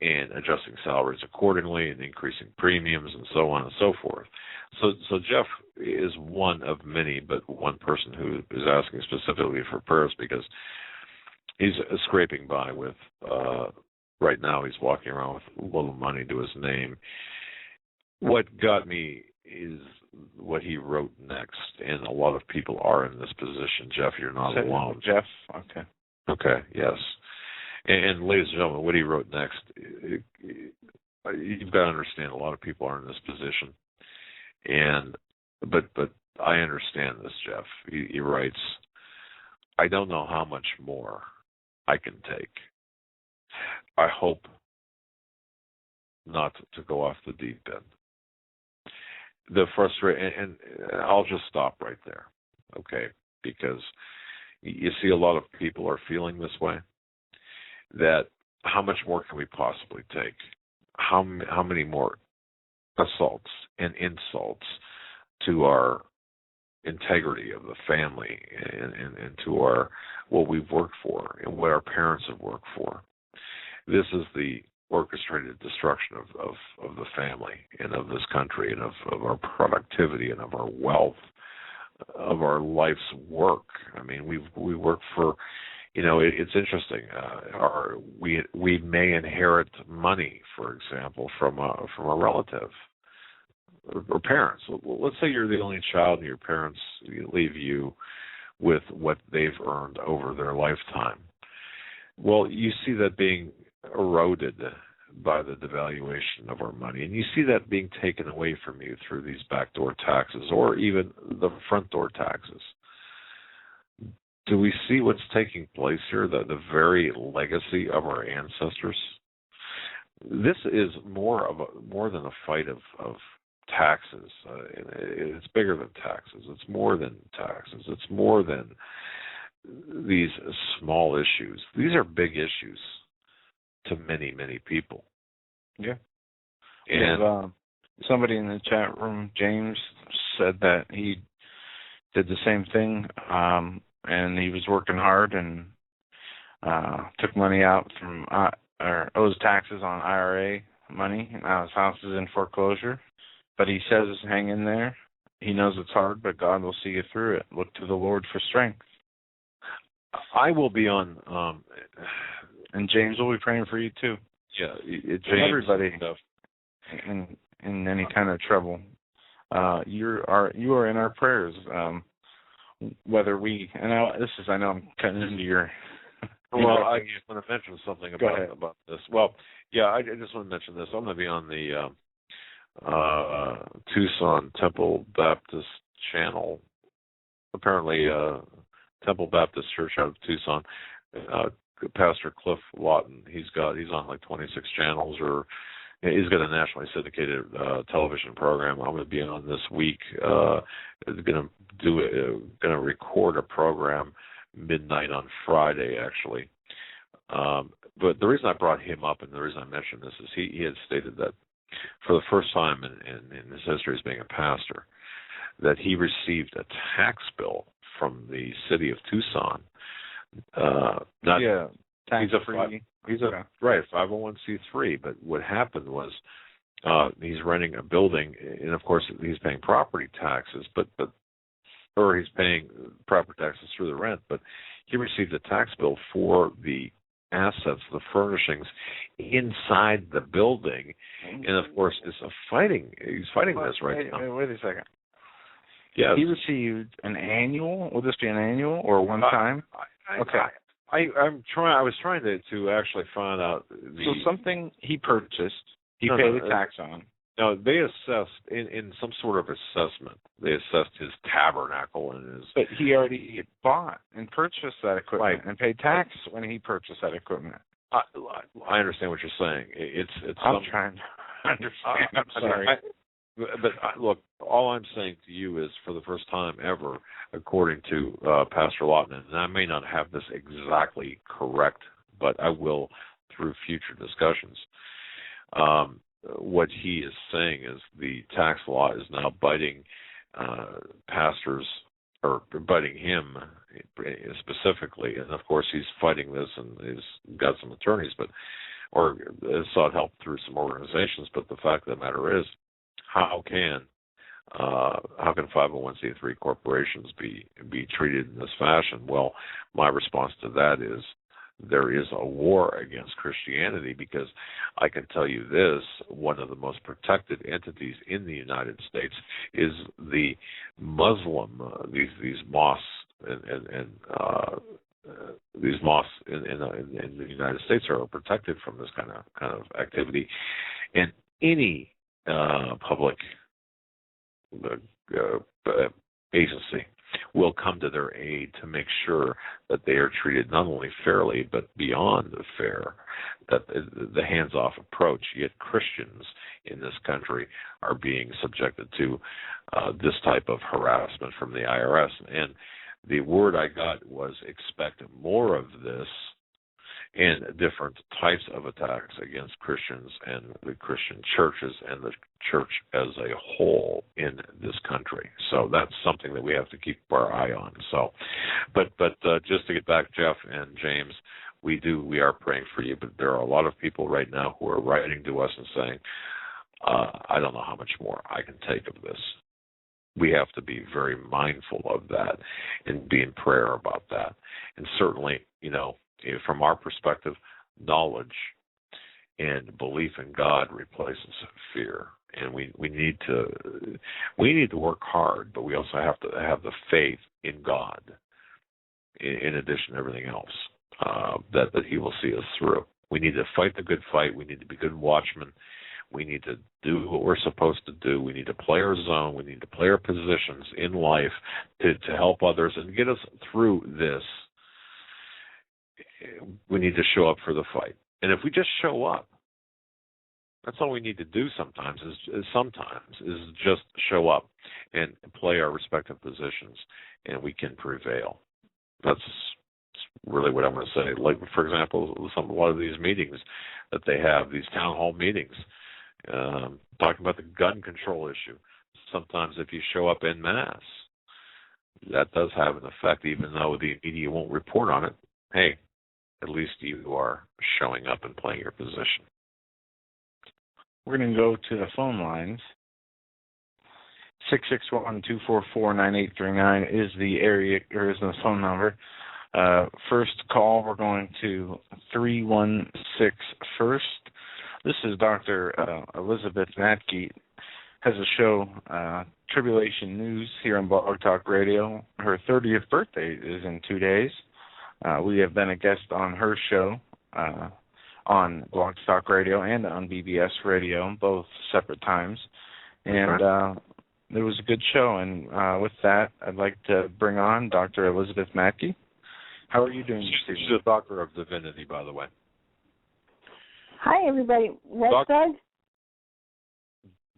and adjusting salaries accordingly and increasing premiums and so on and so forth. So Jeff is one of many, but one person who is asking specifically for prayers because he's scraping by with, right now he's walking around with little money to his name. What got me is what he wrote next, and a lot of people are in this position. Jeff, you're not alone. Jeff, okay. Okay, yes. And ladies and gentlemen, what he wrote next, you've got to understand a lot of people are in this position. But I understand this, Jeff. He writes, I don't know how much more I can take. I hope not to go off the deep end. The frustration, and I'll just stop right there, okay? Because you see a lot of people are feeling this way, that how much more can we possibly take? How many more assaults and insults to our integrity of the family and to our what we've worked for and what our parents have worked for? This is the orchestrated destruction of the family and of this country and of our productivity and of our wealth, of our life's work. I mean, we work for, it's interesting. We may inherit money, for example, from a relative or parents. Let's say you're the only child and your parents leave you with what they've earned over their lifetime. Well, you see that being eroded by the devaluation of our money, and you see that being taken away from you through these backdoor taxes or even the front door taxes. Do we see what's taking place here, the very legacy of our ancestors? This is more than a fight of taxes. It's bigger than taxes. It's more than taxes. It's more than these small issues. These are big issues to many, many people. Yeah. And somebody in the chat room, James, said that he did the same thing, and he was working hard and took money out from or owes taxes on IRA money. Now his house is in foreclosure, but he says, hang in there. He knows it's hard, but God will see you through it. Look to the Lord for strength. I will be on, and James will be praying for you too. Yeah, James, everybody in any kind of trouble. You are in our prayers. Whether we, and I know I'm cutting into your. Well, I just want to mention something about this. Well, yeah, I just want to mention this. I'm going to be on the Tucson Temple Baptist channel. Apparently, Temple Baptist Church out of Tucson. Pastor Cliff Lawton, he's on like 26 channels, or he's got a nationally syndicated television program. I'm going to be on this week. Going to record a program midnight on Friday, actually. But the reason I brought him up and the reason I mentioned this is he had stated that for the first time in his history as being a pastor, that he received a tax bill from the city of Tucson. He's a 501c3, but what happened was he's renting a building, and of course he's paying property taxes, or he's paying property taxes through the rent, but he received a tax bill for the assets, the furnishings inside the building, and of course he's fighting this right now. Wait a second. Yes. He received an annual. Will this be an annual or one time? Okay. I was trying to actually find out. So something he purchased, he paid a tax on. No, they assessed in some sort of assessment. They assessed his tabernacle and his. But he already bought and purchased that equipment and paid tax when he purchased that equipment. I understand what you're saying. It's. I'm trying to understand. I'm sorry. Look, all I'm saying to you is, for the first time ever, according to Pastor Lawton, and I may not have this exactly correct, but I will through future discussions. What he is saying is the tax law is now biting pastors, or biting him specifically, and of course he's fighting this, and he's got some attorneys, or has sought help through some organizations. But the fact of the matter is, how can 501c3 corporations be treated in this fashion? Well, my response to that is, there is a war against Christianity, because I can tell you this: one of the most protected entities in the United States is the Muslim. These mosques and these mosques in the United States are protected from this kind of activity, and any public agency will come to their aid to make sure that they are treated not only fairly but beyond fair, that the hands-off approach. Yet Christians in this country are being subjected to this type of harassment from the IRS. And the word I got was, expect more of this, and different types of attacks against Christians and the Christian churches and the church as a whole in this country. So that's something that we have to keep our eye on. So, but just to get back, Jeff and James, we are praying for you, but there are a lot of people right now who are writing to us and saying, I don't know how much more I can take of this. We have to be very mindful of that and be in prayer about that. And certainly, from our perspective, knowledge and belief in God replaces fear, and we need to work hard, but we also have to have the faith in God, in addition to everything else, that He will see us through. We need to fight the good fight. We need to be good watchmen. We need to do what we're supposed to do. We need to play our zone. We need to play our positions in life to help others and get us through this. We need to show up for the fight. And if we just show up, that's all we need to do sometimes is just show up and play our respective positions, and we can prevail. That's really what I'm going to say. Like, for example, a lot of these meetings that they have, these town hall meetings, talking about the gun control issue. Sometimes if you show up en masse, that does have an effect, even though the media won't report on it. Hey, at least you are showing up and playing your position. We're going to go to the phone lines. 661-244-9839 is the area, or is the phone number. First call, we're going to 316 first. This is Dr. Elizabeth Matke, has a show, Tribulation News, here on Blog Talk Radio. Her 30th birthday is in 2 days. We have been a guest on her show on Blog Talk Radio and on BBS Radio, both separate times. And it was a good show. And with that, I'd like to bring on Dr. Elizabeth Matke. How are you doing? She's a doctor of divinity, by the way. Hi, everybody. Doug?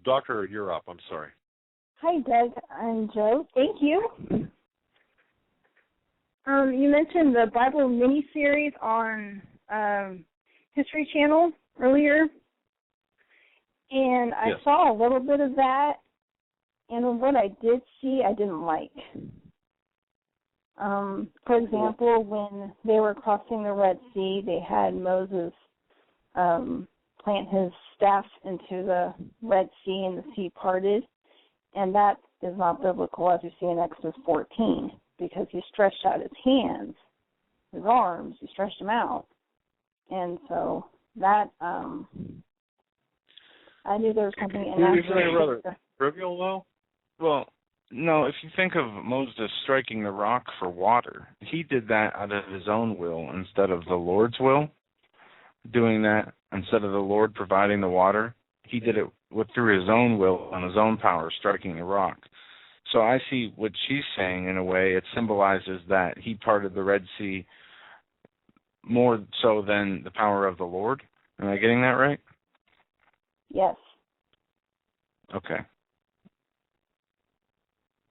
Doctor, you're up. I'm sorry. Hi, Doug. I'm Joe. Thank you. You mentioned the Bible miniseries on History Channel earlier, and I saw a little bit of that, and what I did see, I didn't like. For example, when they were crossing the Red Sea, they had Moses plant his staff into the Red Sea, and the sea parted, and that is not biblical, as we see in Exodus 14, because he stretched out his hands, his arms, he stretched them out. And so that, I knew there was something in that. Isn't that rather trivial, though? Well, No, if you think of Moses striking the rock for water, he did that out of his own will instead of the Lord's will. Doing that instead of the Lord providing the water, he did it through his own will and his own power, striking the rock. So I see what she's saying in a way. It symbolizes that he parted the Red Sea more so than the power of the Lord. Am I getting that right? Yes. Okay.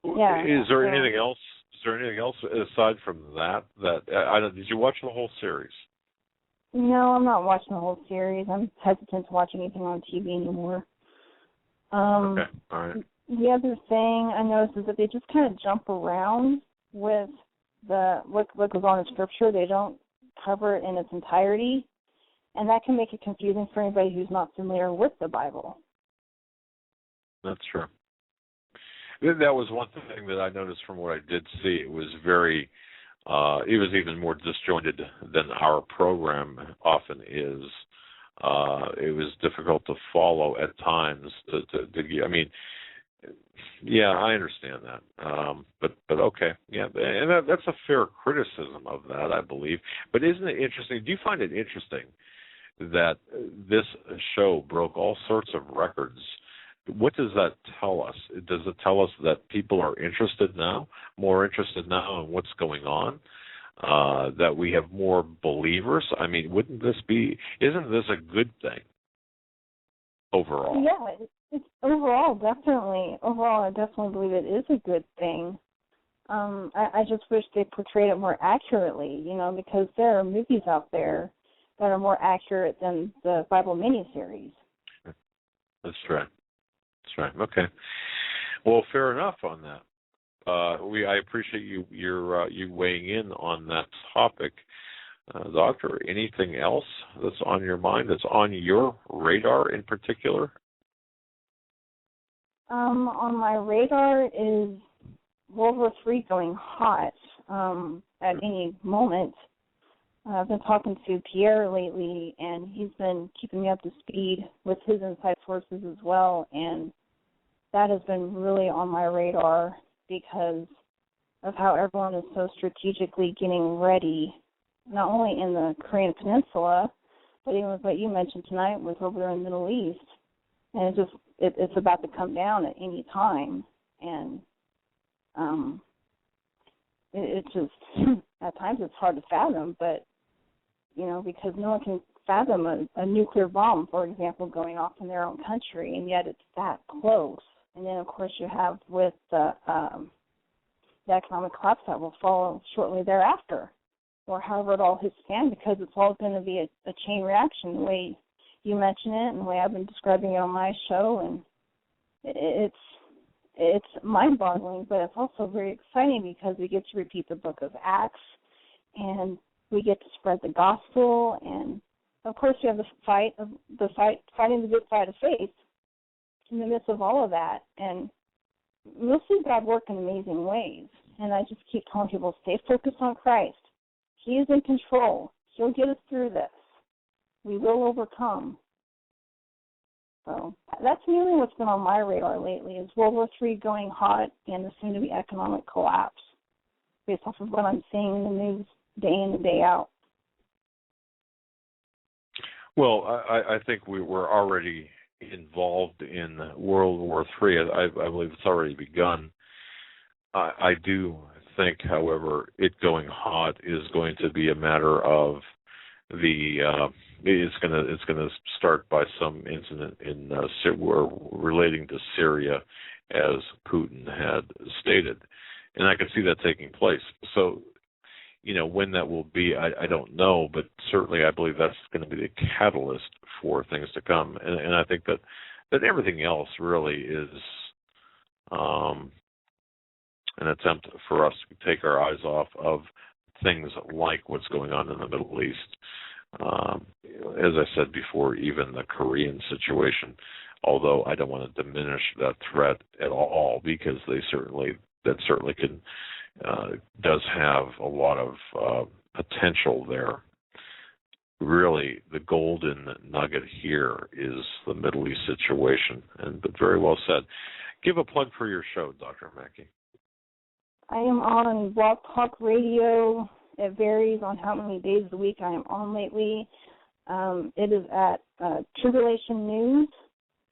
Yeah. Is there anything else? Is there anything else aside from that? Did you watch the whole series? No, I'm not watching the whole series. I'm hesitant to watch anything on TV anymore. Okay. All right. The other thing I noticed is that they just kind of jump around with what goes on in Scripture. They don't cover it in its entirety, and that can make it confusing for anybody who's not familiar with the Bible. That's true. That was one thing that I noticed from what I did see. It was it was even more disjointed than our program often is. It was difficult to follow at times. I mean, yeah, I understand that. But okay, yeah, and that's a fair criticism of that, I believe. But isn't it interesting? Do you find it interesting that this show broke all sorts of records? What does that tell us? Does it tell us that people are more interested now in what's going on? That we have more believers? I mean, isn't this a good thing overall? Yeah, it's overall, definitely. Overall, I definitely believe it is a good thing. I just wish they portrayed it more accurately, because there are movies out there that are more accurate than the Bible miniseries. That's right. That's right. Okay. Well, fair enough on that. I appreciate you weighing in on that topic, Doctor. Anything else that's on your mind, that's on your radar in particular? On my radar is World War III going hot at any moment. I've been talking to Pierre lately, and he's been keeping me up to speed with his inside sources as well, and that has been really on my radar because of how everyone is so strategically getting ready, not only in the Korean Peninsula, but even with what you mentioned tonight with over there in the Middle East. And it's about to come down at any time. And it's just, at times it's hard to fathom, but, because no one can fathom a nuclear bomb, for example, going off in their own country, and yet it's that close. And then, of course, you have with the economic collapse that will follow shortly thereafter, or however it all hits fan, because it's all going to be a chain reaction, the way you mention it and the way I've been describing it on my show. And it's mind-boggling, but it's also very exciting because we get to repeat the book of Acts, and we get to spread the gospel, and of course we have fighting the good fight of faith in the midst of all of that. And we'll see God work in amazing ways. And I just keep telling people, stay focused on Christ. He is in control. He'll get us through this. We will overcome. So that's really what's been on my radar lately, is World War III going hot and the soon-to-be economic collapse, based off of what I'm seeing in the news day in and day out. Well, I think we were already involved in World War III. I believe it's already begun. I do think, however, it going hot is going to be a matter of it's going to start by some incident in relating to Syria, as Putin had stated, and I can see that taking place. So, when that will be, I don't know, but certainly I believe that's going to be the catalyst for things to come. And I think that everything else really is an attempt for us to take our eyes off of things like what's going on in the Middle East. As I said before, even the Korean situation, although I don't want to diminish that threat at all, because that certainly can does have a lot of potential there. really the golden nugget here is the Middle East situation. But very well said. Give a plug for your show, Dr. Mackey. I am on Blog Talk Radio. It varies on how many days a week I am on lately. It is at Tribulation News,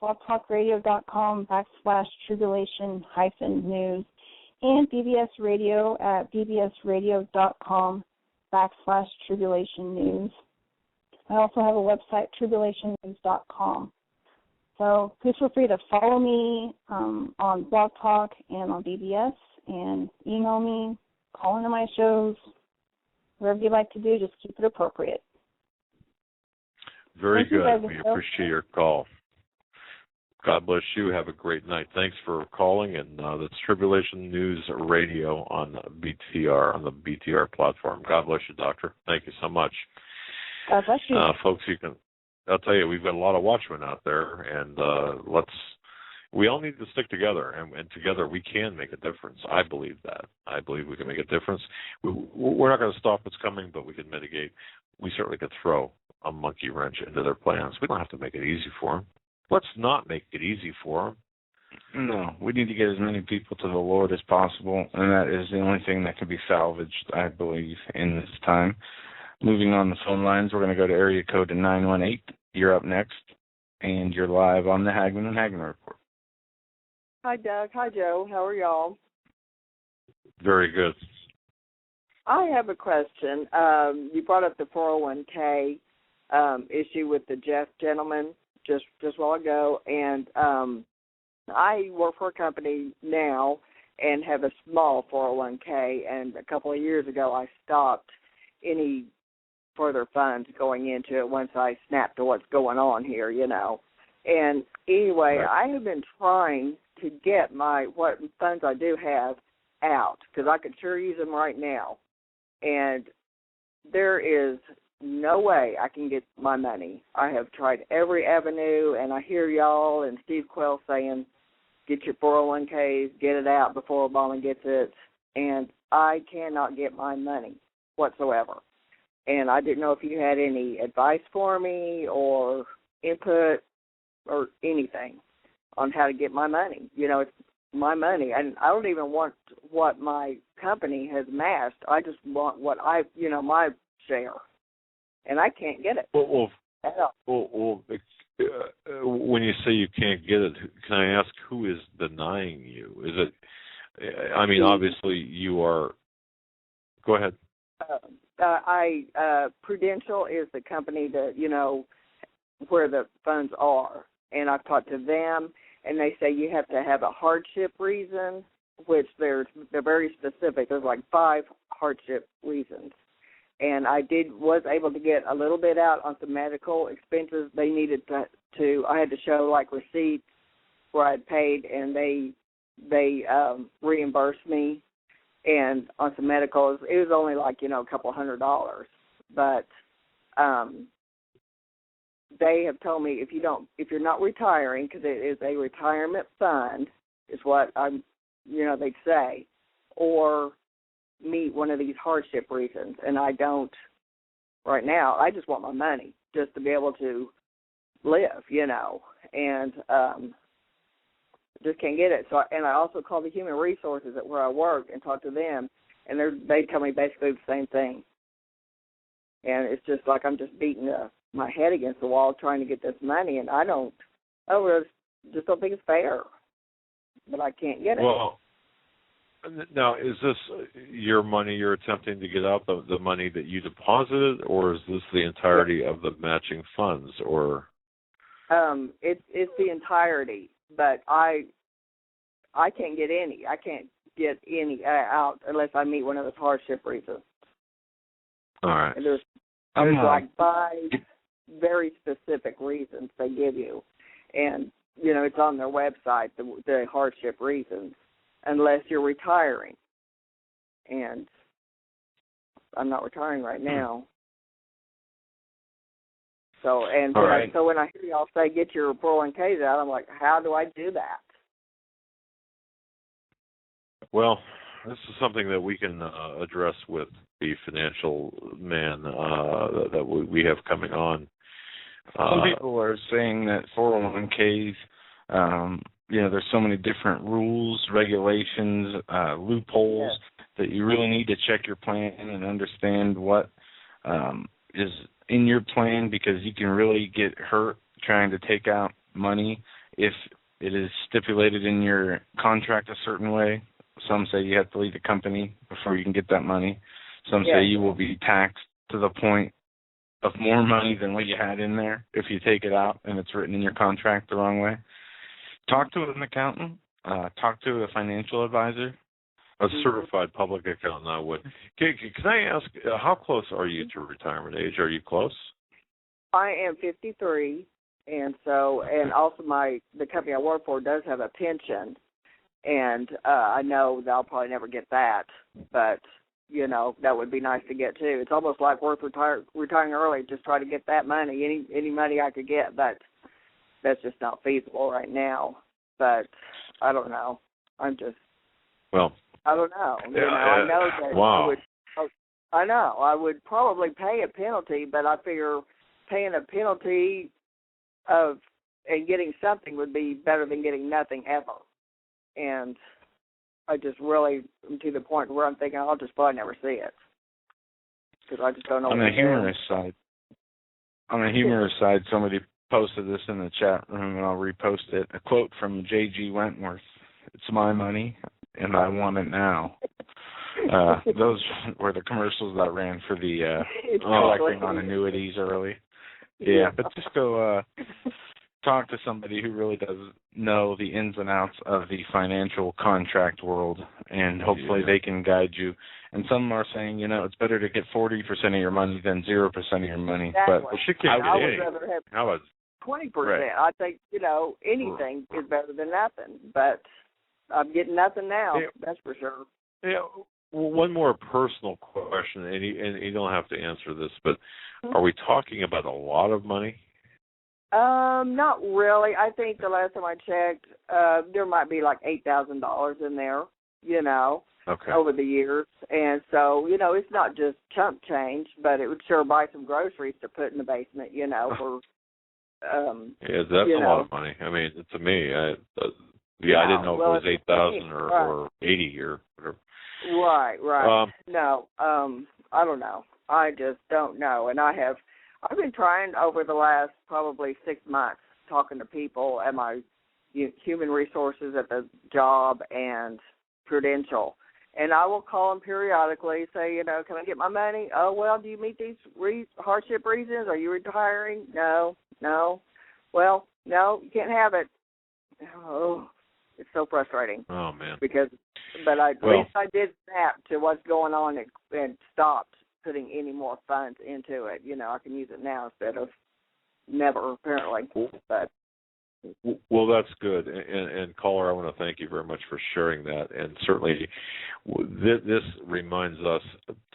blogtalkradio.com/tribulation-news, and BBS Radio at bbsradio.com/tribulation news. I also have a website, tribulationnews.com. So please feel free to follow me on Blog Talk and on BBS, and email me, call into my shows, whatever you like to do, just keep it appropriate. Very Thank you, good. guys. We appreciate your call. God bless you. Have a great night. Thanks for calling. And that's Tribulation News Radio on BTR, on the BTR platform. God bless you, Doctor. Thank you so much. God bless you. Folks, I'll tell you, we've got a lot of watchmen out there, and we all need to stick together, and together we can make a difference. I believe that. I believe we can make a difference. We're not going to stop what's coming, but we can mitigate. We certainly could throw a monkey wrench into their plans. We don't have to make it easy for them. Let's not make it easy for them. No, we need to get as many people to the Lord as possible, and that is the only thing that can be salvaged, I believe, in this time. Moving on the phone lines, we're going to go to area code 918. You're up next, and you're live on the Hagmann and Hagmann Report. Hi, Doug. Hi, Joe. How are y'all? Very good. I have a question. You brought up the 401k issue with the Jeff gentleman just a while ago, and I work for a company now and have a small 401k, and a couple of years ago I stopped any further funds going into it once I snapped to what's going on here, you know. And anyway, Right. I have been trying to get what funds I do have out, because I could sure use them right now. And there is no way I can get my money. I have tried every avenue, and I hear y'all and Steve Quell saying, get your 401ks, get it out before Obama gets it, and I cannot get my money whatsoever. And I didn't know if you had any advice for me or input or anything on how to get my money. You know, it's my money, and I don't even want what my company has amassed. I just want what my share, and I can't get it. Well, at all. when you say you can't get it, can I ask who is denying you? Is it? I mean, obviously you are. Go ahead. Prudential is the company that, where the funds are. And I've talked to them, and they say you have to have a hardship reason, which they're very specific. There's like 5 hardship reasons. And I was able to get a little bit out on some medical expenses. They needed I had to show like receipts where I'd paid, and they reimbursed me. And on some medicals, it was only like, a couple $100. But they have told me if you're not retiring, because it is a retirement fund, is what they'd say, or meet one of these hardship reasons. And I don't right now. I just want my money just to be able to live, and just can't get it. So, and I also call the human resources at where I work and talk to them, and they tell me basically the same thing. And it's just like I'm just beating my head against the wall trying to get this money, and I just don't think it's fair. But I can't get it. Well, now, is this your money you're attempting to get out, the money that you deposited, or is this the entirety of the matching funds, or? It's the entirety, but I can't get any. I can't get any out unless I meet one of those hardship reasons. All right. And there's like 5 very specific reasons they give you, and it's on their website, the hardship reasons, unless you're retiring. And I'm not retiring right now. So so when I hear y'all say get your 401ks out, I'm like, how do I do that? Well, this is something that we can address with the financial man that we have coming on. Some people are saying that 401ks, there's so many different rules, regulations, loopholes that you really need to check your plan and understand what is in your plan, because you can really get hurt trying to take out money if it is stipulated in your contract a certain way. Some say you have to leave the company before you can get that money. Some say you will be taxed to the point of more money than what you had in there if you take it out and it's written in your contract the wrong way. Talk to an accountant. Talk to a financial advisor. A certified public accountant, I would. Can I ask, how close are you to retirement age? Are you close? I am 53, and also the company I work for does have a pension, and I know that I'll probably never get that, but that would be nice to get too. It's almost like worth retiring early, just try to get that money, any money I could get, but that's just not feasible right now. But I don't know. I don't know. I know that wow. I would probably pay a penalty, but I figure paying a penalty and getting something would be better than getting nothing ever. And I just really am to the point where I'm thinking I'll just probably never see it, because I just don't know. On a humorous side, somebody posted this in the chat room, and I'll repost it. A quote from J.G. Wentworth: "It's my money, and I want it now." Those were the commercials that ran for the collecting on annuities early. Yeah, but just go talk to somebody who really does know the ins and outs of the financial contract world, and hopefully they can guide you. And some are saying, it's better to get 40% of your money than 0% of your money. Exactly. But I would rather have how about 20%. Right. I think, anything is better than nothing, but I'm getting nothing now, that's for sure. Yeah. Well, one more personal question, and you don't have to answer this, but are we talking about a lot of money? Not really. I think the last time I checked, there might be like $8,000 in there, over the years. And so, it's not just chump change, but it would sure buy some groceries to put in the basement, for that's a lot of money. I mean, to me, I didn't know if it was 8,000 or 80 or whatever. Right. No, I don't know. I just don't know. And I've been trying over the last probably 6 months, talking to people at my human resources at the job and Prudential. And I will call them periodically, say, can I get my money? Oh, well, do you meet these hardship reasons? Are you retiring? No. Well, no, you can't have it. Oh, it's so frustrating. Oh, man. But at least I did snap to what's going on and stopped putting any more funds into it. I can use it now instead of never, apparently. But well, that's good. And caller, I want to thank you very much for sharing that. And certainly this reminds us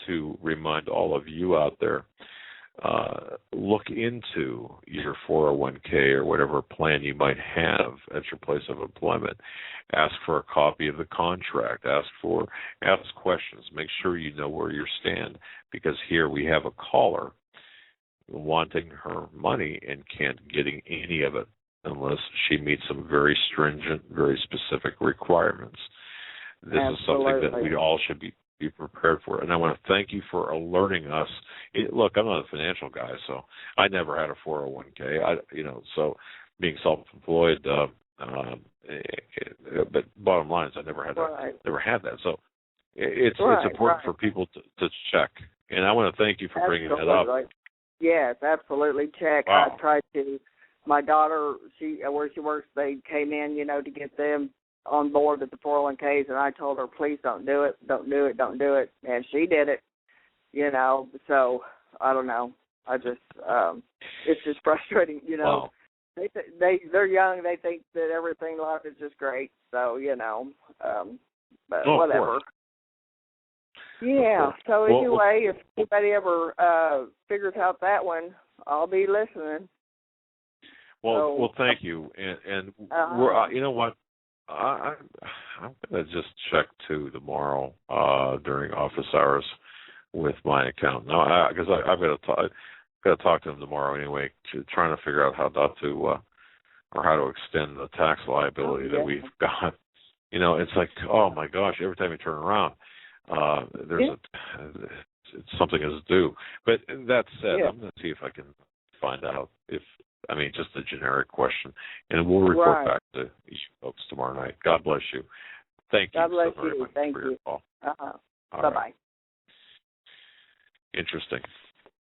to remind all of you out there, look into your 401k or whatever plan you might have at your place of employment. Ask for a copy of the contract. Ask questions. Make sure you know where you stand, because here we have a caller wanting her money and can't getting any of it unless she meets some very stringent, very specific requirements. This is something that we all should be prepared for. And I want to thank you for alerting us. Look, I'm not a financial guy, so I never had a 401k. So being self-employed, but bottom line is I never had that. So it's important for people to check. And I want to thank you for bringing that up. Yes, absolutely. Check. Wow. I tried to. My daughter, where she works, they came in, to get them on board with the 401ks, and I told her, please don't do it, and she did it, so I don't know. I just, it's just frustrating, Wow. They're young, they think that everything in life is just great, so, but whatever. Yeah, so anyway, if anybody ever figures out that one, I'll be listening. Well, thank you, and we're, you know what? I'm going to just check too tomorrow during office hours with my account. No, because I've got to talk to him tomorrow anyway, trying to figure out how not to or how to extend the tax liability that we've got. You know, it's like, oh my gosh, every time you turn around, there's something is due. But that said, I'm going to see if I can find out just a generic question, and we'll report back to you folks tomorrow night. God bless you. Thank you so very much for your call. Bye-bye. Right. Interesting.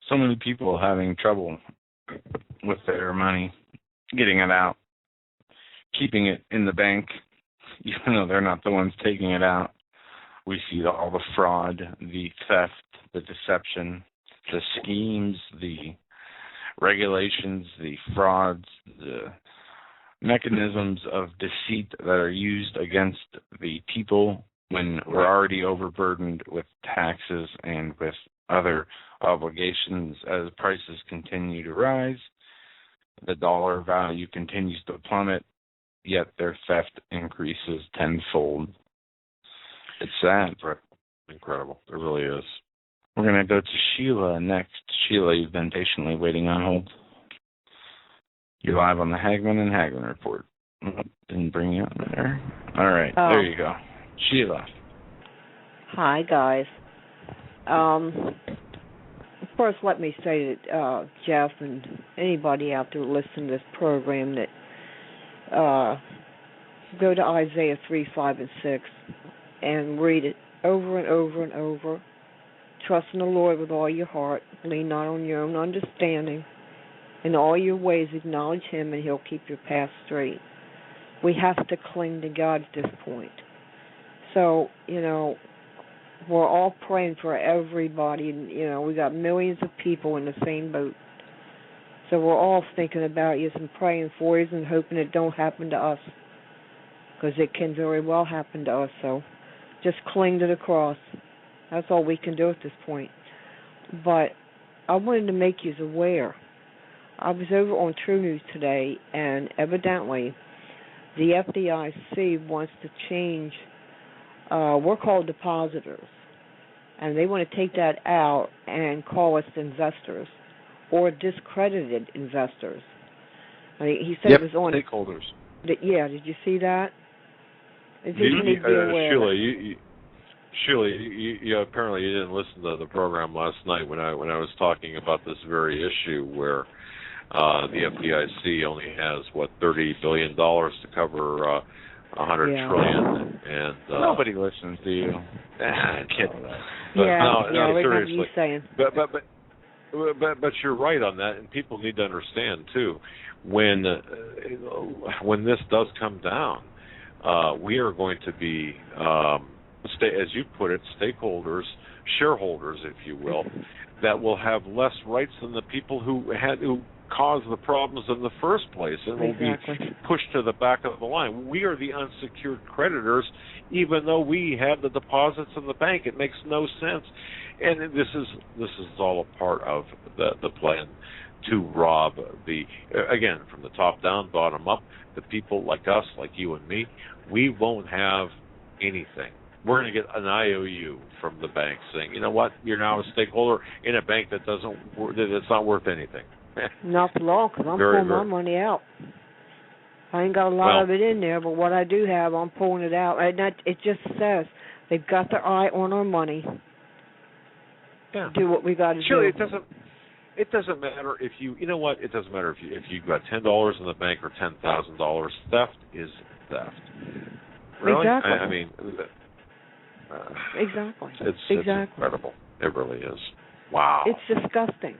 So many people having trouble with their money, getting it out, keeping it in the bank, even though they're not the ones taking it out. We see all the fraud, the theft, the deception, the schemes, the regulations, the frauds, the mechanisms of deceit that are used against the people when we're already overburdened with taxes and with other obligations. As prices continue to rise, the dollar value continues to plummet, yet their theft increases tenfold. It's sad. Incredible. It really is. We're going to go to Sheila next. Sheila, you've been patiently waiting on hold. You're live on the Hagmann and Hagmann Report. Didn't bring you on there. All right, there you go. Sheila. Hi, guys. First, let me say that Jeff and anybody out there listening to this program that go to Isaiah 3, 5, and 6 and read it over and over and over. Trust in the Lord with all your heart. Lean not on your own understanding. In all your ways acknowledge Him, and He'll keep your path straight. We have to cling to God at this point. So, we're all praying for everybody. We got millions of people in the same boat. So we're all thinking about you and praying for you and hoping it don't happen to us, because it can very well happen to us. So just cling to the cross. That's all we can do at this point. But I wanted to make you aware. I was over on True News today, and evidently the FDIC wants to change. We're called depositors, and they want to take that out and call us investors or discredited investors. He said it was on stakeholders. Yeah, did you see that? Sheila, you apparently you didn't listen to the program last night when I was talking about this very issue where the FDIC only has $30 billion to cover $100 trillion, and nobody listens to you. I'm kidding. But seriously. You saying. But you're right on that, and people need to understand too. When this does come down, we are going to be, as you put it, stakeholders, shareholders, if you will, that will have less rights than the people who caused the problems in the first place, and will be pushed to the back of the line. We are the unsecured creditors, even though we have the deposits in the bank. It makes no sense, and this is all a part of the plan to rob again, from the top down, bottom up, the people like us, like you and me. We won't have anything. We're going to get an IOU from the bank saying, you know what, you're now a stakeholder in a bank that's not worth anything. Not for long, because I'm pulling my money out. I ain't got a lot of it in there, but what I do have, I'm pulling it out. And it just says they've got their eye on our money. Yeah. Do what we got to do. It doesn't matter if you know what? It doesn't matter if you've got $10 in the bank or $10,000. Theft is theft. Really? Exactly. I mean, exactly. It's incredible. It really is. Wow. It's disgusting.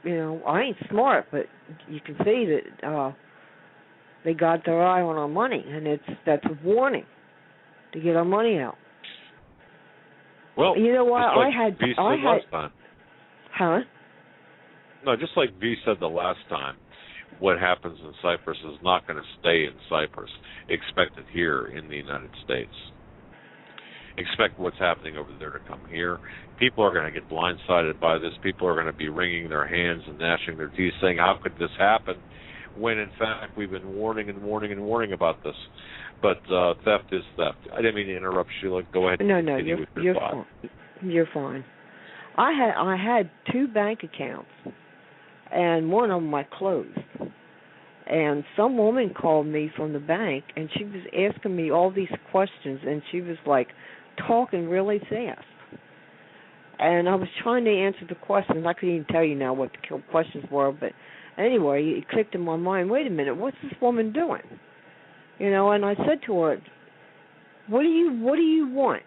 Yeah. I ain't smart, but you can see that they got their eye on our money, and that's a warning to get our money out. Well, you know what? Last time. Huh? No, just like V said the last time, what happens in Cyprus is not going to stay in Cyprus. Expect it here in the United States. Expect what's happening over there to come here. People are going to get blindsided by this. People are going to be wringing their hands and gnashing their teeth saying, how could this happen? When, in fact, we've been warning and warning and warning about this. But theft is theft. I didn't mean to interrupt, Sheila. Go ahead. No, you're fine. You're fine. I had 2 bank accounts, and one of them I closed. And some woman called me from the bank, and she was asking me all these questions, and she was like talking really fast. And I was trying to answer the questions. I couldn't even tell you now what the questions were, but anyway, it clicked in my mind. Wait a minute, what's this woman doing? And I said to her, "What do you want?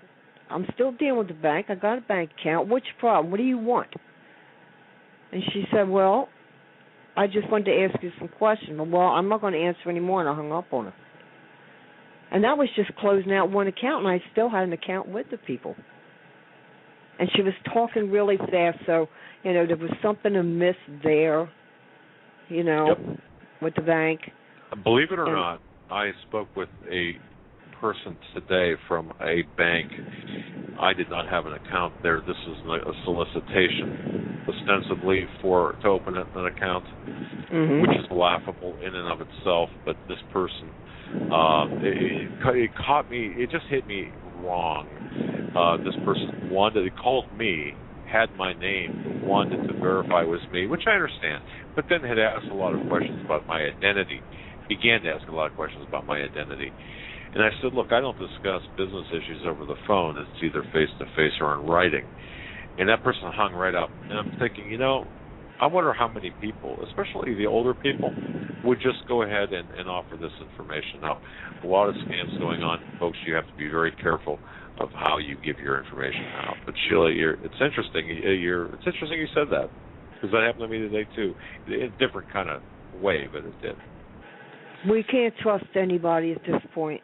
I'm still dealing with the bank. I got a bank account. What's your problem? What do you want?" And she said, "Well, I just wanted to ask you some questions." Well, I'm not going to answer anymore, and I hung up on her. And that was just closing out one account, and I still had an account with the people. And she was talking really fast, so, there was something amiss there, with the bank. Believe it or not, I spoke with a person today from a bank. I did not have an account there. This is a solicitation, ostensibly to open an account, which is laughable in and of itself. But this person, it caught me. It just hit me wrong. This person called me, had my name, wanted to verify it was me, which I understand, but then had asked a lot of questions about my identity. Began to ask a lot of questions about my identity. And I said, look, I don't discuss business issues over the phone. It's either face-to-face or in writing. And that person hung right up. And I'm thinking, I wonder how many people, especially the older people, would just go ahead and offer this information. Now, a lot of scams going on. Folks, you have to be very careful of how you give your information out. But Sheila, it's interesting. It's interesting you said that, because that happened to me today, too. In a different kind of way, but it did. We can't trust anybody at this point.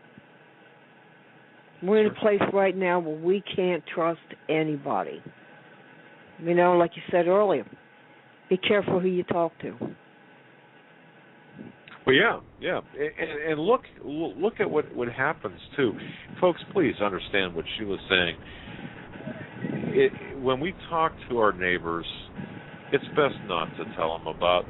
We're in a place right now where we can't trust anybody. Like you said earlier, be careful who you talk to. Well, yeah, and look at what happens too, folks. Please understand what she was saying. When we talk to our neighbors, it's best not to tell them about.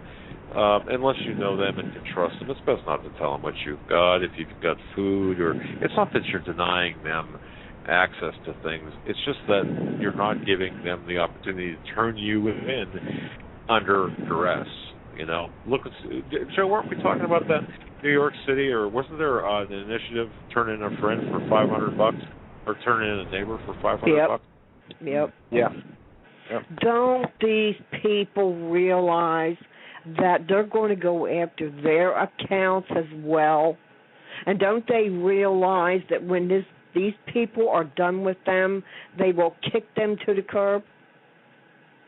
Unless you know them and can trust them, it's best not to tell them what you've got, if you've got food, or it's not that you're denying them access to things. It's just that you're not giving them the opportunity to turn you in under duress. Look, Joe, weren't we talking about that New York City, or wasn't there an initiative, turn in a friend for $500, or turn in a neighbor for $500? Yep. Yeah. Don't these people realize that they're going to go after their accounts as well? And don't they realize that when these people are done with them, they will kick them to the curb?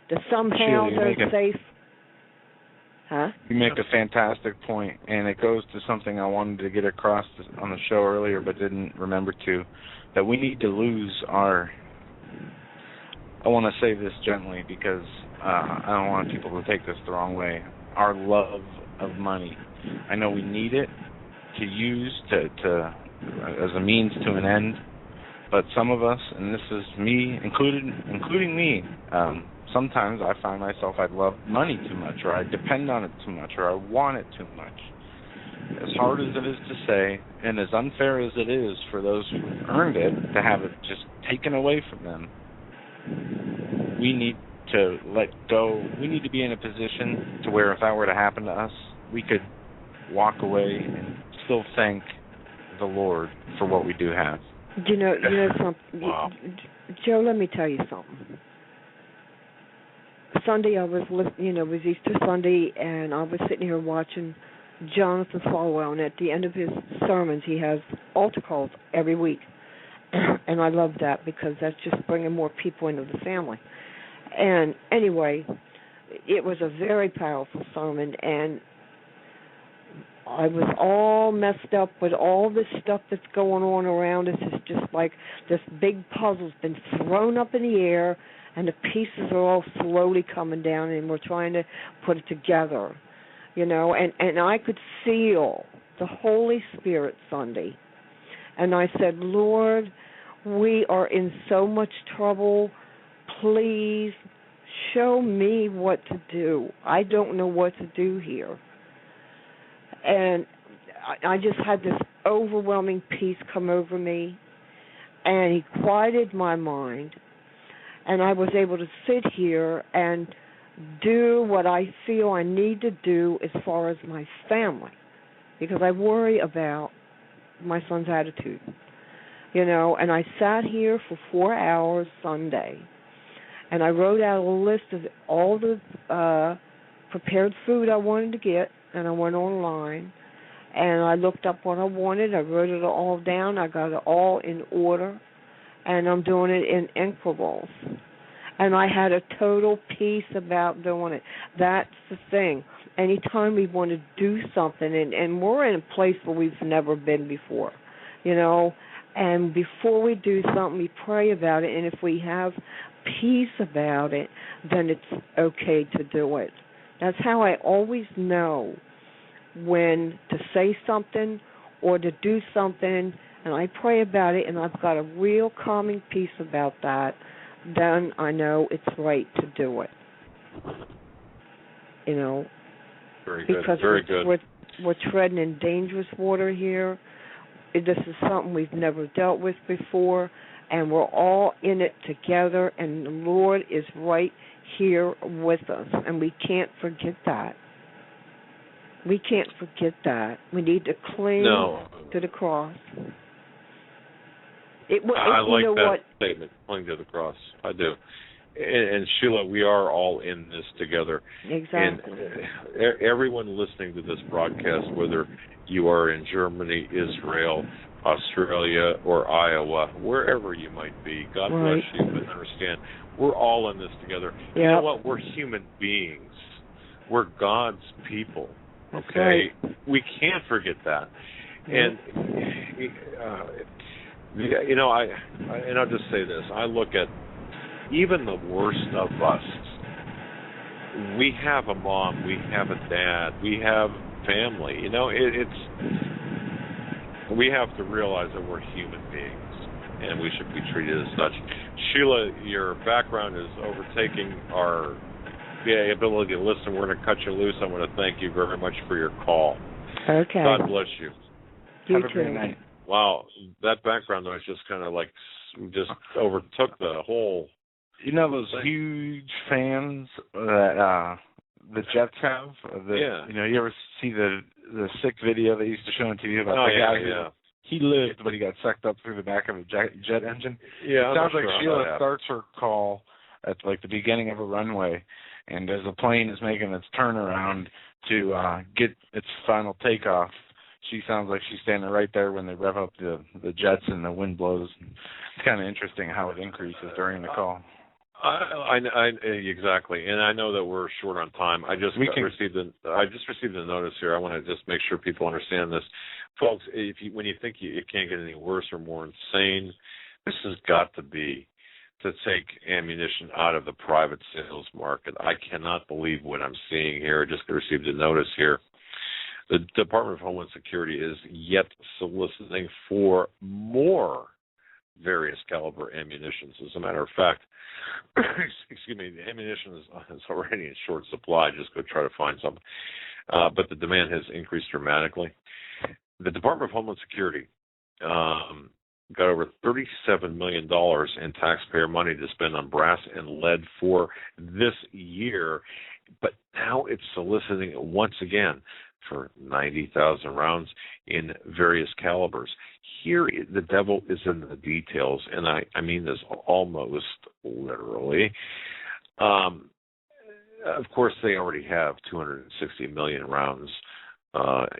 That somehow they're safe? Huh? You make a fantastic point, and it goes to something I wanted to get across on the show earlier but didn't remember to, that we need to lose our... I want to say this gently because I don't want people to take this the wrong way. Our love of money. I know we need it to use to as a means to an end, but some of us, and this is me, including me, sometimes I find myself I love money too much, or I depend on it too much, or I want it too much. As hard as it is to say, and as unfair as it is for those who earned it to have it just taken away from them, we need to let go. We need to be in a position to where if that were to happen to us, we could walk away and still thank the Lord for what we do have. You know something. Wow. Joe, let me tell you something. Sunday I was listening, it was Easter Sunday, and I was sitting here watching Jonathan Falwell, and at the end of his sermons he has altar calls every week. And I love that because that's just bringing more people into the family. And anyway, it was a very powerful sermon, and I was all messed up with all this stuff that's going on around us. It's just like this big puzzle's been thrown up in the air, and the pieces are all slowly coming down, and we're trying to put it together, and I could feel the Holy Spirit Sunday. And I said, Lord, we are in so much trouble. Please show me what to do. I don't know what to do here. And I just had this overwhelming peace come over me, and he quieted my mind, and I was able to sit here and do what I feel I need to do as far as my family, because I worry about my son's attitude, and I sat here for 4 hours Sunday, and I wrote out a list of all the prepared food I wanted to get, and I went online, and I looked up what I wanted. I wrote it all down. I got it all in order, and I'm doing it in increments. And I had a total peace about doing it. That's the thing. Anytime we want to do something, and we're in a place where we've never been before, and before we do something, we pray about it, and if we have peace about it, then it's okay to do it. That's how I always know when to say something or to do something, and I pray about it, and I've got a real calming peace about that. Then I know it's right to do it. Very good. Because Very good. We're treading in dangerous water here. This is something we've never dealt with before, and we're all in it together, and the Lord is right here with us, and we can't forget that. We can't forget that. We need to cling to the cross. I like that statement, cling to the cross. I do. And Sheila, we are all in this together. Exactly. And everyone listening to this broadcast, whether you are in Germany, Israel, Australia, or Iowa, wherever you might be, God bless you, but understand, we're all in this together. Yep. You know what? We're human beings. We're God's people. That's okay? Right. We can't forget that. And, and I'll just say this. I look at even the worst of us. We have a mom. We have a dad. We have family. We have to realize that we're human beings, and we should be treated as such. Sheila, your background is overtaking our ability to listen. We're going to cut you loose. I want to thank you very much for your call. Okay. God bless you. You Have a great night. Wow, that background noise just kind of overtook the whole. Those huge fans that the Jets have? You ever see the sick video they used to show on TV about the guy who he lived, but he got sucked up through the back of a jet engine? Yeah, it sounds like Sheila starts her call at the beginning of a runway, and as the plane is making its turnaround to get its final takeoff, she sounds like she's standing right there when they rev up the jets and the wind blows. It's kind of interesting how it increases during the call. I exactly, and I know that we're short on time. I just received a notice here. I want to just make sure people understand this, folks. When you think it can't get any worse or more insane, this has got to be to take ammunition out of the private sales market. I cannot believe what I'm seeing here. I just received a notice here. The Department of Homeland Security is yet soliciting for more various caliber ammunitions. As a matter of fact, excuse me, the ammunition is already in short supply. Just go try to find some. But the demand has increased dramatically. The Department of Homeland Security got over $37 million in taxpayer money to spend on brass and lead for this year. But now it's soliciting once again for 90,000 rounds in various calibers. Here, the devil is in the details, and I mean this almost literally. Of course, they already have 260 million rounds,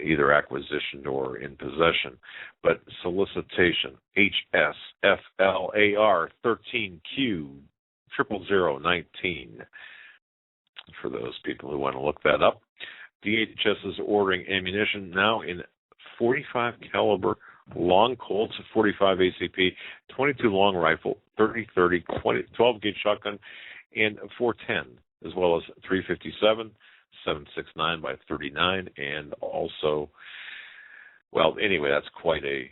either acquisition or in possession. But solicitation, HSFLAR 13Q 00019, for those people who want to look that up. DHS is ordering ammunition now in 45 caliber long Colts, 45 ACP, 22 long rifle, 30-30, 12 gauge shotgun, and 410, as well as 357, 769 by 39, and also, well, anyway, that's quite a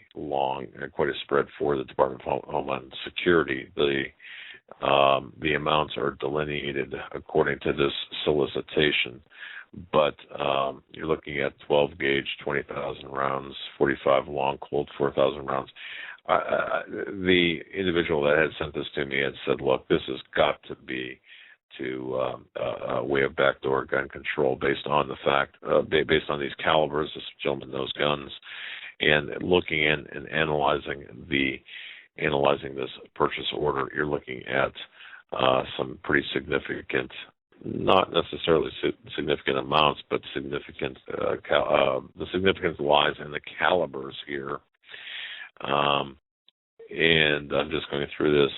spread for the Department of Homeland Security. The amounts are delineated according to this solicitation. but you're looking at 12 gauge, 20,000 rounds, 45 long, Colt, 4,000 rounds. The individual that had sent this to me had said, look, this has got to be a way of backdoor gun control based on the fact, based on these calibers, this gentleman knows guns, and looking in and analyzing this purchase order, you're looking at some pretty significant, not necessarily significant amounts, but significant, the significance lies in the calibers here. And I'm just going through this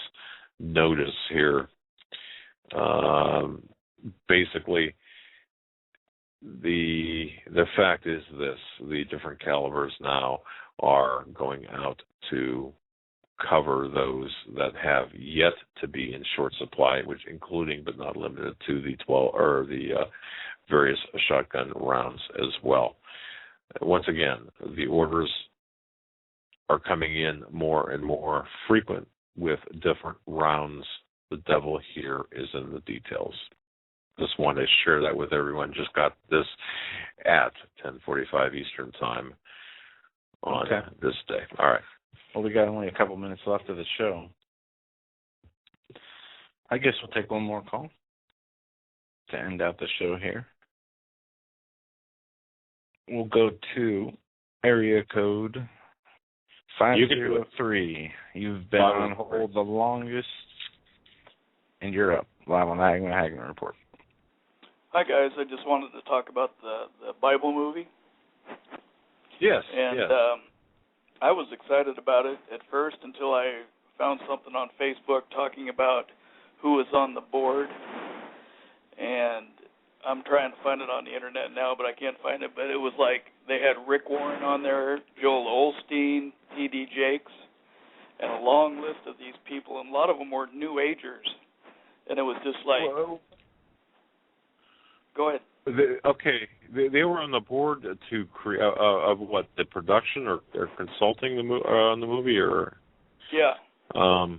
notice here. Basically, the fact is this: the different calibers now are going out to cover those that have yet to be in short supply, which including but not limited to the 12 or the various shotgun rounds as well. Once again, the orders are coming in more and more frequent with different rounds. The devil here is in the details. Just wanted to share that with everyone. Just got this at 10:45 Eastern Time on this day. All right. Well, we got only a couple minutes left of the show. I guess we'll take one more call to end out the show here. We'll go to area code 503. You've been on hold the longest, and you're up, live on the Hagmann Report. Hi, guys. I just wanted to talk about the Bible movie. Yes. And I was excited about it at first until I found something on Facebook talking about who was on the board. And I'm trying to find it on the internet now, but I can't find it. But it was like they had Rick Warren on there, Joel Osteen, T.D. Jakes, and a long list of these people. And a lot of them were New Agers. And it was just like... Whoa. Go ahead. They were on the board to create of what, the production or consulting on the movie, or yeah. Oh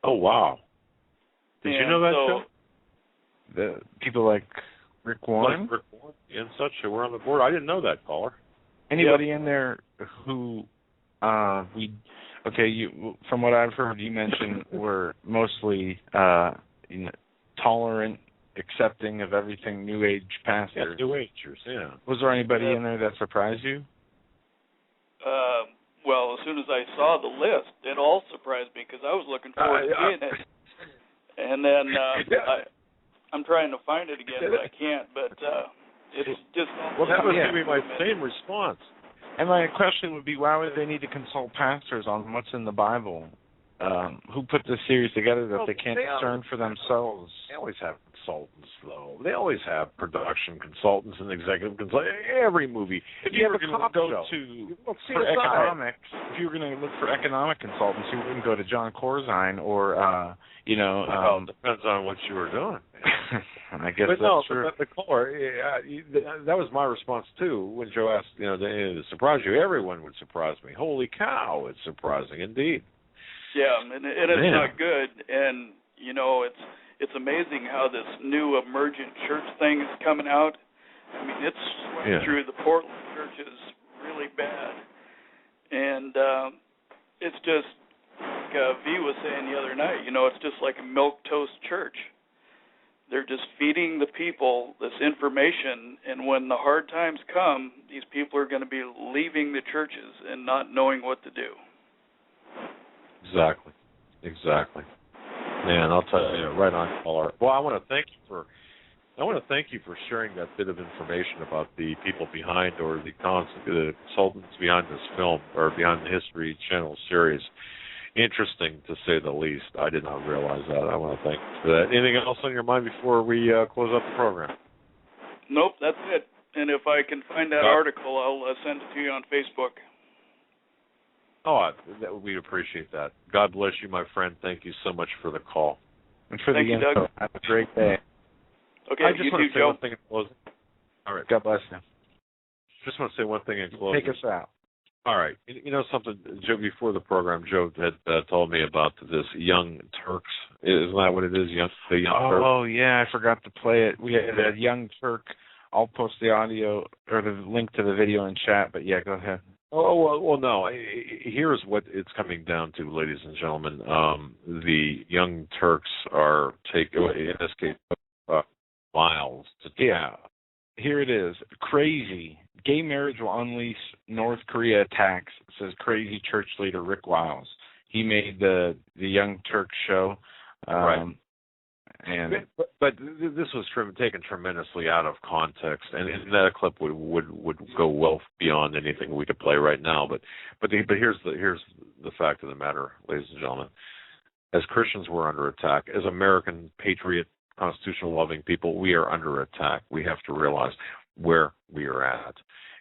wow! Did you know that too? The people like Rick Warren, and such who were on the board. I didn't know that, caller. Anybody in there who you from what I've heard, you mentioned were mostly tolerant, accepting of everything New Age pastors. New Agers, yeah. Was there anybody in there that surprised you? Well, as soon as I saw the list, it all surprised me because I was looking forward to seeing it. And then I'm trying to find it again, but I can't. But it's just... Well, that was going to be my same response. And my question would be, why would they need to consult pastors on what's in the Bible? Who put this series together that they can't discern for themselves? They always have consultants, though. They always have production consultants and executive consultants. Every movie. If you were going to go for economics, if you were going to look for economic consultants, you wouldn't go to John Corzine or, well, it depends on what you were doing. I guess that's true. But the caller, that was my response, too, when Joe asked, to surprise you. Everyone would surprise me. Holy cow, it's surprising indeed. Yeah, and it's not good, and it's amazing how this new emergent church thing is coming out. I mean, it's swept through the Portland churches really bad, and it's just like V was saying the other night. It's just like a milquetoast church. They're just feeding the people this information, and when the hard times come, these people are going to be leaving the churches and not knowing what to do. Exactly. Man, I'll tell you, right on, caller. Well, I want to thank you for sharing that bit of information about the people behind, or the consultants behind this film, or behind the History Channel series. Interesting, to say the least. I did not realize that. I want to thank you for that. Anything else on your mind before we close up the program? Nope, that's it. And if I can find that article, I'll send it to you on Facebook. Oh, we'd appreciate that. God bless you, my friend. Thank you so much for the call. And for Thank the you, info. Doug. Have a great day. Okay, I just you want too, to say Joe. one thing in closing. All right. God bless you. Just want to say one thing in closing. Take us out. All right. You know something, Joe, before the program, Joe had told me about this Young Turks. Isn't that what it is, the Young Turks? Oh, yeah, I forgot to play it. We had a Young Turk I'll post the audio or the link to the video in chat. But yeah, go ahead. Oh, well, no. Here's what it's coming down to, ladies and gentlemen. The Young Turks are in this case, miles. Yeah. Here it is. Crazy. Gay marriage will unleash North Korea attacks, says crazy church leader Rick Wiles. He made the Young Turks show. Right. But this was taken tremendously out of context, and that clip would go well beyond anything we could play right now. But here's the fact of the matter, ladies and gentlemen. As Christians, we're under attack. As American patriot, constitutional loving people, we are under attack. We have to realize where we are at.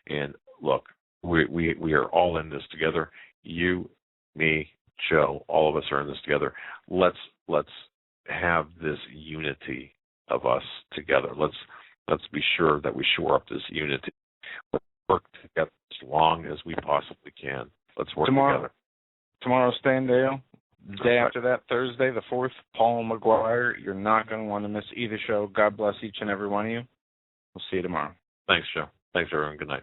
And look, we are all in this together. You, me, Joe, all of us are in this together. Let's have this unity of us together. Let's be sure that we shore up this unity. Let's work together as long as we possibly can. Let's work together. Tomorrow's Standale. The day after that, Thursday, the 4th, Paul McGuire. You're not going to want to miss either show. God bless each and every one of you. We'll see you tomorrow. Thanks, Joe. Thanks, everyone. Good night.